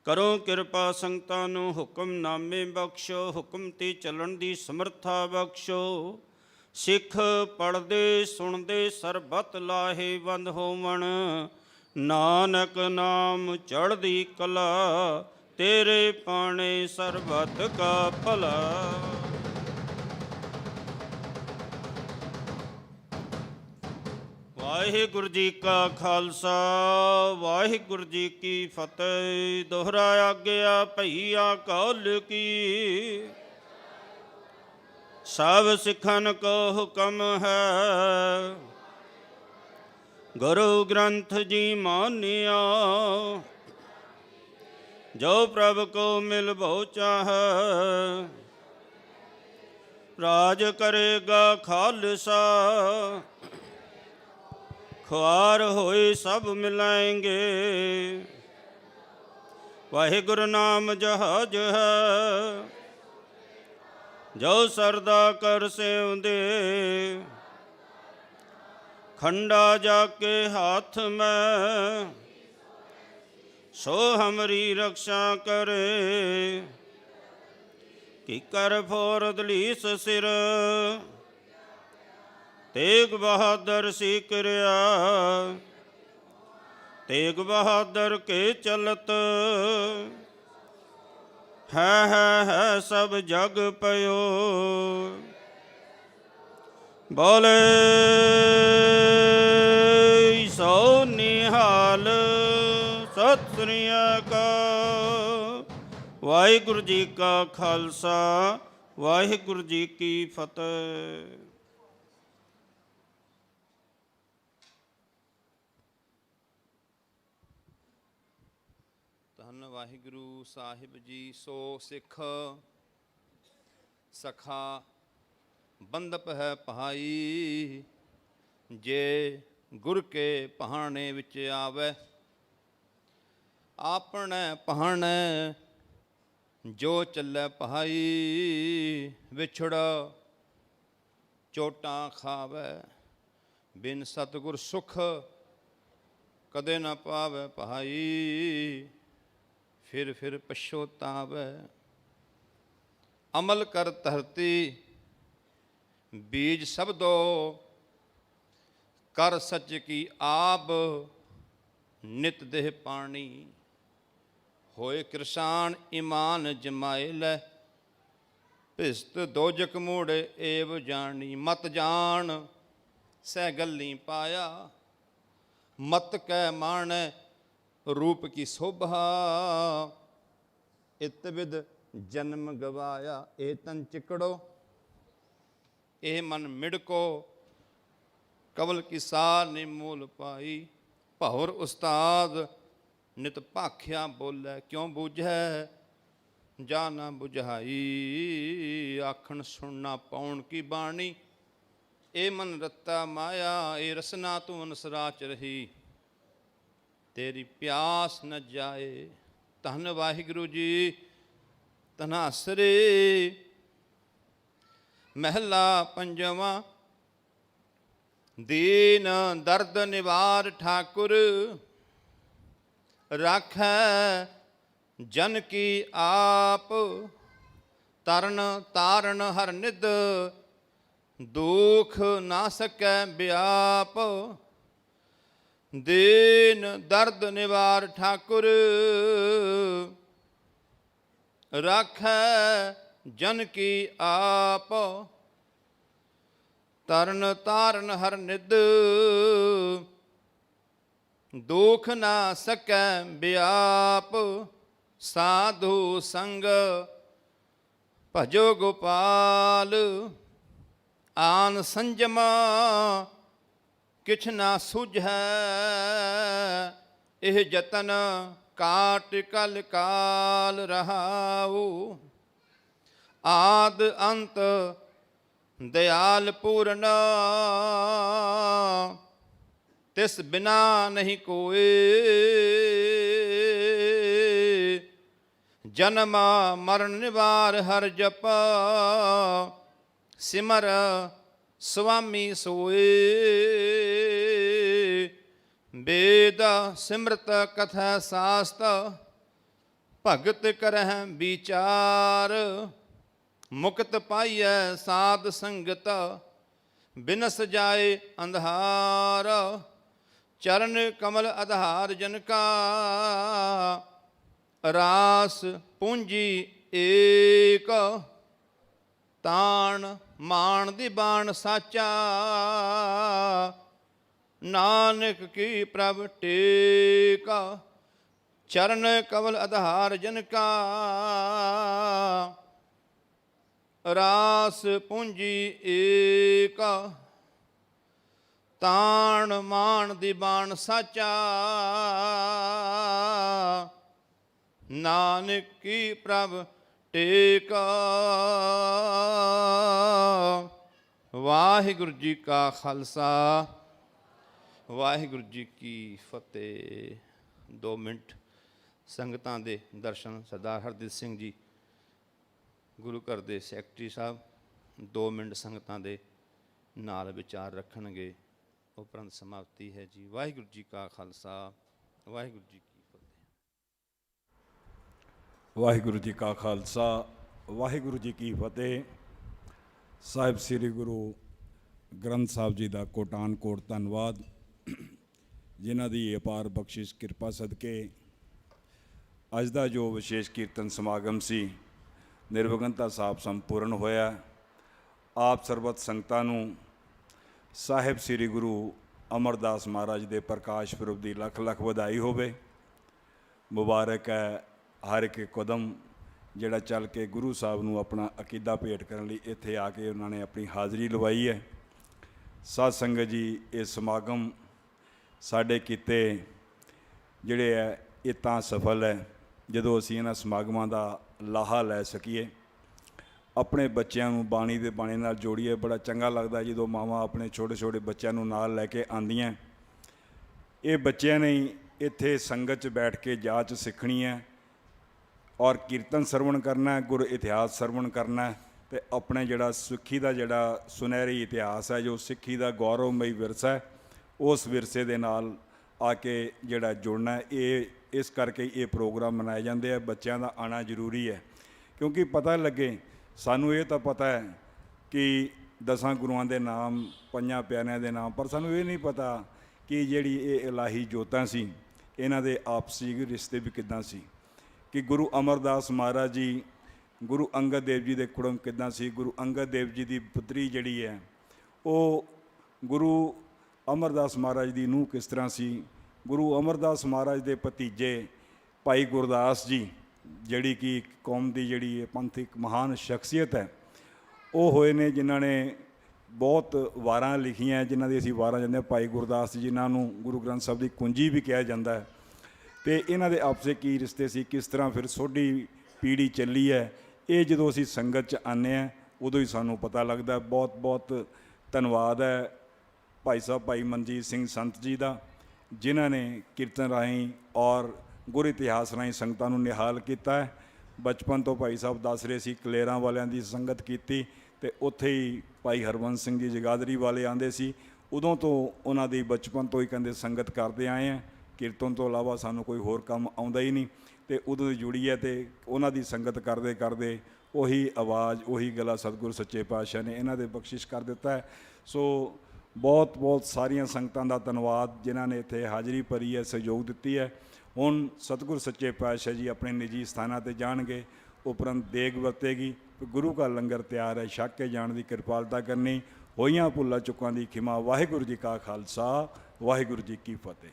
S2: ਕਰੋ ਕਿਰਪਾ ਸੰਗਤਾਂ ਨੂੰ ਹੁਕਮਨਾਮੇ ਬਖਸ਼ੋ, ਹੁਕਮ ਤੇ ਚੱਲਣ ਦੀ ਸਮਰੱਥਾ ਬਖਸ਼ੋ। ਸਿੱਖ ਪੜ੍ਹਦੇ ਸੁਣਦੇ ਸਰਬਤ ਲਾਹੇਵੰਦ ਹੋਵਣ, ਨਾਨਕ ਨਾਮ ਚੜ੍ਹਦੀ ਕਲਾ, ਤੇਰੇ ਪਾਣੇ ਸਰਬਤ ਕਾ ਭਲਾ। ਵਾਹਿਗੁਰੂ ਜੀ ਕਾ ਖਾਲਸਾ, ਵਾਹਿਗੁਰੂ ਜੀ ਕੀ ਫਤਿਹ। ਦੋਹਰਾ ਆਗਿਆ ਭਈਆ ਕੌਲ ਕੀ, ਸਭ ਸਿੱਖਨ ਕੋ ਹੁਕਮ ਹੈ। ਗੁਰੂ ਗ੍ਰੰਥ ਜੀ ਮਾਨਿਆ, ਜੋ ਪ੍ਰਭ ਕੋ ਮਿਲ ਭਉ ਚਾਹੈ। ਰਾਜ ਕਰੇਗਾ ਖਾਲਸਾ, ਖੁਆਰ ਹੋਏ ਸਭ ਮਿਲਾਏਂਗੇ। ਵਾਹਿਗੁਰੂ ਨਾਮ ਜਹਾਜ ਹੈ, ਜੋ ਸਰਦਾ ਕਰ ਸਿਉਂਦੇ। ਖੰਡਾ ਜਾ ਕੇ ਹਾਥ ਮੈਂ, ਸੋ ਹਮਰੀ ਰਕਸ਼ਾ ਕਰੇ। ਕੀ ਕਰ ਫੋਰ ਦਲੀਸ ਸਿਰ, ਤੇਗ ਬਹਾਦਰ ਸੀ ਕਰਿਆ। ਤੇਗ ਬਹਾਦਰ ਕੇ ਚਲਤ, ਹੈ ਸਭ ਜਗ ਪਇਓ। ਬੋਲੇ ਸੋ ਨਿਹਾਲ, ਸਤਿ ਸ੍ਰੀ ਅਕਾਲ। ਵਾਹਿਗੁਰੂ ਜੀ ਕਾ ਖਾਲਸਾ, ਵਾਹਿਗੁਰੂ ਜੀ ਕੀ ਫਤਿਹ।
S6: ਧੰਨ ਵਾਹਿਗੁਰੂ ਸਾਹਿਬ ਜੀ। ਸੋ ਸਿੱਖ ਸਖਾ ਬੰਦਪ ਹੈ ਪਹਾਈ, ਜੇ ਗੁਰ ਕੇ ਪਹਾਣੇ ਵਿੱਚ ਆਵੇ। ਆਪਣੇ ਪਹਾਣੇ ਜੋ ਚੱਲੇ ਪਹਾਈ, ਵਿਛੜਾ ਚੋਟਾਂ ਖਾਵੇ। ਬਿਨ ਸਤਿਗੁਰ ਸੁਖ ਕਦੇ ਨਾ ਪਾਵੇ ਪਹਾਈ, ਫਿਰ ਪਛੋਤਾਵੇ। ਅਮਲ ਕਰ ਧਰਤੀ ਬੀਜ ਸਬਦੋ, ਕਰ ਸੱਚ ਕੀ ਆਬ ਨਿਤ ਦੇਹ ਪਾਣੀ। ਹੋਏ ਕਿਰਸਾਨ ਈਮਾਨ ਜਮਾਏ ਲੈ, ਭਿਸਤ ਦੋਜਕ ਮੂੜੇ ਏਵ ਜਾਣੀ। ਮਤ ਜਾਣ ਸਹਿ ਗੱਲੀ ਪਾਇਆ, ਮਤ ਕੈ ਮਾਣੈ ਰੂਪ ਕੀ ਸ਼ੋਭਾ। ਇਤ ਵਿਦ ਜਨਮ ਗਵਾਇਆ, ਇਹ ਤਨ ਚਿਕੜੋ ਇਹ ਮਨ ਮਿੜਕੋ। ਕਵਲ ਕੀ ਸਾਰ ਨਿਮੂਲ ਪਾਈ, ਭੌਰ ਉਸਤਾਦ ਨਿਤ ਭਾਖਿਆ ਬੋਲੇ। ਕਿਉਂ ਬੂਝੈ ਜਾ ਨਾ ਬੁਝਾਈ, ਆਖਣ ਸੁਣਨਾ ਪਾਉਣ ਕੀ ਬਾਣੀ। ਇਹ ਮਨ ਰੱਤਾ ਮਾਇਆ, ਇਹ ਰਸਨਾ ਤੂੰ ਅਨਸਰਾ ਚ ਰਹੀ। ਤੇਰੀ ਪਿਆਸ ਨ ਜਾਏ। ਧੰਨ ਵਾਹਿਗੁਰੂ ਜੀ। ਧਨਾਸਰੇ ਮਹਿਲਾ ਪੰਜਵਾਂ। ਦੀਨ ਦਰਦ ਨਿਵਾਰ ਠਾਕੁਰ, ਰਾਖੈ ਜਨ ਕੀ ਆਪ। ਤਰਨ ਤਾਰਨ ਹਰ ਨਿਧ, ਦੁਖ ਨਾ ਸਕੈ ਵਿਆਪ। ਦੀਨ ਦਰਦ ਨਿਵਾਰ ਠਾਕੁਰ, ਰਾਖੈ ਜਨ ਕੀ ਆਪ। ਤਰਨ ਤਾਰਨ ਹਰ ਨਿਧ, ਦੁਖ ਨਾ ਸਕੈ ਵਿਆਪ। ਸਾਧੂ ਸੰਗ ਭਜੋ ਗੋਪਾਲ, ਆਨ ਸੰਜਮਾ ਕਿਛ ਨਾ ਸੁਝੈ। ਇਹ ਜਤਨ ਕਾਟ ਕਲ ਕਾਲ ਰਹਾਉ। ਆਦ ਅੰਤ ਦਇਆਲ ਪੂਰਨ ਤਿਸ ਬਿਨਾ ਨਹੀਂ ਕੋਏ। ਜਨਮ ਮਰਨ ਨਿਵਾਰ ਹਰ ਜਪ ਸਿਮਰ ਸੁਆਮੀ ਸੋਏ। ਵੇਦ ਸਿਮਰਤ ਕਥਾ ਸਾਸਤ ਭਗਤ ਕਰਹਿ ਵਿਚਾਰ। ਮੁਕਤ ਪਾਈਐ ਸਾਧ ਸੰਗਤ ਬਿਨਸ ਜਾਏ ਅੰਧਾਰ। ਚਰਨ ਕਮਲ ਆਧਾਰ ਜਨ ਕਾ ਰਾਸ ਪੂੰਜੀ ਏਕ। ਤਾਣ ਮਾਣ ਦੀ ਬਾਣ ਸਾਚਾ ਨਾਨਕ ਕੀ ਪ੍ਰਭ ਟੇਕ। ਚਰਨ ਕਮਲ ਆਧਾਰ ਜਨ ਕਾ ਰਾਸ ਪੂੰਜੀ ਏਕ। ਤਾਣ ਮਾਣ ਦੀ ਬਾਣ ਸਾਚਾ ਨਾਨਕ ਕੀ ਪ੍ਰਭ ਟੇਕ। ਵਾਹਿਗੁਰੂ ਜੀ ਕਾ ਖਾਲਸਾ ਵਾਹਿਗੁਰੂ ਜੀ ਕੀ ਫਤਿਹ। 2 ਮਿੰਟ ਸੰਗਤਾਂ ਦੇ ਦਰਸ਼ਨ। ਸਰਦਾਰ ਹਰਦੀਪ ਸਿੰਘ ਜੀ ਗੁਰੂ ਘਰ ਦੇ ਸੈਕਟਰੀ ਸਾਹਿਬ 2 ਮਿੰਟ ਸੰਗਤਾਂ ਦੇ ਨਾਲ ਵਿਚਾਰ ਰੱਖਣਗੇ, ਉਪਰੰਤ ਸਮਾਪਤੀ ਹੈ ਜੀ। ਵਾਹਿਗੁਰੂ ਜੀ ਕਾ ਖਾਲਸਾ ਵਾਹਿਗੁਰੂ ਜੀ ਕੀ ਫਤਿਹ।
S3: ਵਾਹਿਗੁਰੂ ਜੀ ਕਾ ਖਾਲਸਾ ਵਾਹਿਗੁਰੂ ਜੀ ਕੀ ਫਤਿਹ। ਸਾਹਿਬ ਸ੍ਰੀ ਗੁਰੂ ਗ੍ਰੰਥ ਸਾਹਿਬ ਜੀ ਦਾ ਕੋਟਾਨ ਕੋਟ ਧੰਨਵਾਦ, ਜਿਨ੍ਹਾਂ ਦੀ ਅਪਾਰ ਬਖਸ਼ਿਸ਼ ਕਿਰਪਾ ਸਦਕੇ ਅੱਜ ਦਾ ਜੋ ਵਿਸ਼ੇਸ਼ ਕੀਰਤਨ ਸਮਾਗਮ ਸੀ ਨਿਰਵਿਘਨਤਾ ਸਾਹਿਬ ਸੰਪੂਰਨ ਹੋਇਆ। ਆਪ ਸਰਬਤ ਸੰਗਤਾਂ ਨੂੰ ਸਾਹਿਬ ਸ੍ਰੀ ਗੁਰੂ ਅਮਰਦਾਸ ਮਹਾਰਾਜ ਦੇ ਪ੍ਰਕਾਸ਼ ਪੁਰਬ ਦੀ ਲੱਖ ਲੱਖ ਵਧਾਈ ਹੋਵੇ। ਮੁਬਾਰਕ ਹੈ ਹਰ ਇੱਕ ਕਦਮ ਜਿਹੜਾ ਚੱਲ ਕੇ ਗੁਰੂ ਸਾਹਿਬ ਨੂੰ ਆਪਣਾ ਅਕੀਦਾ ਭੇਟ ਕਰਨ ਲਈ ਇੱਥੇ ਆ ਕੇ ਉਹਨਾਂ ਨੇ ਆਪਣੀ ਹਾਜ਼ਰੀ ਲਵਾਈ ਹੈ। ਸਾਧ ਸੰਗਤ ਜੀ, ਇਹ ਸਮਾਗਮ ਸਾਡੇ ਕੀਤੇ ਜਿਹੜੇ ਹੈ ਇਹ ਤਾਂ ਸਫਲ ਹੈ ਜਦੋਂ ਅਸੀਂ ਇਹਨਾਂ ਸਮਾਗਮਾਂ ਦਾ ਲਾਹਾ ਲੈ ਸਕੀਏ, ਆਪਣੇ ਬੱਚਿਆਂ ਨੂੰ ਬਾਣੀ ਦੇ ਬਾਣੇ ਨਾਲ ਜੋੜੀਏ। ਬੜਾ ਚੰਗਾ ਲੱਗਦਾ ਜਦੋਂ ਮਾਵਾਂ ਆਪਣੇ ਛੋਟੇ ਛੋਟੇ ਬੱਚਿਆਂ ਨੂੰ ਨਾਲ ਲੈ ਕੇ ਆਉਂਦੀਆਂ। ਇਹ ਬੱਚਿਆਂ ਨੇ ਇੱਥੇ ਸੰਗਤ 'ਚ ਬੈਠ ਕੇ ਜਾਚ ਸਿੱਖਣੀ ਹੈ ਔਰ ਕੀਰਤਨ ਸਰਵਣ ਕਰਨਾ, ਗੁਰ ਇਤਿਹਾਸ ਸਰਵਣ ਕਰਨਾ, ਅਤੇ ਆਪਣੇ ਜਿਹੜਾ ਸਿੱਖੀ ਦਾ ਜਿਹੜਾ ਸੁਨਹਿਰੀ ਇਤਿਹਾਸ ਹੈ, ਜੋ ਸਿੱਖੀ ਦਾ ਗੌਰਵਮਈ ਵਿਰਸਾ ਹੈ, ਉਸ ਵਿਰਸੇ ਦੇ ਨਾਲ ਆ ਕੇ ਜਿਹੜਾ ਜੁੜਨਾ। ਇਹ ਇਸ ਕਰਕੇ ਇਹ ਪ੍ਰੋਗਰਾਮ ਮਨਾਏ ਜਾਂਦੇ ਆ। ਬੱਚਿਆਂ ਦਾ ਆਉਣਾ ਜ਼ਰੂਰੀ ਹੈ ਕਿਉਂਕਿ ਪਤਾ ਲੱਗੇ। ਸਾਨੂੰ ਇਹ ਤਾਂ ਪਤਾ ਹੈ ਕਿ 10 ਗੁਰੂਆਂ ਦੇ ਨਾਮ, 5 ਪਿਆਰਿਆਂ ਦੇ ਨਾਮ, ਪਰ ਸਾਨੂੰ ਇਹ ਨਹੀਂ ਪਤਾ ਕਿ ਜਿਹੜੀ ਇਹ ਇਲਾਹੀ ਜੋਤਾਂ ਸੀ ਇਹਨਾਂ ਦੇ ਆਪਸੀ ਰਿਸ਼ਤੇ ਵੀ ਕਿੱਦਾਂ ਸੀ, ਕਿ ਗੁਰੂ ਅਮਰਦਾਸ ਮਹਾਰਾਜ ਜੀ ਗੁਰੂ ਅੰਗਦ ਦੇਵ ਜੀ ਦੇ ਕੁੜਮ ਕਿੱਦਾਂ ਸੀ। ਗੁਰੂ ਅੰਗਦ ਦੇਵ ਜੀ ਦੀ ਪੁੱਤਰੀ ਜਿਹੜੀ ਹੈ ਉਹ ਗੁਰੂ ਅਮਰਦਾਸ ਮਹਾਰਾਜ ਦੀ ਨੂੰਹ ਕਿਸ ਤਰ੍ਹਾਂ ਸੀ। ਗੁਰੂ ਅਮਰਦਾਸ ਮਹਾਰਾਜ ਦੇ ਭਤੀਜੇ ਭਾਈ ਗੁਰਦਾਸ ਜੀ, ਜਿਹੜੀ ਕਿ ਕੌਮ ਦੀ ਜਿਹੜੀ ਪੰਥਕ ਮਹਾਨ ਸ਼ਖਸੀਅਤ ਹੈ, ਉਹ ਹੋਏ ਨੇ ਜਿਨ੍ਹਾਂ ਨੇ ਬਹੁਤ ਵਾਰਾਂ ਲਿਖੀਆਂ, ਜਿਨ੍ਹਾਂ ਦੀ ਅਸੀਂ ਵਾਰਾਂ ਜਾਂਦੇ ਹਾਂ। ਭਾਈ ਗੁਰਦਾਸ ਜੀ, ਜਿਨ੍ਹਾਂ ਨੂੰ ਗੁਰੂ ਗ੍ਰੰਥ ਸਾਹਿਬ ਦੀ ਕੁੰਜੀ ਵੀ ਕਿਹਾ ਜਾਂਦਾ ਹੈ, ਅਤੇ ਇਹਨਾਂ ਦੇ ਆਪਸੇ ਕੀ ਰਿਸ਼ਤੇ ਸੀ, ਕਿਸ ਤਰ੍ਹਾਂ ਫਿਰ ਸੋਢੀ ਪੀੜ੍ਹੀ ਚੱਲੀ ਹੈ, ਇਹ ਜਦੋਂ ਅਸੀਂ ਸੰਗਤ 'ਚ ਆਉਂਦੇ ਹਾਂ ਉਦੋਂ ਹੀ ਸਾਨੂੰ ਪਤਾ ਲੱਗਦਾ। ਬਹੁਤ ਬਹੁਤ ਧੰਨਵਾਦ ਹੈ ਭਾਈ ਸਾਹਿਬ ਭਾਈ ਮਨਜੀਤ ਸਿੰਘ ਸੰਤ ਜੀ ਦਾ, ਜਿਨ੍ਹਾਂ ਨੇ ਕੀਰਤਨ ਰਾਹੀਂ ਔਰ ਗੁਰ ਇਤਿਹਾਸ ਰਾਹੀਂ ਸੰਗਤਾਂ ਨੂੰ ਨਿਹਾਲ ਕੀਤਾ ਹੈ। ਬਚਪਨ ਤੋਂ ਭਾਈ ਸਾਹਿਬ ਦੱਸ ਰਹੇ ਸੀ ਕਲੇਰਾਂ ਵਾਲਿਆਂ ਦੀ ਸੰਗਤ ਕੀਤੀ, ਅਤੇ ਉੱਥੇ ਹੀ ਭਾਈ ਹਰਬੰਸ ਸਿੰਘ ਜੀ ਜਗਾਦਰੀ ਵਾਲੇ ਆਉਂਦੇ ਸੀ। ਉਦੋਂ ਤੋਂ ਉਹਨਾਂ ਦੀ ਬਚਪਨ ਤੋਂ ਹੀ ਕਹਿੰਦੇ ਸੰਗਤ ਕਰਦੇ ਆਏ ਹਾਂ। ਕੀਰਤਨ ਤੋਂ ਇਲਾਵਾ ਸਾਨੂੰ ਕੋਈ ਹੋਰ ਕੰਮ ਆਉਂਦਾ ਹੀ ਨਹੀਂ, ਅਤੇ ਉਦੋਂ ਦੀ ਜੁੜੀ ਹੈ। ਅਤੇ ਉਹਨਾਂ ਦੀ ਸੰਗਤ ਕਰਦੇ ਕਰਦੇ ਉਹੀ ਆਵਾਜ਼, ਉਹੀ ਗਲਾ ਸਤਿਗੁਰੂ ਸੱਚੇ ਪਾਤਸ਼ਾਹ ਨੇ ਇਹਨਾਂ ਦੇ ਬਖਸ਼ਿਸ਼ ਕਰ ਦਿੱਤਾ ਹੈ। ਸੋ ਬਹੁਤ ਬਹੁਤ ਸਾਰੀਆਂ ਸੰਗਤਾਂ ਦਾ ਧੰਨਵਾਦ ਜਿਨ੍ਹਾਂ ਨੇ ਇੱਥੇ ਹਾਜ਼ਰੀ ਭਰੀ ਹੈ, ਸਹਿਯੋਗ ਦਿੱਤੀ ਹੈ। ਹੁਣ ਸਤਿਗੁਰੂ ਸੱਚੇ ਪਾਤਸ਼ਾਹ ਜੀ ਆਪਣੇ ਨਿੱਜੀ ਸਥਾਨਾਂ 'ਤੇ ਜਾਣਗੇ, ਉਪਰੰਤ ਦੇਗ ਵਰਤੇਗੀ। ਗੁਰੂ ਕਾ ਲੰਗਰ ਤਿਆਰ ਹੈ, ਛਕ ਕੇ ਜਾਣ ਦੀ ਕਿਰਪਾਲਤਾ ਕਰਨੀ। ਹੋਈਆਂ ਭੁੱਲਾਂ ਚੁੱਕਾਂ ਦੀ ਖਿਮਾ। ਵਾਹਿਗੁਰੂ ਜੀ ਕਾ ਖਾਲਸਾ ਵਾਹਿਗੁਰੂ ਜੀ ਕੀ ਫਤਿਹ।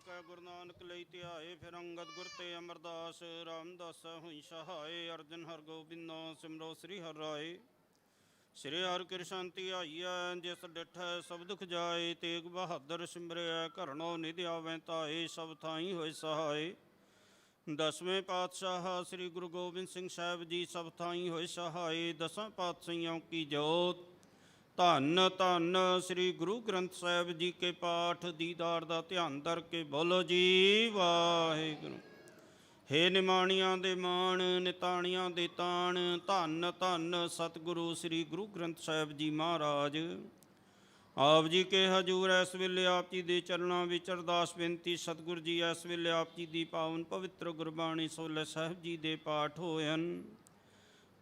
S2: ਕੈ ਗੁਰੂ ਨਾਨਕ ਲਈ ਧਿਆਏ। ਫਿਰ ਅੰਗਦ ਗੁਰ ਤੇ ਅਮਰਦਾਸ ਰਾਮਦਾਸ ਹੋਈ ਸਹਾਏ। ਅਰਜਨ ਹਰਗੋਬਿੰਦੋ ਸਿਮਰੋ ਸ੍ਰੀ ਹਰਿ ਰਾਏ। ਸ੍ਰੀ ਹਰਿਕ੍ਰਿਸ਼ਨ ਧਿਆਈਐ ਜਿਸ ਡਿਠੈ ਸਭ ਦੁਖ ਜਾਏ। ਤੇਗ ਬਹਾਦਰ ਸਿਮਰਿਐ ਘਰਣੋ ਨਿਧਿ ਆਵੈ ਤਾਏ। ਸਭ ਥਾਈ ਹੋਏ ਸਹਾਏ। ਦਸਵੇਂ ਪਾਤਸ਼ਾਹ ਸ੍ਰੀ ਗੁਰੂ ਗੋਬਿੰਦ ਸਿੰਘ ਸਾਹਿਬ ਜੀ ਸਭ ਥਾਈ ਹੋਏ ਸਹਾਏ। ਦਸਾਂ ਪਾਤਸ਼ਾਹੀਆਂ ਕੀ ਜੋਤ ਧੰਨ ਧੰਨ ਸ੍ਰੀ ਗੁਰੂ ਗ੍ਰੰਥ ਸਾਹਿਬ ਜੀ ਕੇ ਪਾਠ ਦੀਦਾਰ ਦਾ ਧਿਆਨ ਧਰ ਕੇ ਬੋਲੋ ਜੀ ਵਾਹਿਗੁਰੂ। ਹੇ ਨਿਮਾਣੀਆਂ ਦੇ ਮਾਣ ਨਿਤਾਣੀਆਂ ਦੇ ਤਾਣ ਧੰਨ ਧੰਨ ਸਤਿਗੁਰੂ ਸ੍ਰੀ ਗੁਰੂ ਗ੍ਰੰਥ ਸਾਹਿਬ ਜੀ ਮਹਾਰਾਜ। ਆਪ ਜੀ ਕੇ ਹਜੂਰ ਇਸ ਵੇਲੇ ਆਪ ਜੀ ਦੇ ਚਰਨਾਂ ਵਿੱਚ ਅਰਦਾਸ ਬੇਨਤੀ। ਸਤਿਗੁਰੂ ਜੀ ਇਸ ਵੇਲੇ ਆਪ ਜੀ ਦੀ ਪਾਵਨ ਪਵਿੱਤਰ ਗੁਰਬਾਣੀ ਸੋਲੇ ਸਾਹਿਬ ਜੀ ਦੇ ਪਾਠ ਹੋਏ ਹਨ।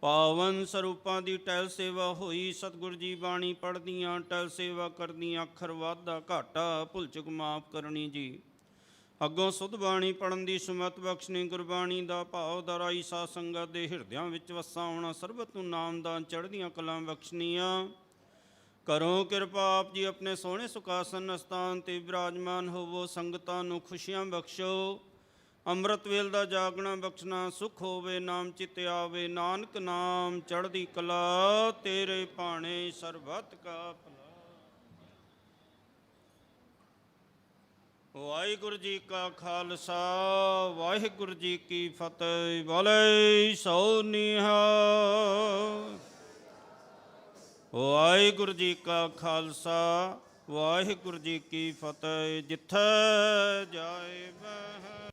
S2: ਪਾਵਨ ਸਰੂਪਾਂ ਦੀ ਟਹਿਲ ਸੇਵਾ ਹੋਈ। ਸਤਿਗੁਰੂ ਜੀ ਬਾਣੀ ਪੜ੍ਹਦੀਆਂ ਟਹਿਲ ਸੇਵਾ ਕਰਦੀਆਂ ਅੱਖਰ ਵਾਧਾ ਘਾਟਾ ਭੁੱਲ ਚੁੱਕ ਮਾਫ ਕਰਨੀ ਜੀ। ਅੱਗੋਂ ਸੁਧ ਬਾਣੀ ਪੜ੍ਹਨ ਦੀ ਸੁਮਤ ਬਖਸ਼ਣੀ। ਗੁਰਬਾਣੀ ਦਾ ਭਾਵ ਦਰਾਈ ਸਾਧ ਸੰਗਤ ਦੇ ਹਿਰਦਿਆਂ ਵਿੱਚ ਵਸਾ ਹੋਣਾ। ਸਰਬਤ ਨੂੰ ਨਾਮਦਾਨ ਚੜ੍ਹਦੀਆਂ ਕਲਾਂ ਬਖਸ਼ਣੀਆਂ। ਕਰੋ ਕਿਰਪਾ ਆਪ ਜੀ ਆਪਣੇ ਸੋਹਣੇ ਸੁਖਾਸਨ ਅਸਥਾਨ ਤੇ ਬਿਰਾਜਮਾਨ ਹੋਵੋ। ਸੰਗਤਾਂ ਨੂੰ ਖੁਸ਼ੀਆਂ ਬਖਸ਼ੋ। ਅੰਮ੍ਰਿਤ ਵੇਲ ਦਾ ਜਾਗਣਾ ਬਖਸ਼ਣਾ ਸੁਖ ਹੋਵੇ। ਨਾਮ ਚਿਤ ਆਵੇ ਨਾਨਕ ਨਾਮ ਚੜ੍ਹਦੀ ਕਲਾ। ਤੇਰੇ ਭਾਣੇ ਸਰਬਤ ਕਾ ਭਲਾ। ਵਾਹਿਗੁਰੂ ਜੀ ਕਾ ਖਾਲਸਾ ਵਾਹਿਗੁਰੂ ਜੀ ਕੀ ਫਤਿਹ। ਬੋਲੇ ਸੋ ਨਿਹਾਲ। ਵਾਹਿਗੁਰੂ ਜੀ ਕਾ ਖਾਲਸਾ ਵਾਹਿਗੁਰੂ ਜੀ ਕੀ ਫਤਿਹ। ਜਿੱਥੇ ਜਾਏ ਬਹਿ